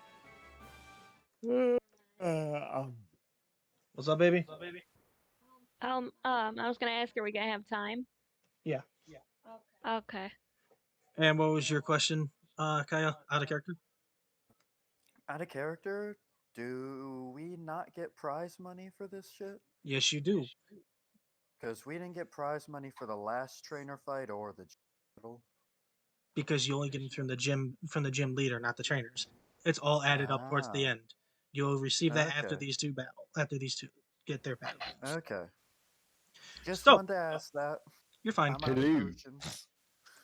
S1: What's up, baby?
S2: I was gonna ask, are we gonna have time?
S1: Yeah.
S2: Okay.
S1: And what was your question, Kaya? Out of character?
S5: Out of character, do we not get prize money for this shit?
S1: Yes, you do.
S5: Because we didn't get prize money for the last trainer fight or the battle.
S1: Because you only get it from the gym leader, not the trainers. It's all added up towards the
S5: Ah.
S1: end. You'll receive that after
S5: Okay.
S1: these two get their battle.
S5: Okay. Just
S1: So-
S5: wanted to ask that.
S1: You're fine.
S5: I'm out of
S4: Hello.
S5: potions.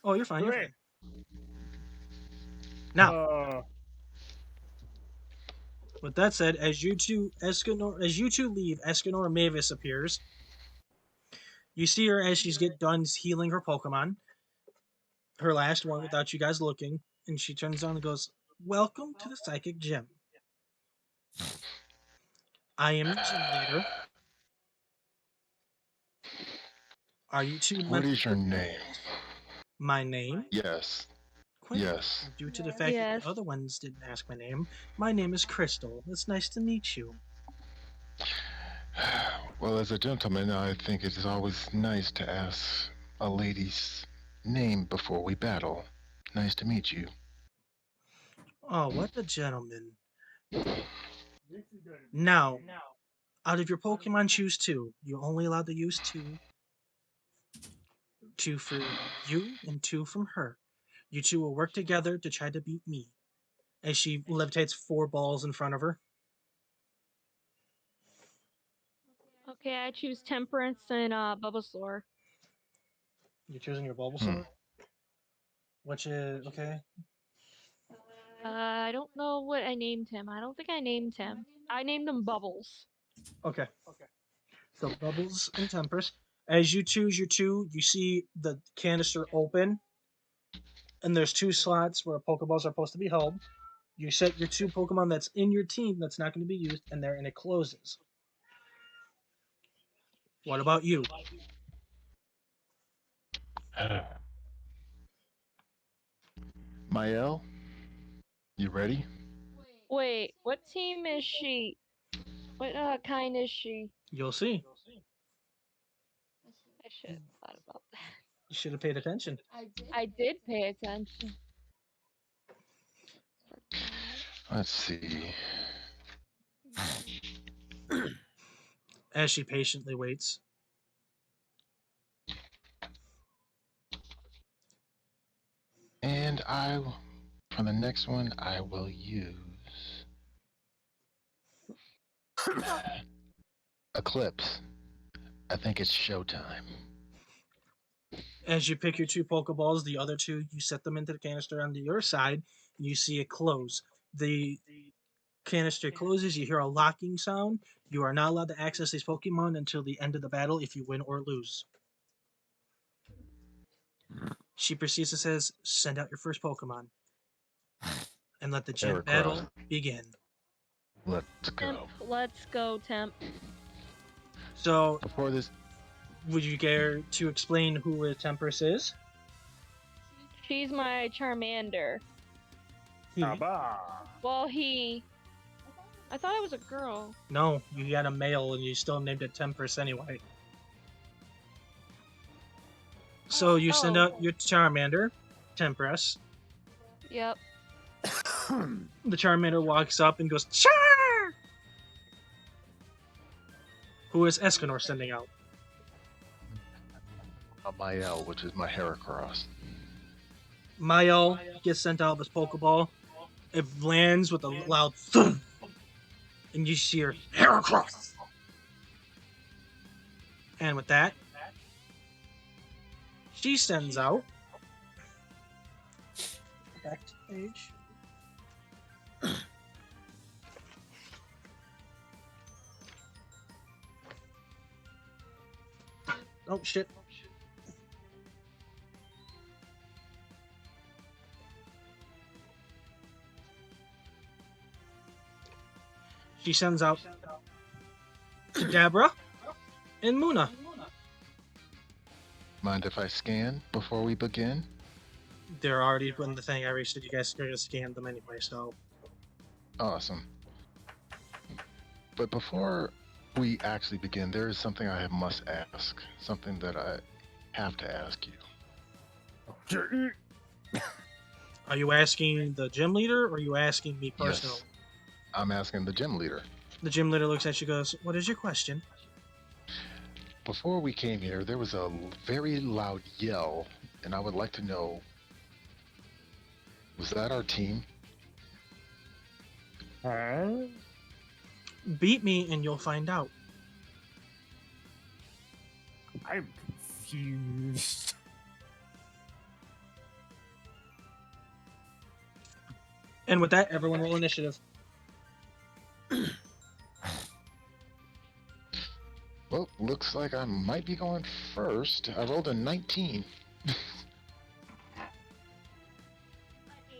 S1: Oh, you're fine. You're
S6: Great.
S1: fine. Now, with that said, as you two leave, Escanor and Mavis appears. You see her as she's done healing her Pokemon. Her last one without you guys looking, and she turns on and goes, "Welcome to the Psychic Gym. I am the gym leader. Are you two
S4: What
S1: mentally
S4: is your
S1: prepared?"
S4: name?
S1: My name?
S4: Yes.
S1: Quite
S4: Yes.
S1: frankly, due to the fact that
S2: Yes.
S1: the other ones didn't ask my name, my name is Crystal. It's nice to meet you.
S4: Well, as a gentleman, I think it is always nice to ask a lady's name before we battle. Nice to meet you.
S1: Oh, what a gentleman. Now, out of your Pokemon, choose two. You're only allowed to use two. Two for you and two from her. You two will work together to try to beat me. As she levitates 4 balls in front of her.
S2: Okay, I choose Temperance and Bulbasaur.
S1: You're choosing your Bulbasaur? Which is, okay.
S2: I don't know what I named him. I don't think I named him. I named him Bubbles.
S1: Okay. So Bubbles and Tempest. As you choose your two, you see the canister open, and there's 2 slots where Pokeballs are supposed to be held. You set your 2 Pokemon that's in your team that's not going to be used, and there, and it closes. What about you?
S4: Mael, you ready?
S2: Wait, what team is she? What kind is she?
S1: You'll see.
S2: I should have thought about that.
S1: You should have paid attention.
S2: I did pay attention.
S4: Let's see.
S1: As she patiently waits.
S4: And for the next one, I will use Eclipse. I think it's showtime.
S1: As you pick your 2 Pokeballs, the other 2, you set them into the canister on your side, and you see it close. The canister closes, you hear a locking sound. You are not allowed to access these Pokemon until the end of the battle if you win or lose. She proceeds to says, "Send out your first Pokemon. And let the gym
S4: Heracross.
S1: battle begin."
S4: Let's go.
S2: Temp, let's go, Temp.
S1: So,
S4: Before this,
S1: would you care to explain who a Tempest is?
S2: She's my Charmander.
S6: Abba.
S2: Well, I thought it was a girl.
S1: No, you got a male and you still named it Tempest anyway. So you send out your Charmander, Tempest.
S2: Yep.
S1: The Charmander walks up and goes, "Char!" Who is Escanor sending out?
S4: A Mael, which is my Heracross.
S1: Mayo gets sent out of his Pokeball. It lands with a loud thump, and you hear Heracross. And with that, she sends out. Back to the page. Oh shit. She sends out Deborah and Muna.
S4: Mind if I scan before we begin?
S1: They're already in the thing. I already said you guys are gonna scan them anyway, so.
S4: Awesome. But before we actually begin, there is something I must ask. Something that I have to ask you.
S1: Are you asking the gym leader or are you asking me personally?
S4: Yes. I'm asking the gym leader.
S1: The gym leader looks at you and goes, "What is your question?"
S4: Before we came here, there was a very loud yell, and I would like to know, was that our team?
S6: Huh?
S1: Beat me and you'll find out.
S6: I'm confused.
S1: And with that, everyone roll initiative.
S4: Well, looks like I might be going first. I rolled a 19.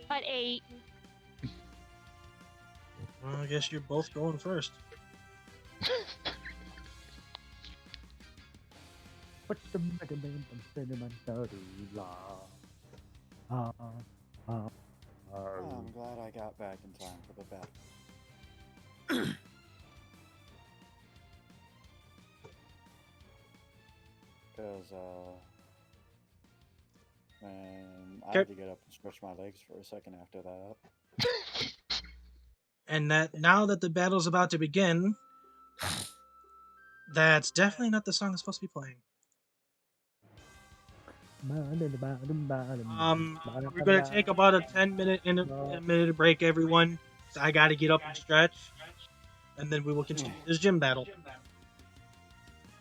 S2: But 8.
S1: Well, I guess you're both going first.
S6: What the Mega Man sentimental la.
S5: Oh, I'm glad I got back in time for the battle. Because, and I had to get up and stretch my legs for a second after that.
S1: And that now that the battle's about to begin, that's definitely not the song that's supposed to be playing. We're gonna take about a 10-minute break, everyone. So I gotta get up and stretch, and then we will continue this gym battle.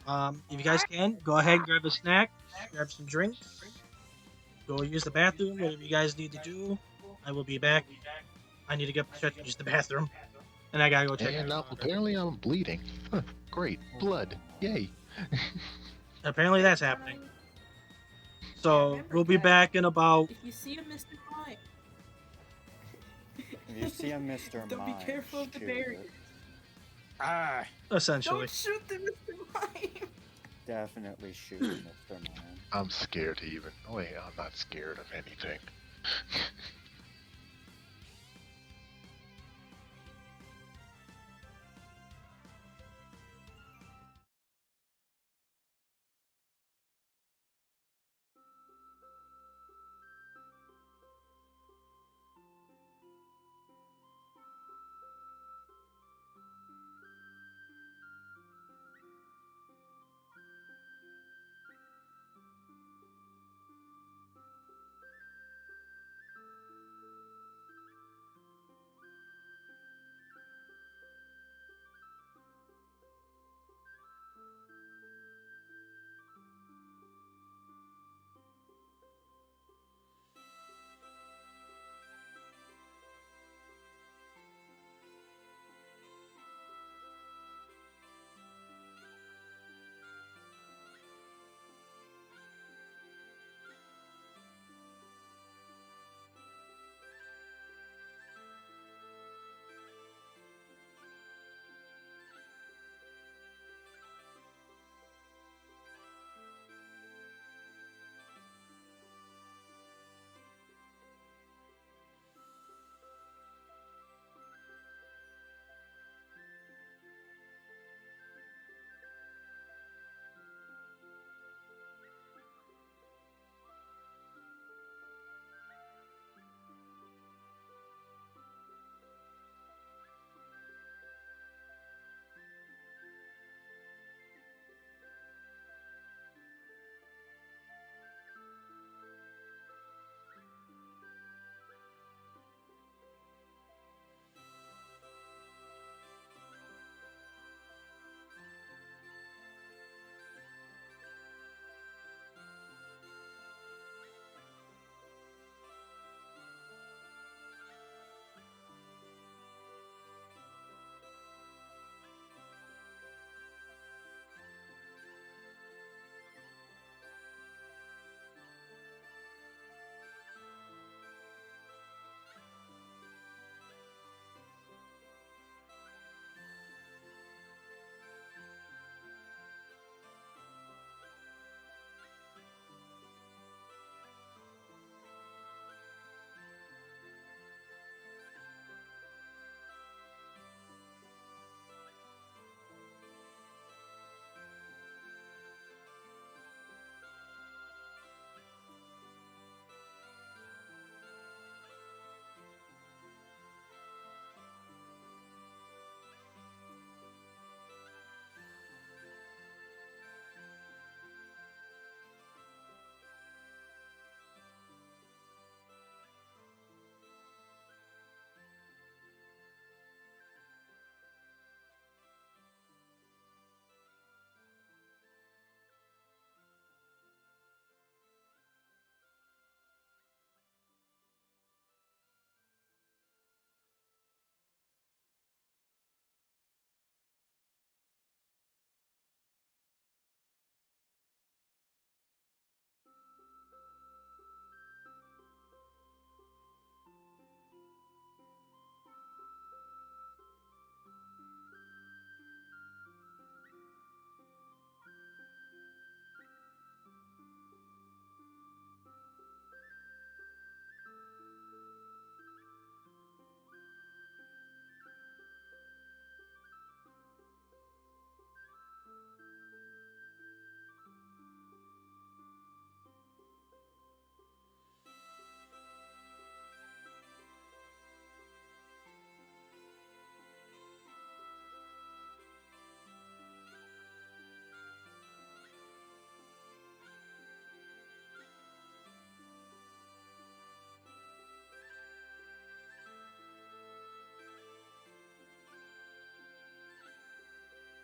S1: If you guys can, go ahead and grab a snack, grab some drinks, go use the bathroom, whatever you guys need to do. I will be back. I need to get up and stretch and use the bathroom, and I gotta go check.
S4: And apparently I'm bleeding. Huh, great. Blood. Yay.
S1: Apparently that's happening. So
S3: Remember,
S1: we'll be
S3: Kat,
S1: back in about.
S3: If you see a Mr. Mime,
S5: If you see a Mr.
S3: don't be
S5: Mime,
S3: careful of the
S5: shoot
S3: barrier.
S5: it.
S6: Ah,
S1: Essentially.
S3: Don't shoot the Mr. Mime.
S5: Definitely shoot Mr. Mime.
S4: I'm scared to even. Oh, wait, I'm not scared of anything.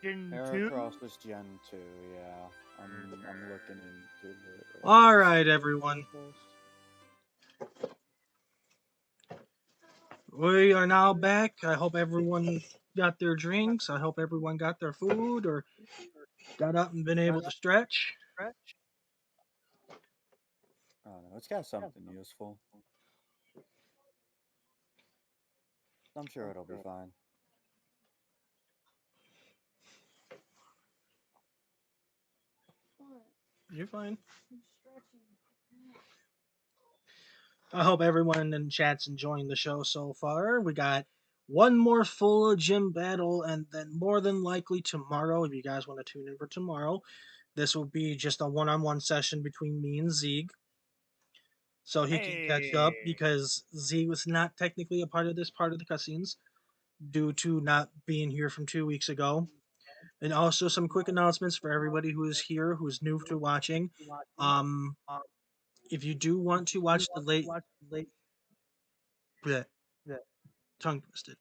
S6: Gen 2?
S5: Heracross is Gen 2, yeah. I'm looking into it.
S1: All right, everyone. We are now back. I hope everyone got their drinks. I hope everyone got their food or got up and been able to stretch.
S5: Oh no, it's got something useful. I'm sure it'll be fine.
S1: You're fine. I hope everyone in chat's enjoying the show so far. We got one more full gym battle, and then more than likely tomorrow, if you guys want to tune in for tomorrow, this will be just a one-on-one session between me and Zeeg. So he can catch up
S6: Hey.
S1: because Zeeg was not technically a part of this part of the cutscenes due to not being here from 2 weeks ago. And also some quick announcements for everybody who is here, who is new to watching. Um, if you do want to watch the late, bleh, tongue twisted.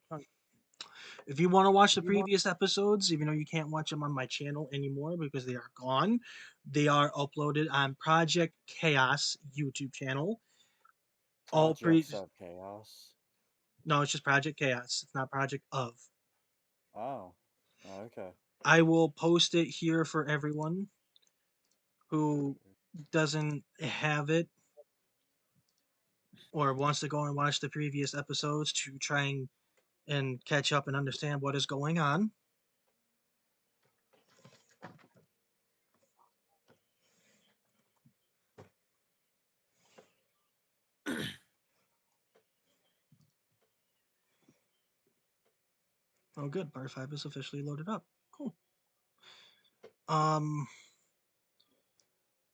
S1: If you want to watch the previous episodes, even though you can't watch them on my channel anymore because they are gone, they are uploaded on Project Chaos YouTube channel. All
S5: Projects of Chaos.
S1: No, it's just Project Chaos. It's not Project of.
S5: Oh. Okay.
S1: I will post it here for everyone who doesn't have it or wants to go and watch the previous episodes to try and catch up and understand what is going on. Oh, good. Part 5 is officially loaded up. Cool.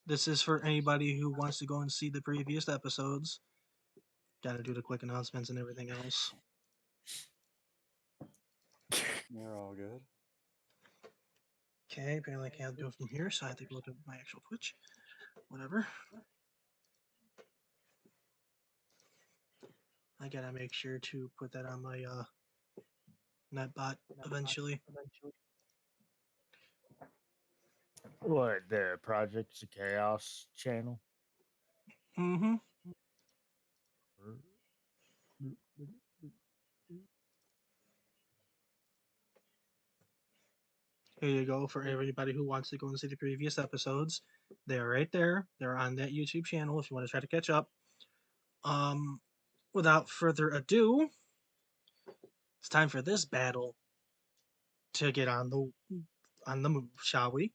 S1: This is for anybody who wants to go and see the previous episodes. Gotta do the quick announcements and everything else.
S5: You're all good.
S1: Okay, apparently I can't do it from here, so I have to go to my actual Twitch. Whatever. I gotta make sure to put that on my NetBot eventually.
S6: What, the Projects of Chaos channel?
S1: Mm-hmm. Here you go for everybody who wants to go and see the previous episodes. They're right there. They're on that YouTube channel if you want to try to catch up. Without further ado, it's time for this battle to get on the move, shall we?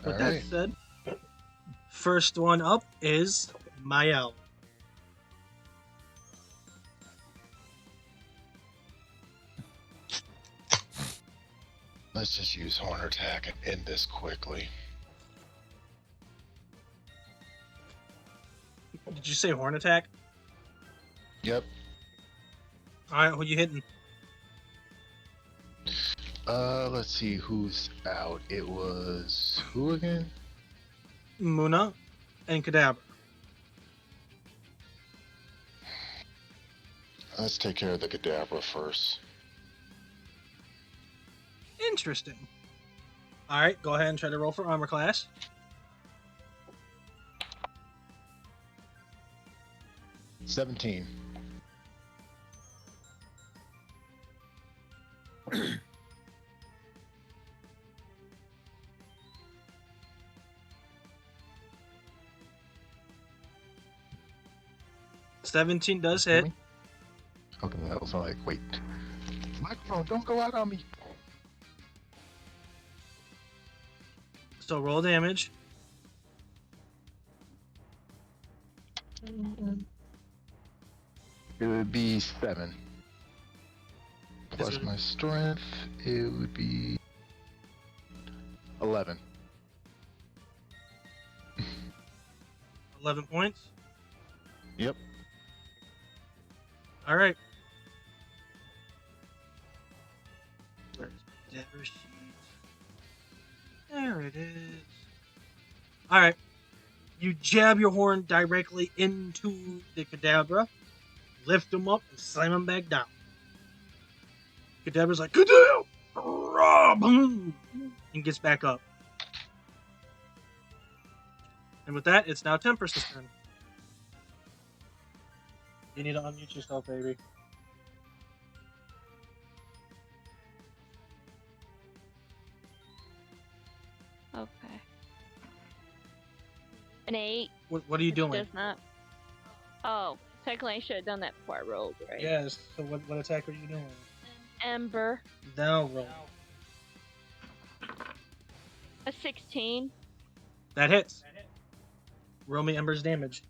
S1: With that said, first one up is Mael.
S4: Let's just use Horn Attack and end this quickly.
S1: Did you say Horn Attack?
S4: Yep.
S1: Alright, who you hitting?
S4: Let's see who's out. It was who again?
S1: Muna and Kadabra.
S4: Let's take care of the Kadabra first.
S1: Interesting. Alright, go ahead and try to roll for armor class.
S4: $17.
S1: $17 does hit.
S4: Okay, that was like, wait. Microphone, don't go out on me.
S1: So roll damage.
S4: It would be 7. Plus my strength, it would be 11.
S1: 11 points.
S4: Yep.
S1: All right. Where's the data sheet? There it is. All right. You jab your horn directly into the Kadabra, lift him up, and slam him back down. Kadabra's like, Kadab! And gets back up. And with that, it's now Tempest's turn. You need to unmute yourself, baby.
S2: Okay. An 8.
S1: What are you
S2: which
S1: doing?
S2: Does not. Oh, technically I should have done that before I rolled, right?
S1: Yes. So what attack are you doing?
S2: Ember.
S1: Now roll.
S2: A 16.
S1: That hits. Roll me Ember's damage.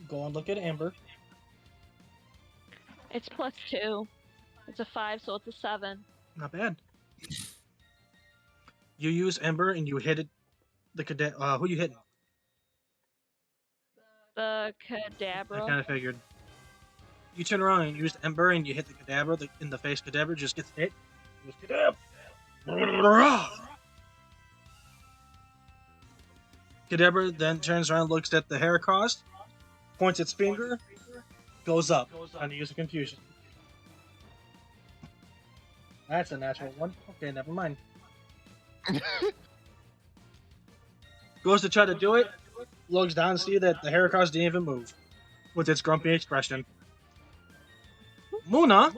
S1: Go and look at Ember.
S2: It's +2. It's a 5, so it's a 7.
S1: Not bad. You use Ember and you hit it. The cadet. Who you hitting?
S2: The
S1: I
S2: Kadabra.
S1: kind of figured. You turn around and use Ember and you hit the Kadabra in the face. Kadabra just gets hit. Kadabra then turns around, looks at the Heracross, points its finger, goes up. Time to use a confusion. That's a natural one. Okay, never mind. Goes to try to do it, looks down and see that the Heracross didn't even move with its grumpy expression. Muna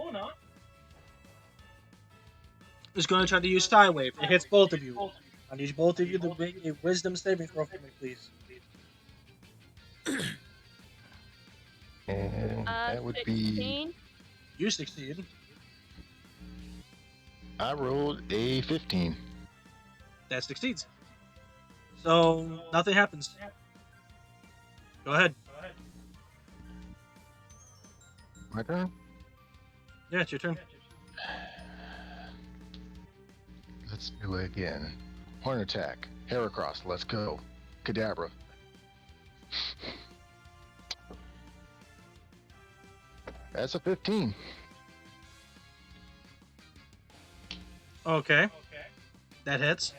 S1: is going to try to use Sky Wave. It hits both of you. I need both of you to make a Wisdom saving throw for me, please.
S4: And that would be.
S2: 16.
S1: You succeed.
S4: I rolled a 15.
S1: That succeeds. So nothing happens. Go ahead.
S4: My turn?
S1: Yeah, it's your turn.
S4: Let's do it again. Horn attack. Heracross, let's go. Kadabra. That's a 15.
S1: Okay. That hits.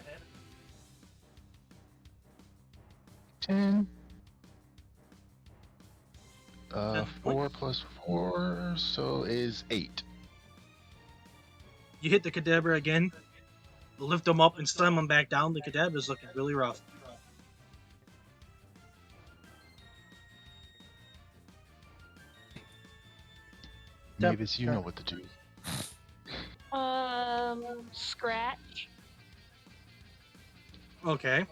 S4: 10.
S1: That's
S4: 4 plus 4, so is 8.
S1: You hit the Kadabra again, lift him up and slam him back down. The Kadabra's looking really rough.
S4: Mavis, you know what to do.
S2: Scratch.
S1: Okay.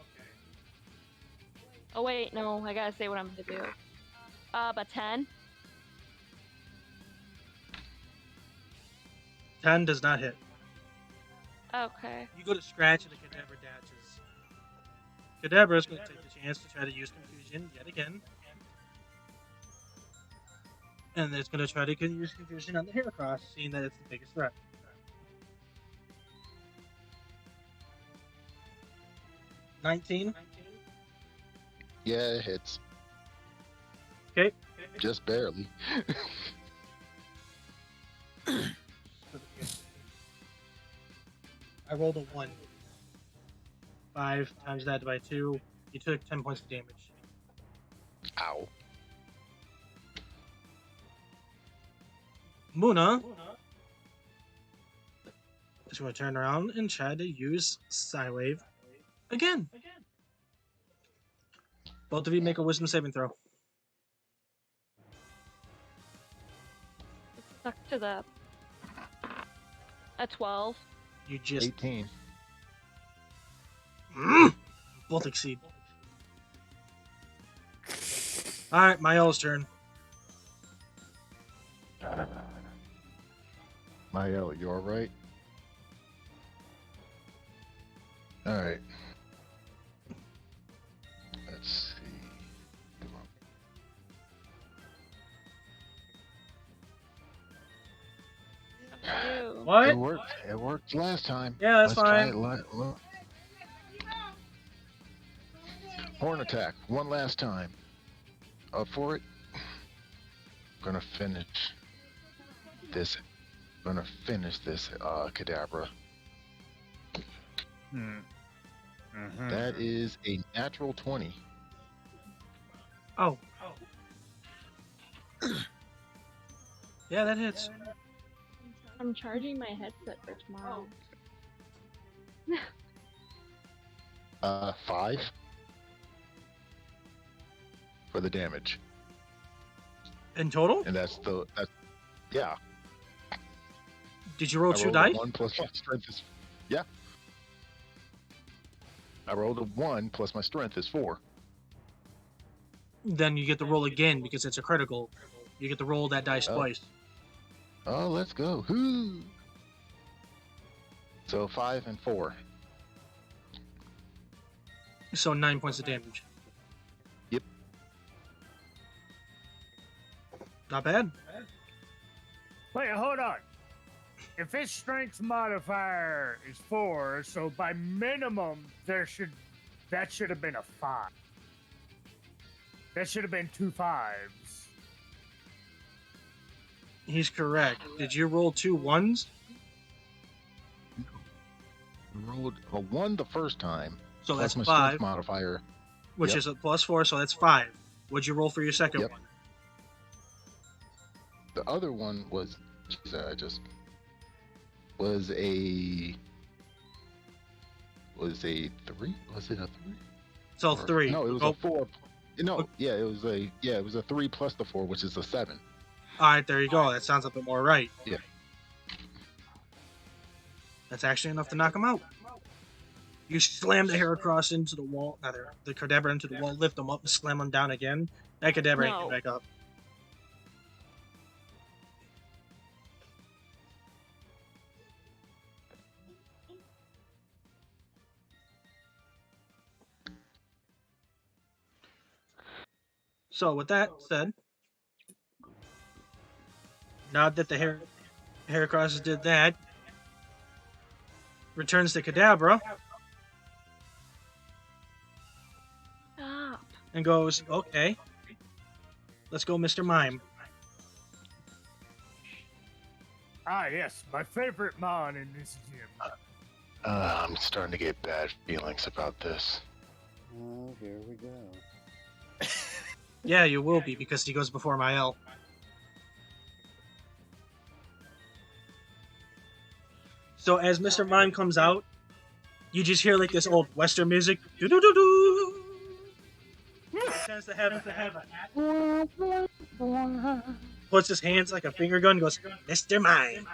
S2: Oh wait, no, I gotta say what I'm gonna do. But 10.
S1: 10 does not hit.
S2: Okay.
S1: You go to scratch and the Kadabra dashes. Kadabra is going to take the chance to try to use confusion yet again. And it's going to try to use confusion on the Heracross, seeing that it's the biggest threat. $19.
S4: Yeah, it hits.
S1: Okay.
S4: Just barely.
S1: I rolled a 1. 5 times that by 2. You took 10 points of damage.
S4: Ow.
S1: Muna is going to turn around and try to use Psywave again. Both of you make a Wisdom saving throw.
S2: It's stuck to the. A 12.
S1: You just
S4: 18.
S1: both exceed. Alright, Mael's turn.
S4: Mael, you alright? Alright. Let's see. Come on.
S2: Ew.
S1: What?
S4: It worked. It worked last time.
S1: Yeah, that's
S4: Let's
S1: fine.
S4: Try it Horn attack. One last time. Up for it. gonna finish this. Gonna finish this Kadabra. That is a natural 20.
S1: Oh. Yeah, that hits.
S2: I'm charging my headset for tomorrow.
S4: 5 for the damage,
S1: In total?
S4: and that's yeah.
S1: Did you roll
S4: I
S1: 2
S4: rolled
S1: dice?
S4: a 1 plus my strength is yeah. I rolled a 1 plus my strength is 4.
S1: Then you get to roll again because it's a critical. You get to roll that dice
S4: Oh.
S1: twice.
S4: Oh, let's go. Whoo! So 5 and 4.
S1: So 9 points of damage.
S4: Yep.
S1: Not bad.
S6: Wait, hold on. If his strength modifier is 4, so by minimum that should have been a 5. That should have been 2 5s.
S1: He's correct. Did you roll 2 1s?
S4: I rolled a 1 the first time.
S1: So
S4: plus
S1: that's
S4: my
S1: 5,
S4: strength modifier.
S1: which
S4: Yep.
S1: is a +4, so that's 5. What'd you roll for your second
S4: Yep.
S1: one?
S4: The other one was I just was a 3? Was it a 3?
S1: So
S4: Or-
S1: 3.
S4: No, it was
S1: Oh,
S4: a 4. No,
S1: Okay.
S4: yeah, it was a 3 plus the 4, which is a 7.
S1: Alright, there you go. That sounds a bit more right.
S4: Yeah.
S1: That's actually enough to knock him out. You slam the Heracross into the wall, the Kadabra into the wall, lift him up, and slam him down again. That Kadabra ain't
S2: No.
S1: getting back up. So with that said, now that the Heracross did that, returns to Kadabra
S2: Stop.
S1: and goes, okay, let's go Mr. Mime.
S6: Ah, yes, my favorite mon in this gym.
S4: I'm starting to get bad feelings about this.
S5: Oh, here we go.
S1: Yeah, you will be, because he goes before Mael. So as Mr. Mime comes out, you just hear like this old Western music. Do do do do. Tends to have a hat. Puts his hands like a finger gun. Goes, Mr. Mime.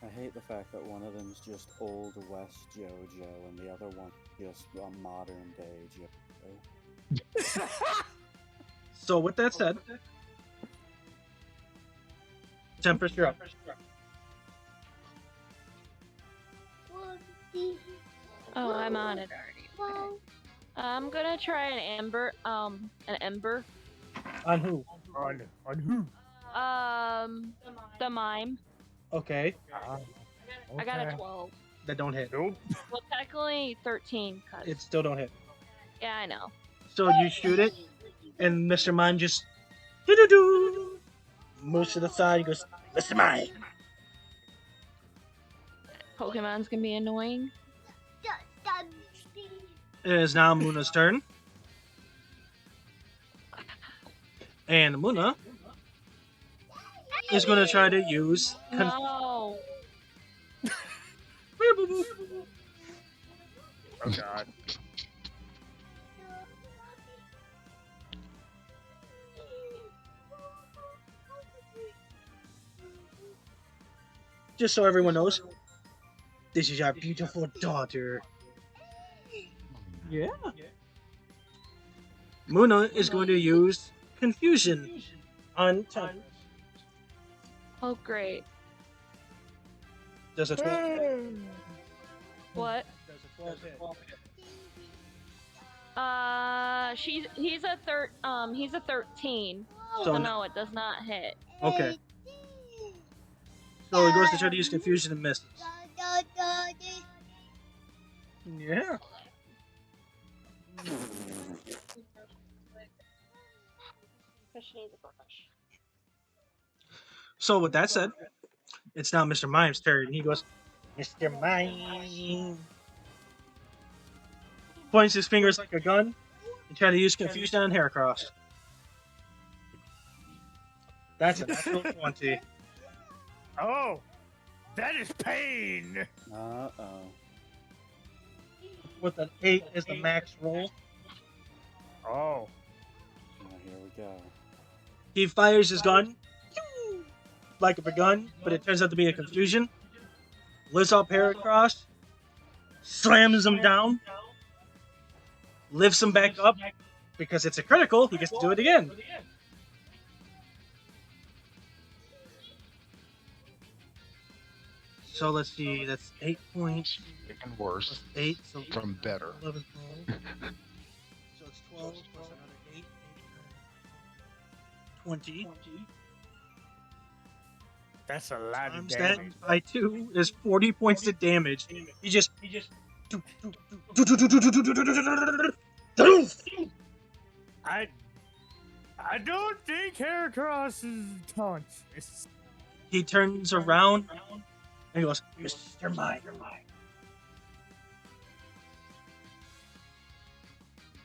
S5: I hate the fact that one of them's just Old West JoJo and the other one just a modern day JoJo.
S1: So with that said, temperature up.
S2: Oh, I'm on it already. Okay. I'm gonna try an ember.
S1: On who?
S6: On who?
S2: The mime.
S1: Okay,
S2: I got a 12.
S1: that don't hit.
S6: Nope.
S2: Well, technically 13, cause
S1: It still don't hit.
S2: yeah, I know.
S1: So you shoot it, and Mr. Mime just do do do moves to the side. He goes, Mr. Mime.
S2: Pokemon's gonna be annoying.
S1: It is now Muna's turn. And Muna is going to try to use...
S2: No.
S6: Oh god.
S1: Just so everyone knows, this is our beautiful daughter. Yeah. Muna is going to use Confusion on Tempest.
S2: Oh, great.
S1: Does a 12
S2: What?
S1: Does a 12 hit?
S2: He's a 13.
S1: So
S2: So no, it does not hit.
S1: Okay. So he goes to try to use confusion and misses. Yeah. So with that said, it's now Mr. Mime's turn. He goes, Mr. Mime. Points his fingers like a gun and try to use confusion on Heracross. That's a natural 20.
S6: Oh, that is pain.
S5: Uh-oh.
S1: With an 8 as the max roll.
S6: Oh,
S5: Here we go.
S1: He fires his gun like a gun, but it turns out to be a confusion. Lifts up Heracross, slams him down, lifts him back up. Because it's a critical, he gets to do it again. So let's see, that's 8 points.
S4: Getting worse
S1: 8, so
S4: from better.
S1: 11, 12. So it's 12 plus another 8, 20.
S6: that's a lot of
S1: Times that
S6: damage.
S1: by 2 is 40 points of damage. He just.
S6: I don't think Heracross is taunt.
S1: He turns around and he goes, Mr. Mime.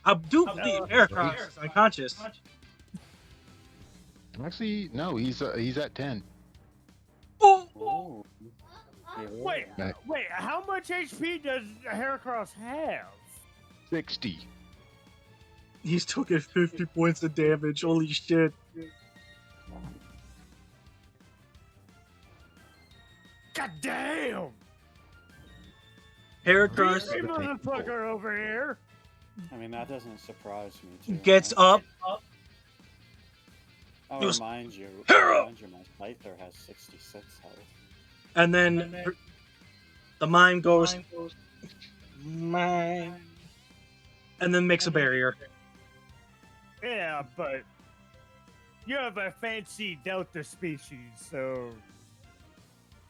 S1: I do believe Heracross is unconscious.
S4: Actually, no, he's at 10.
S1: Oh!
S5: Ooh.
S6: Wait,
S4: Right.
S6: wait, how much HP does Heracross have?
S4: 60.
S1: He's taking 50 points of damage. Holy shit.
S6: God damn!
S1: Heracross
S6: Hey, motherfucker over here!
S5: I mean, that doesn't surprise me too
S1: gets
S5: much.
S1: up.
S5: I'll
S1: goes,
S5: remind you,
S1: "Hero!"
S5: my Scyther has 66 health.
S1: And then the mime goes, Mime. And then makes a barrier.
S6: Yeah, but you have a fancy Delta species, so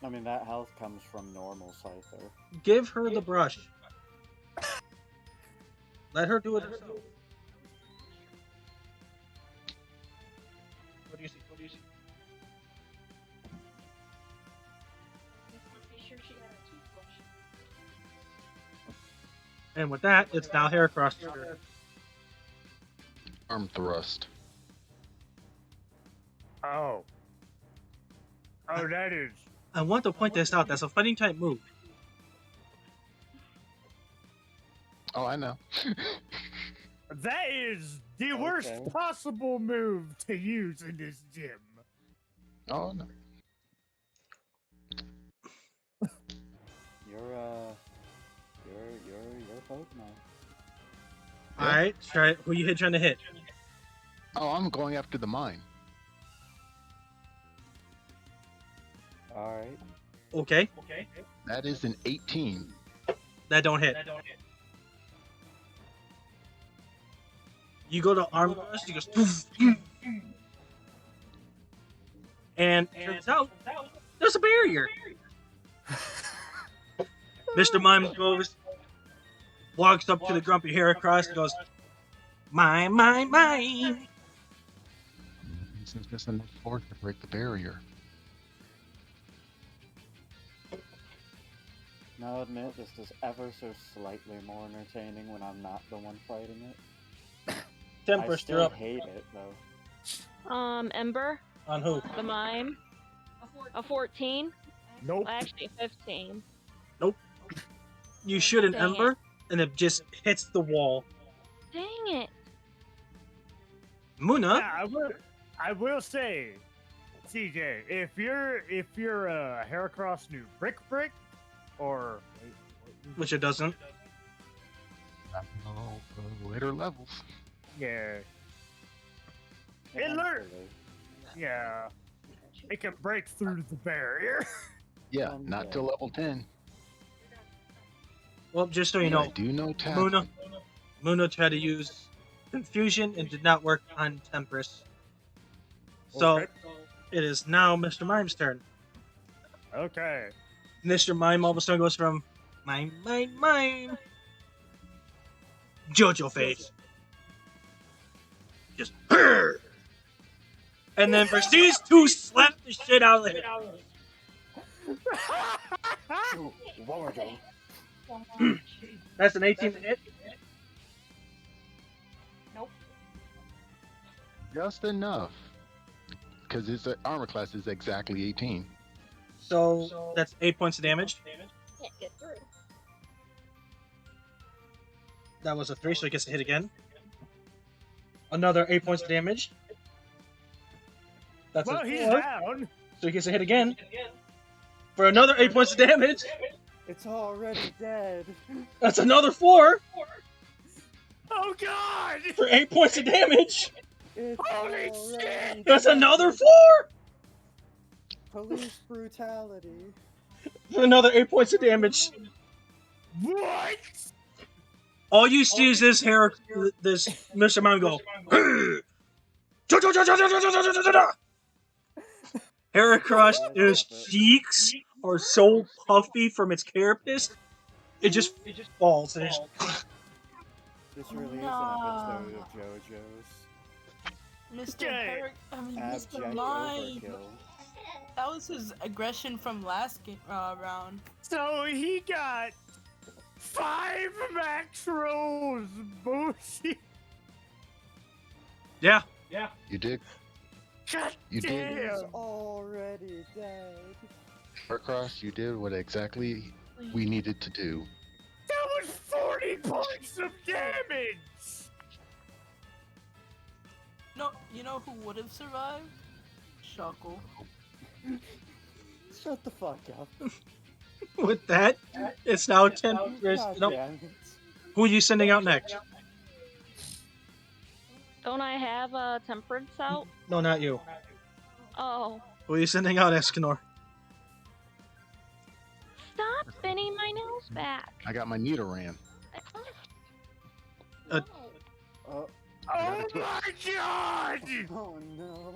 S5: I mean, that health comes from normal Scyther.
S1: Give her the brush. Let her do it herself. What do you see? What do you see? And with that, it's now Heracross' turn.
S4: Arm thrust.
S6: oh, that is
S1: I want to point this out. That's a fighting type move.
S4: Oh, I know.
S6: that is the worst
S5: Okay.
S6: possible move to use in this gym.
S4: Oh, no.
S5: You're Pokemon.
S1: Alright, try who you trying to hit?
S4: Oh, I'm going after the mine.
S5: Alright.
S1: Okay.
S4: That is an 18.
S1: That don't hit. You go to arm thrust, he goes poof, and turns out there's a barrier. Mr. Mime goes, walks up to the grumpy Heracross and goes, Mime.
S4: This is just enough force to break the barrier.
S5: Now I'll admit, this is ever so slightly more entertaining when I'm not the one fighting it. I
S1: Tempest, you're
S5: still
S1: up.
S5: hate it, though.
S2: Ember,
S1: On who?
S2: the mime, a 14.
S6: Nope.
S2: Well, actually, 15.
S1: You shoot an
S2: Dang
S1: ember, and it just hits the wall.
S2: Dang it!
S1: Muna,
S6: Yeah, I will say, CJ, if you're a Heracross new Brick, or
S1: which it doesn't.
S4: Later levels.
S6: yeah, it learned.
S5: Eventually.
S6: Yeah, it can break through the barrier.
S4: Yeah, not till level 10.
S1: Well, just so you
S4: And
S1: know,
S4: I do know tap.
S1: Muna tried to use confusion and did not work on Tempest. So
S6: Okay.
S1: it is now Mr. Mime's turn.
S6: Okay.
S1: Mr. Mime all of a sudden goes from mime, mime, mime, JoJo face. Just and then proceeds to slap the shit out of him.
S5: Ooh, one more go.
S1: That's an 18 to hit.
S2: Nope.
S4: Just enough. Because his armor class is exactly 18.
S1: So that's 8 points of damage.
S2: Can't get through.
S1: That was a 3, so he gets to hit again. Another 8 points of damage. That's
S6: Well,
S1: a
S6: he's
S1: 4,
S6: down.
S1: so he gets to hit again. For another 8 points of damage.
S5: It's already dead.
S1: That's another 4
S6: Oh God!
S1: for 8 points of damage.
S5: It's
S6: Holy
S5: already
S6: shit!
S1: That's
S5: dead.
S1: another 4
S5: Police brutality.
S1: for another 8 points of damage.
S6: What?
S1: All you see is this Mr. Mime go. Hair across his cheeks are so puffy from its carapace, it just falls. And
S5: This really is an
S3: Nah.
S5: episode of JoJo's.
S3: Mr.
S6: Okay.
S3: Herrick, I mean,
S5: Abject
S3: Mr. Mime.
S5: overkill.
S3: That was his aggression from last round.
S6: So he got 5 max rolls. Bullshit.
S1: yeah.
S4: You did.
S6: God
S4: You did.
S6: damn.
S5: He's already dead.
S4: Hercross, you did what exactly we needed to do.
S6: That was 40 points of damage.
S3: No, you know who would have survived? Shuckle.
S5: Shut the fuck up.
S1: With that, it's now 10.
S5: God
S1: No,
S5: damn it.
S1: who are you sending out next?
S2: Don't I have a temperance out?
S1: No, not you.
S2: Oh.
S1: Who are you sending out, Escanor?
S2: Stop spinning my nose back.
S4: I got my Nidoran.
S1: Uh,
S5: Oh,
S6: Oh my God!
S5: oh no.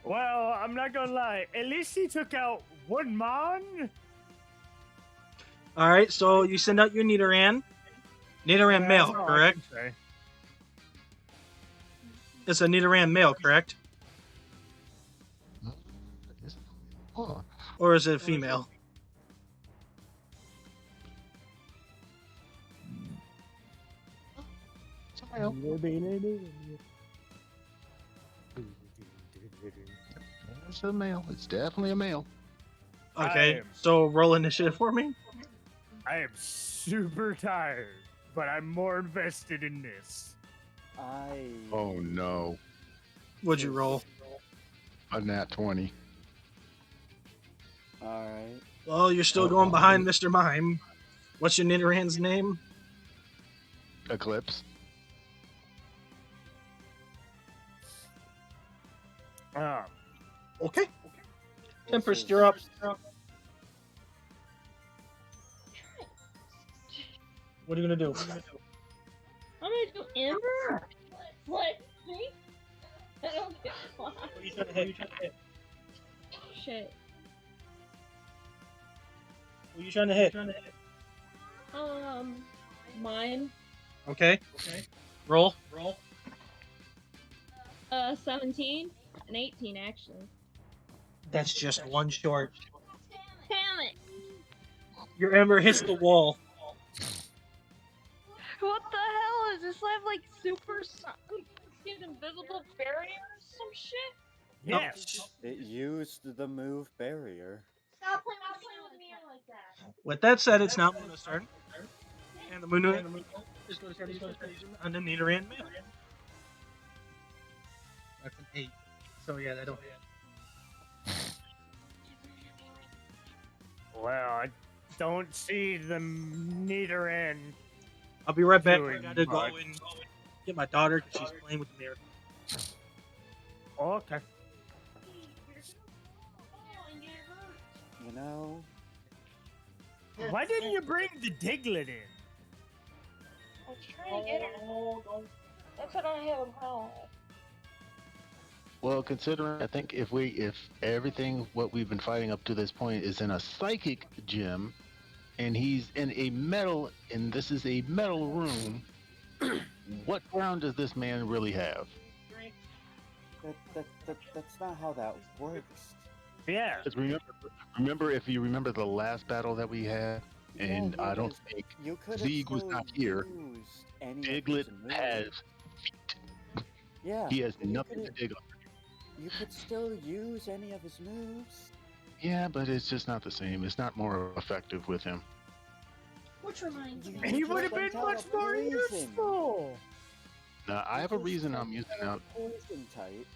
S6: Well, I'm not gonna lie. At least he took out one mon.
S1: Alright, so you send out your Nidoran. Nidoran
S6: Yeah,
S1: male,
S6: that's all I
S1: correct?
S6: can say.
S1: It's a Nidoran male, correct?
S4: Oh,
S1: Or is it a female?
S4: it's a male. It's definitely a male.
S1: Okay,
S6: am-
S1: so roll initiative for me.
S6: I am super tired, but I'm more invested in this.
S4: Oh no.
S1: What'd you roll?
S4: A nat 20.
S5: Alright.
S1: Well, you're still going behind Mr. Mime. What's your Nidoran's name?
S4: Eclipse.
S1: Okay. Tempest, you're up. What are you gonna do?
S2: I'm gonna do Ember? What? Me? I don't get why.
S1: What are you trying to hit?
S2: Shit.
S1: What are you trying to hit?
S2: Mine.
S1: Okay. Roll.
S2: 17 and 18 actually.
S1: That's just one short.
S2: Damn it!
S1: Your ember hits the wall.
S2: What the hell is this? I have like super invisible barrier or some shit?
S6: Yes.
S5: It used the move barrier.
S2: Stop playing with me like that.
S1: With that said, it's now Muno's turn. And the Muno is going to start using on the Nidoran male. That's an 8. So yeah, that'll hit.
S6: Well, I don't see the Nidoran.
S1: I'll be right back. I
S6: Doing
S1: gotta go
S6: what?
S1: and get my daughter because she's playing with the mirror.
S6: Oh, okay.
S5: You know?
S6: Why didn't you bring the Diglett in?
S2: I was trying to get her. That's what I have a problem with.
S4: Well, considering I think if everything what we've been fighting up to this point is in a psychic gym, and he's in a metal, and this is a metal room, what ground does this man really have?
S5: That's not how that works.
S6: Yeah.
S4: 'Cause remember if you remember the last battle that we had, and
S5: Yeah,
S4: I don't
S5: because
S4: think
S5: you could
S4: Zeeg was not here.
S5: used any of
S4: Diglett
S5: his moves.
S4: has feet.
S5: Yeah,
S4: He has
S5: but you
S4: nothing to
S5: could-
S4: dig on.
S5: You could still use any of his moves.
S4: Yeah, but it's just not the same. It's not more effective with him.
S2: Which reminds me.
S6: He
S5: just
S6: would have been
S5: went out
S6: much
S5: of
S6: more
S5: poison.
S6: useful.
S4: Now I have a
S5: You just
S4: reason I'm
S5: went
S4: using
S5: out
S4: out.
S5: of Poison type.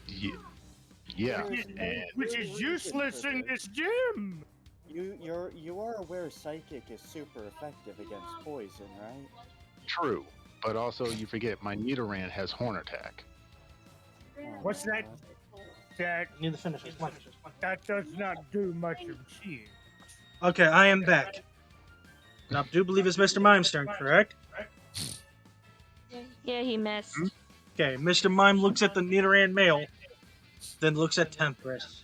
S4: Yeah,
S5: There's no
S4: and
S6: Which
S5: good
S6: is
S5: reason
S6: useless
S5: for
S6: in
S5: this.
S6: this gym.
S5: You are aware Psychic is super effective against poison, right?
S4: true. But also you forget my Nidoran has Horn Attack.
S5: Oh
S6: What's
S5: my
S6: that?
S5: God.
S6: That
S1: I need the finishers. Come on.
S6: that does not do much of shit.
S1: Okay, I am back. Now, I do believe it's Mr. Mime's turn, correct?
S2: Yeah, he missed.
S1: Okay, Mr. Mime looks at the Nidoran male, then looks at Tempest.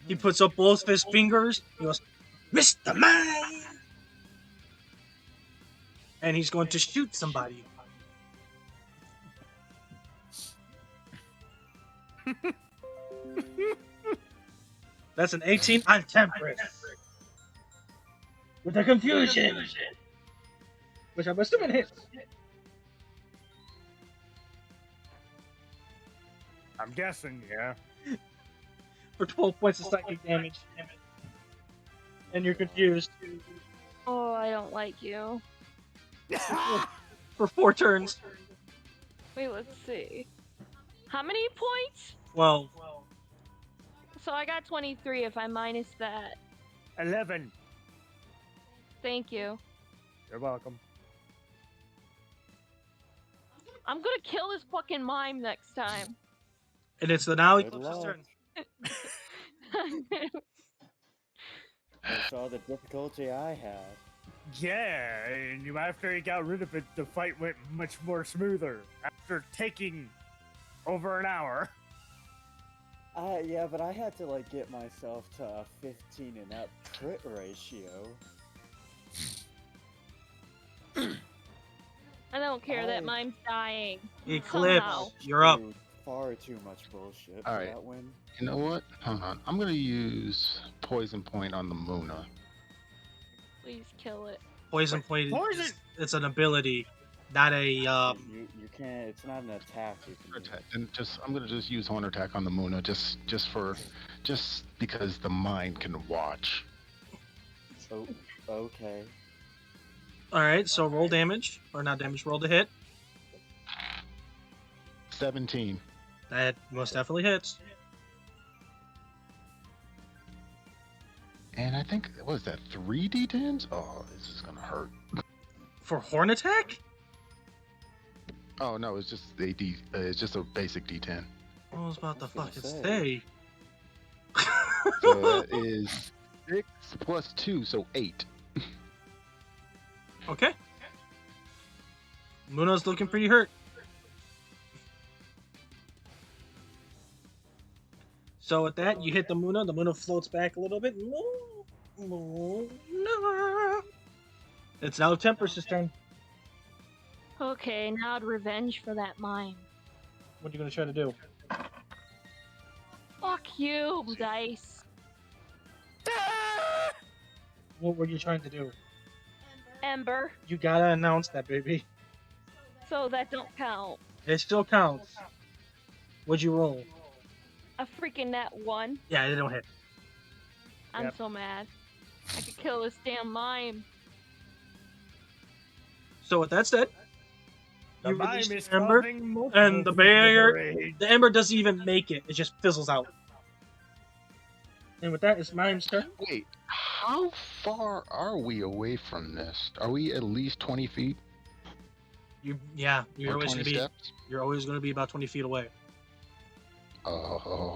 S1: He puts up both of his fingers. He goes, Mr. Mime! And he's going to shoot somebody. That's an 18 on Tempest. With a confusion. Which I'm assuming hits.
S6: I'm guessing, yeah.
S1: For 12 points of psychic damage. And you're confused.
S2: Oh, I don't like you.
S1: For 4 turns.
S2: Wait, let's see. How many points?
S1: 12.
S2: So I got 23 if I minus that.
S6: 11.
S2: Thank you.
S6: You're welcome.
S2: I'm gonna kill this fucking mime next time.
S1: And it's the now
S5: Good
S1: Eclipse's
S5: luck.
S1: turn.
S5: You saw the difficulty I had.
S6: Yeah, and after he got rid of it, the fight went much more smoother. After taking over an hour.
S5: Yeah, but I had to like get myself to a 15 and up crit ratio.
S2: I don't care that
S5: Oh.
S2: mime's dying.
S1: Eclipse,
S2: Somehow.
S1: you're up.
S5: Dude, far too much bullshit
S4: All
S5: for
S4: right.
S5: that win.
S4: You know what? Hold on. I'm gonna use Poison Point on the Muna.
S2: Please kill it.
S1: Poison Point
S6: Poison!
S1: it's an ability, not a
S5: You can't. It's not an attack. You can do.
S4: Attack. And I'm gonna just use Horn Attack on the Muna just because the mind can watch.
S5: Oh, okay.
S1: Alright, so roll damage. Or not damage, roll to hit.
S4: 17.
S1: That most definitely hits.
S4: And I think what is that? 3 D10s? Oh, this is gonna hurt.
S1: For Horn Attack?
S4: Oh no, it's just a D. It's just a basic D10.
S1: I was about to
S5: I was gonna
S1: fucking
S5: say.
S1: say.
S4: So that is 6 plus 2, so 8.
S1: Okay. Muno's looking pretty hurt. So with that, you hit the Muna. The Muna floats back a little bit. Muna. It's now Tempest's turn.
S2: Okay, now I'd revenge for that mime.
S1: What are you going to try to do?
S2: Fuck you, dice.
S1: What were you trying to do?
S2: Ember.
S1: You gotta announce that, baby.
S2: So that don't count.
S1: It still counts. What'd you roll?
S2: A freaking net 1.
S1: Yeah, it don't hit.
S2: I'm
S6: Yep.
S2: so mad. I could kill this damn mime.
S1: So with that said,
S6: The
S1: you
S6: mime
S1: release
S6: is
S1: the Ember,
S6: causing multiple
S1: and the
S6: physical
S1: barrier,
S6: rage.
S1: the Ember doesn't even make it. It just fizzles out. And with that, it's Mime's turn.
S4: Wait, how far are we away from this? Are we at least 20 feet?
S1: You're
S4: Or
S1: always
S4: 20
S1: gonna be.
S4: steps?
S1: You're always gonna be about 20 feet away.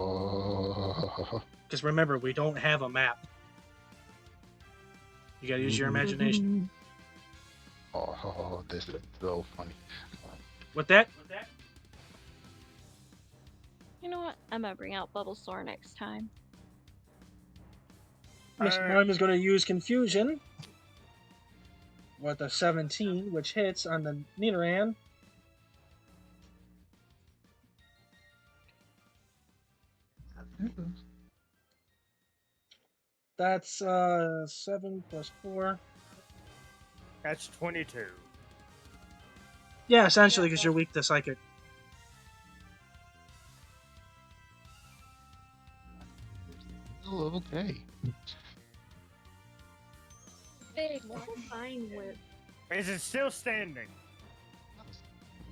S4: Oh.
S1: Because remember, we don't have a map. You gotta use your imagination.
S4: Oh, this is so funny.
S1: With that,
S2: I'm gonna bring out Bulbasaur next time.
S1: Mr. Mime is going to use Confusion with a 17, which hits on the Nidoran. That's 7 plus 4.
S6: That's 22.
S1: Yeah, essentially, because you're weak to Psychic.
S4: Oh, okay.
S2: Big, what's a fine whip?
S6: Is it still standing?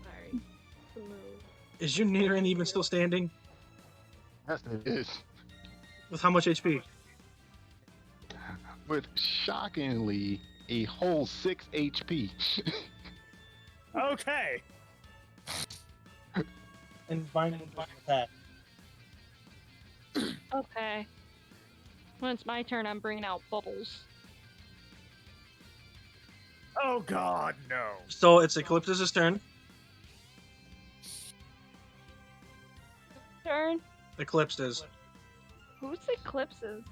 S2: Sorry. To move.
S1: Is your Nidoran even still standing?
S4: Yes, it is.
S1: With how much HP?
S4: With shockingly a whole 6 HP.
S6: Okay.
S1: And Vine will attack.
S2: Okay. When it's my turn, I'm bringing out Bubbles.
S6: Oh God, no.
S1: So it's Eclipse's turn.
S2: Turn?
S1: Eclipsed is.
S2: Who's Eclipses?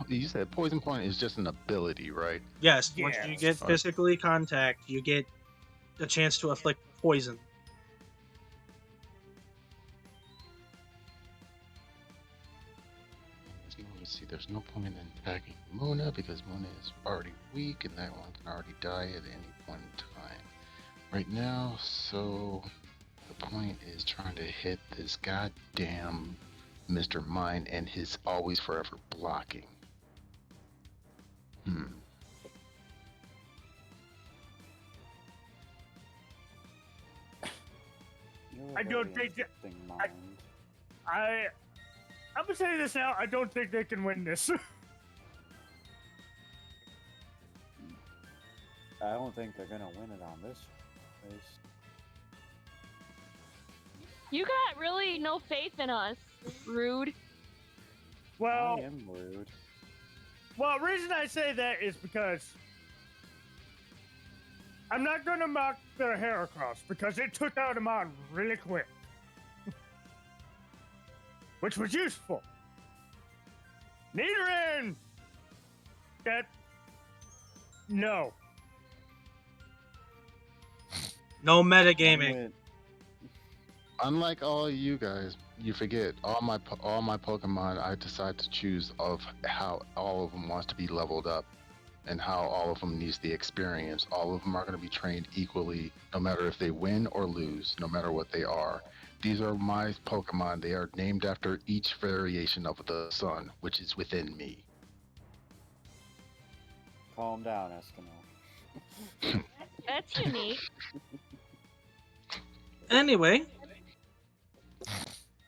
S4: You said Poison Point is just an ability, right?
S1: Yes, once
S6: Yeah,
S1: you
S6: it's
S1: get
S4: fine.
S1: physically contact, you get a chance to afflict poison.
S4: Let's see, there's no point in attacking Mona because Mona is already weak and that one can already die at any point in time. Right now, so the point is trying to hit this goddamn Mr. Mine and his always forever blocking.
S5: You're a
S6: I don't
S5: very
S6: think that-
S5: interesting mind.
S6: I'm gonna say this now. I don't think they can win this.
S5: I don't think they're gonna win it on this race.
S2: You got really no faith in us. Rude.
S6: well,
S5: I am rude.
S6: well, reason I say that is because I'm not gonna mock their Heracross because it took out a mod really quick, which was useful. Nidoran. That. No.
S1: No metagaming.
S4: Unlike all you guys, you forget all my Pokemon. I decide to choose of how all of them wants to be leveled up, and how all of them needs the experience. All of them are going to be trained equally, no matter if they win or lose, no matter what they are. These are my Pokemon. They are named after each variation of the sun, which is within me.
S5: Calm down, Eskimo.
S2: That's unique.
S1: Anyway,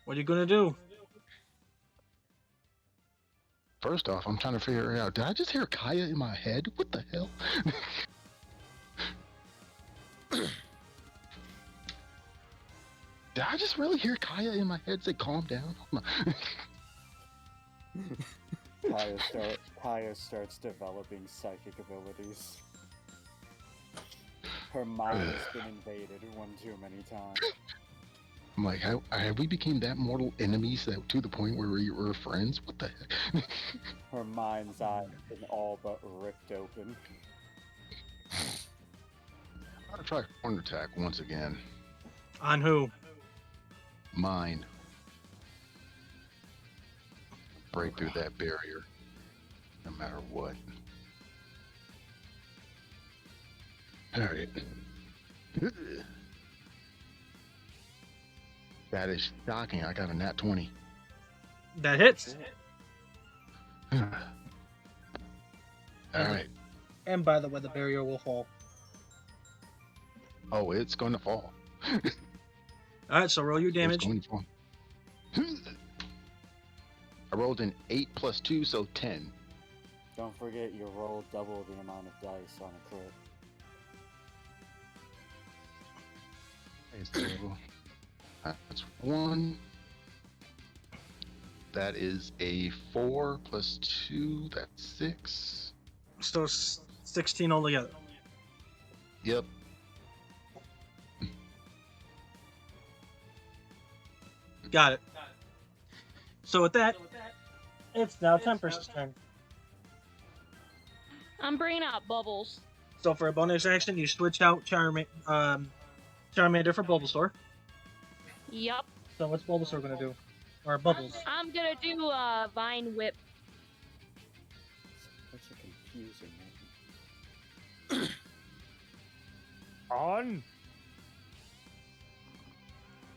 S1: what are you gonna do?
S4: First off, I'm trying to figure out, did I just hear Kaya in my head? What the hell? Did I just really hear Kaya in my head say, calm down?
S5: Kaya starts developing psychic abilities. Her mind has been invaded one too many times.
S4: I'm like, have we become that mortal enemies that to the point where we were friends? What the heck?
S5: Her mind's eye has been all but ripped open.
S4: I'm gonna try corner attack once again.
S1: On who?
S4: Mine. Break through that barrier, no matter what. Alright. That is shocking. I got a nat 20.
S1: That hits.
S4: Alright.
S1: And by the way, the barrier will fall.
S4: Oh, it's going to fall.
S1: Alright, so roll your damage.
S4: It's going to fall. I rolled an 8 plus 2, so 10.
S5: Don't forget you roll double the amount of dice on a crit.
S4: That's 1. That is a 4 plus 2, that's 6.
S1: So 16 altogether.
S4: Yep.
S1: Got it. So with that, it's now Temper's turn.
S2: I'm bringing out bubbles.
S1: So for a bonus action, you switch out Charmander for Bulbasaur.
S2: Yup.
S1: So what's Bulbasaur gonna do? Or Bubbles?
S2: I'm gonna do Vine Whip.
S5: Such a confusing name.
S6: On.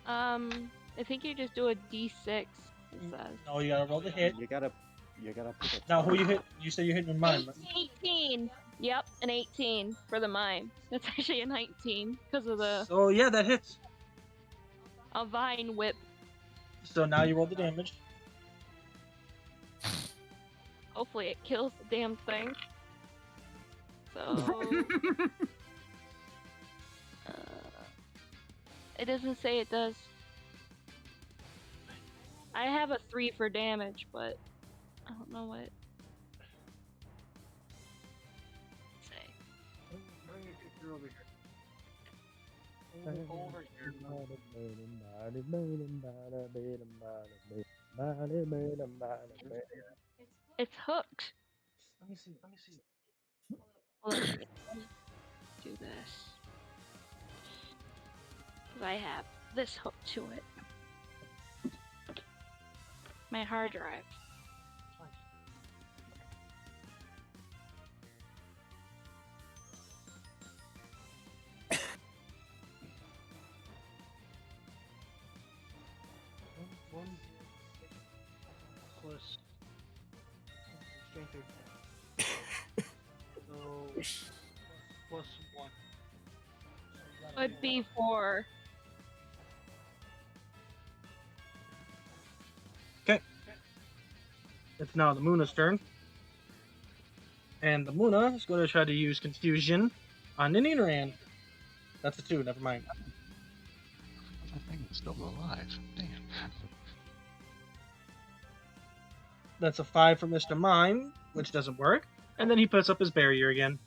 S2: I think you just do a D6. It says.
S1: No, you gotta roll the hit.
S5: You gotta put it.
S1: Now who you hit? You said you hit your mime.
S2: 18. Yep, an 18 for the mime. That's actually a 19 because of the
S1: So yeah, that hits.
S2: a Vine Whip.
S1: So now you roll the damage.
S2: Hopefully it kills the damn thing. So it doesn't say it does. I have a 3 for damage, but I don't know what. Say. It's hooked.
S1: Let me see.
S2: Well, let me do this. 'Cause I have this hooked to it. My hard drive.
S1: Plus strength so plus 1.
S2: Would be 4.
S1: It's now the Muna's turn. And the Muna is going to try to use Confusion on the Nidoran. That's a 2, never mind.
S4: I think it's still alive. Damn.
S1: That's a 5 for Mr. Mime, which doesn't work. And then he puts up his barrier again.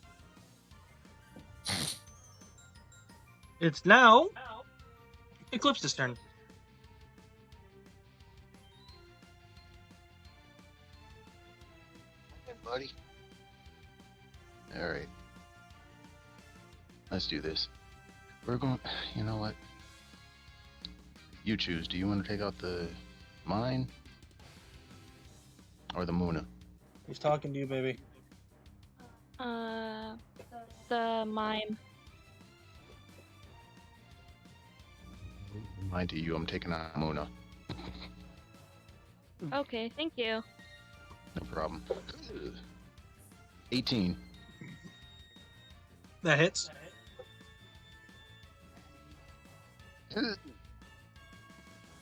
S1: It's now Eclipse's turn.
S4: Hey, buddy. Alright. Let's do this. We're going... You know what? You choose. Do you want to take out the mine? Or the Muna?
S1: He's talking to you, baby.
S2: The mime.
S4: Mine to you. I'm taking out Muna.
S2: Okay, thank you.
S4: No problem. 18.
S1: That hits.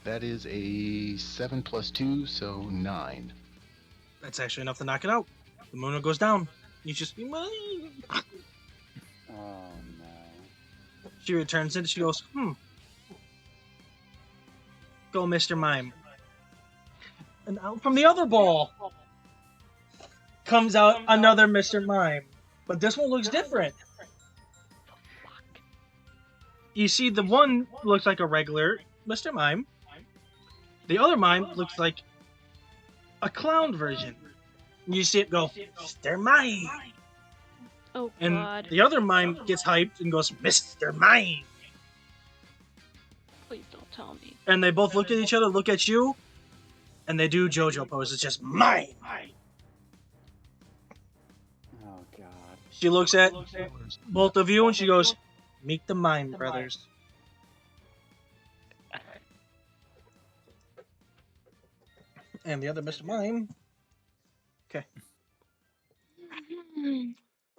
S4: That is a 7 plus 2, so 9.
S1: That's actually enough to knock it out. The Muna goes down. You just be mine.
S5: Oh no.
S1: She returns it. She goes, Go, Mr. Mime. And out from the other ball comes out another Mr. Mime. But this one looks different. You see, the one looks like a regular Mr. Mime. The other mime looks like a clown version. You see it go, Mr. Mime.
S2: Oh
S1: And
S2: god.
S1: the other mime gets hyped and goes, Mr. Mime.
S2: Please don't tell me.
S1: And they both look at each other, look at you, and they do JoJo pose. It's just mime.
S5: Oh god.
S1: She looks at both of you and she goes, Meet the Mime Brothers. And the other Mr. Mime, okay,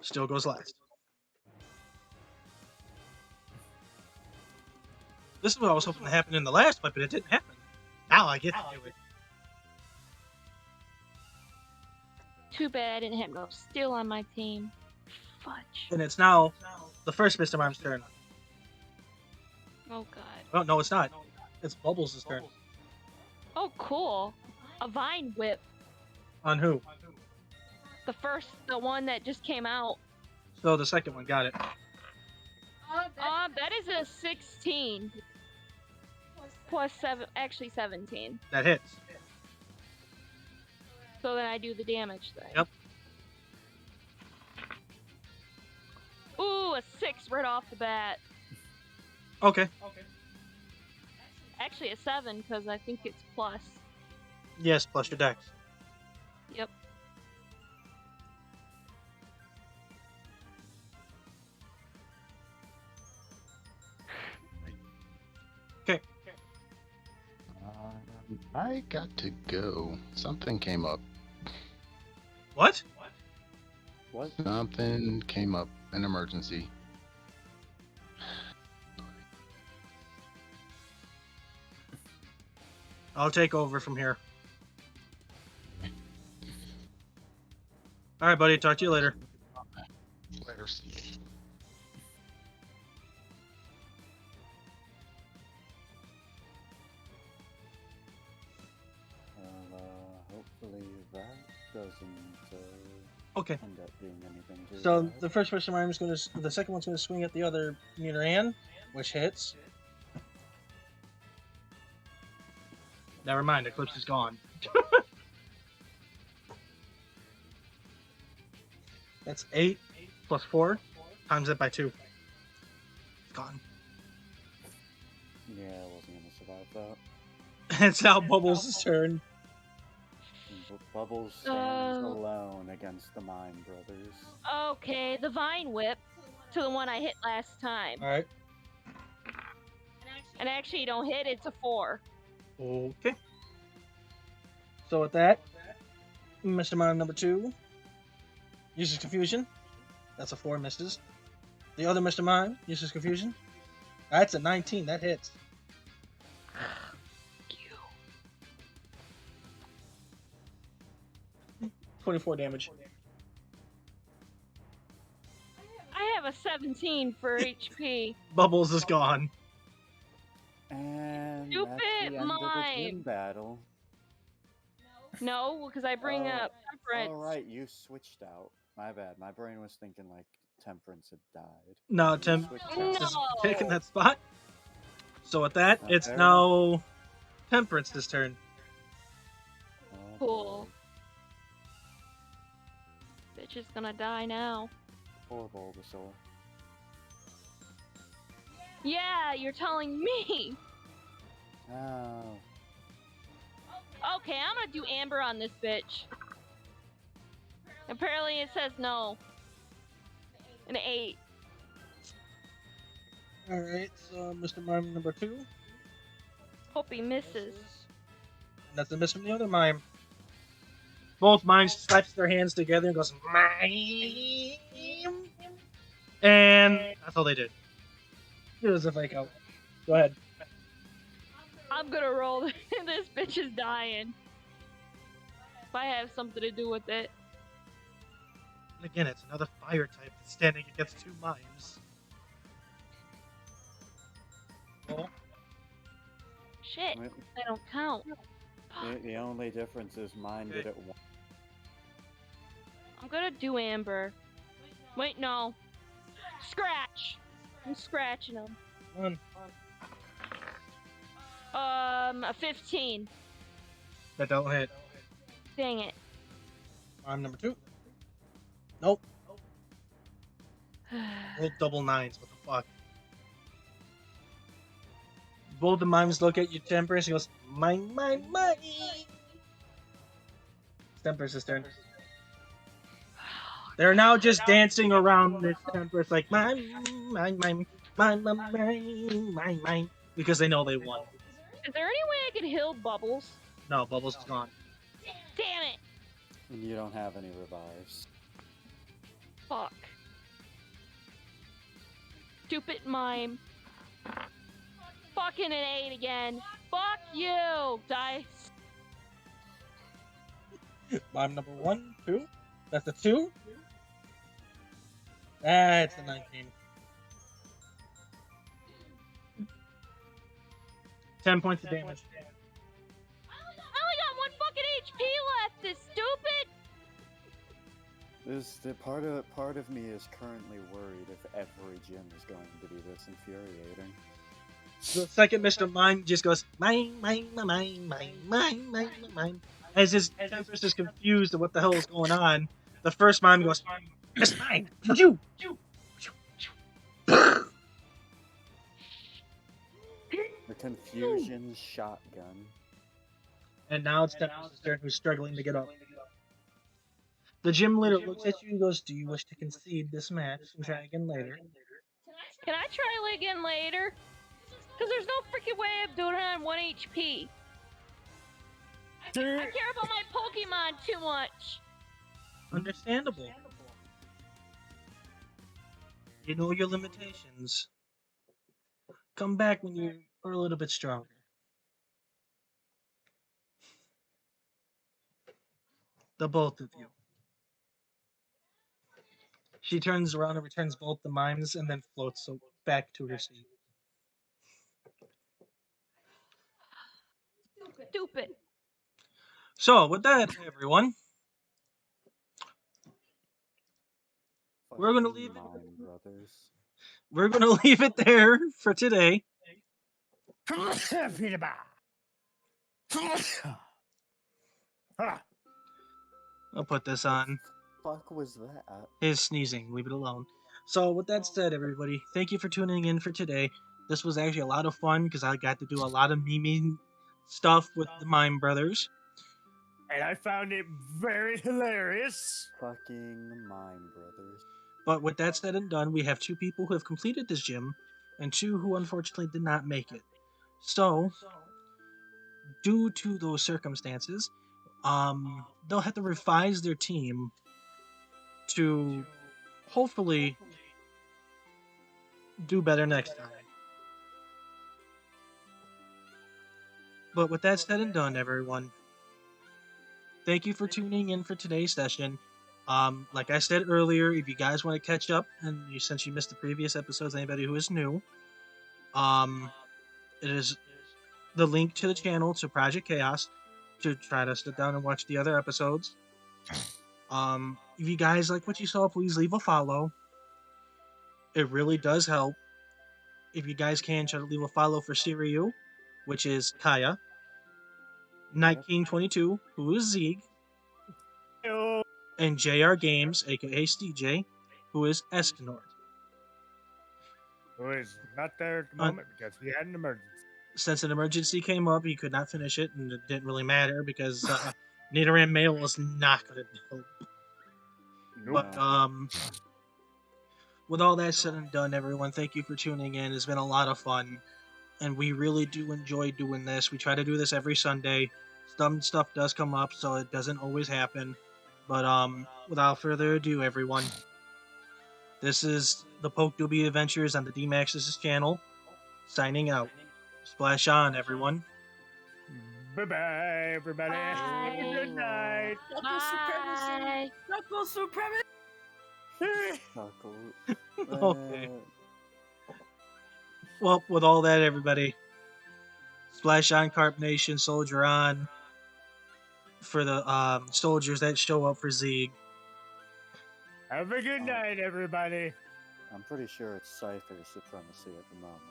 S1: still goes last. This is what I was hoping to happen in the last fight, but it didn't happen. Now I get to do it.
S2: Too bad I didn't have no steel on my team. Fudge.
S1: And it's now the first Mr. Mime's turn.
S2: Oh god.
S1: Oh, no, it's not. It's Bubbles' turn.
S2: Oh cool. A Vine Whip.
S1: On who?
S2: The one that just came out.
S1: So the second one, got it.
S2: That is a 16. Plus 7, actually 17.
S1: That hits.
S2: So then I do the damage thing.
S1: Yep.
S2: Ooh, a 6 right off the bat.
S1: Okay.
S2: Actually, a 7 because I think it's plus.
S1: Yes, plus your dex.
S2: Yep.
S1: Okay.
S4: I got to go. Something came up.
S1: What?
S5: What?
S4: Something came up. An emergency.
S1: I'll take over from here. All right, buddy. Talk to you later.
S4: Later.
S5: Hopefully that doesn't
S1: Okay.
S5: end up being anything too
S1: So
S5: bad.
S1: the first person is going to, the second one's going to swing at the other meter hand, which hits. Never mind, Eclipse is gone. That's 8 plus 4 times it by 2. It's gone.
S5: Yeah, I wasn't gonna survive that.
S1: It's now Bubbles' turn.
S5: Bubbles stands alone against the Mine Brothers.
S2: Okay, the Vine Whip to the one I hit last time.
S1: All right.
S2: And actually, you don't hit, it's a 4.
S1: Okay. So with that, Mr. Mime number 2 uses Confusion. That's a 4, misses. The other Mr. Mime uses Confusion. That's a 19. That hits. 24 damage.
S2: I have a 17 for HP.
S1: Bubbles is gone.
S5: And
S2: Stupid
S5: that's the end of the
S2: mime.
S5: gym battle.
S2: No, because I bring up Temperance.
S5: Oh right, you switched out. My bad. My brain was thinking like Temperance had died.
S1: No,
S5: You
S1: Temperance
S5: switched out.
S1: is taking that spot. So with that,
S5: Not
S1: it's
S5: fair
S1: now Temperance's turn.
S5: Oh,
S2: Cool. Bitch is gonna die now.
S5: boy. Poor Bulbasaur.
S2: Yeah, you're telling me.
S5: Oh.
S2: Okay, I'm gonna do Amber on this bitch. Apparently it says no. An 8.
S1: Alright, so Mr. Mime number 2.
S2: Hope he misses.
S1: And that's a miss from the other mime. Both mimes slaps their hands together and goes, mime. And that's all they did. It was a fake out. Go ahead.
S2: I'm gonna roll. This bitch is dying. If I have something to do with it.
S1: And again, it's another fire type that's standing against 2 mimes. Roll.
S2: Shit,
S5: Wait,
S2: I don't count.
S5: the only difference is mine did it once.
S2: I'm gonna do Amber. Wait, no. Scratch! I'm scratching him.
S1: 1.
S2: A 15.
S1: That don't hit.
S2: Dang it.
S1: Mime number 2. Nope. Rolled double 9s. What the fuck? Both the mimes look at you, Temperance, and goes, mine. It's Temperance's turn. They're now just dancing around this Temperance like, mine. Because they know they won.
S2: Is there any way I could heal Bubbles?
S1: No, Bubbles is gone.
S2: Damn it!
S5: And you don't have any revives.
S2: Fuck. Stupid mime. Fucking an 8 again. Fuck you, dice.
S1: Mime number 1, 2. That's a 2. That's a 19. 10 points of damage.
S2: I only got 1 fucking HP left, this stupid!
S5: The part of me is currently worried if every gym is going to be this infuriating.
S1: The second Mr. Mime just goes, mine. As his Tempest is confused at what the hell is going on, the first mime goes, "It's mine! You!"
S5: The confusion shotgun.
S1: And now it's Tempest's turn, who's struggling to get up. The gym leader looks at you and goes, "Do you wish to concede this match and try again later?"
S2: Can I try again later? Because there's no freaking way I'm doing it on 1 HP. I care about my Pokemon too much.
S1: Understandable. You know your limitations. Come back when you are a little bit stronger. The both of you. She turns around and returns both the mimes and then floats back to her seat.
S2: Stupid.
S1: So, with that, everyone, we're gonna
S5: Fucking
S1: leave it.
S5: Mime Brothers.
S1: We're gonna leave it there for today. I'll put this on.
S5: Fuck was that?
S1: His sneezing. Leave it alone. So, with that said, everybody, thank you for tuning in for today. This was actually a lot of fun because I got to do a lot of meme stuff with the Mime Brothers.
S6: And I found it very hilarious.
S5: Fucking Mime Brothers.
S1: But with that said and done, we have 2 people who have completed this gym and 2 who unfortunately did not make it. So, due to those circumstances, they'll have to revise their team to hopefully do better next time. But with that said and done, everyone, thank you for tuning in for today's session. Like I said earlier, if you guys want to catch up, and since you missed the previous episodes, anybody who is new, it is the link to the channel to Project Chaos to try to sit down and watch the other episodes. If you guys like what you saw, please leave a follow. It really does help. If you guys can, try to leave a follow for Siriu, which is Kaya, Night King 22, who is Zeeg,
S6: Ew.
S1: and JR Games, aka CJ, who is Escanort.
S6: Who is not there at the moment because he had an emergency.
S1: Since an emergency came up, he could not finish it, and it didn't really matter because Nidoran Mail was not going to help. But with all that said and done, everyone, thank you for tuning in. It's been a lot of fun, and we really do enjoy doing this. We try to do this every Sunday. Some stuff does come up, so it doesn't always happen. But without further ado, everyone, this is the Pokedoobie Adventures on the Dmaxis channel, signing out. Splash on, everyone.
S6: Bye-bye, everybody.
S2: Bye.
S6: Good night.
S3: Knuckle supremacy!
S2: Bye.
S3: Knuckle supremacy!
S5: Knuckle.
S1: Okay. Well, with all that, everybody, splash on, Carp Nation, soldier on for the soldiers that show up for Zeeg.
S6: Have a good night, everybody.
S5: I'm pretty sure it's Scyther supremacy at the moment.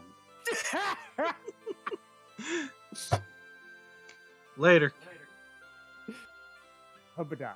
S1: Later.
S6: Hubba-da.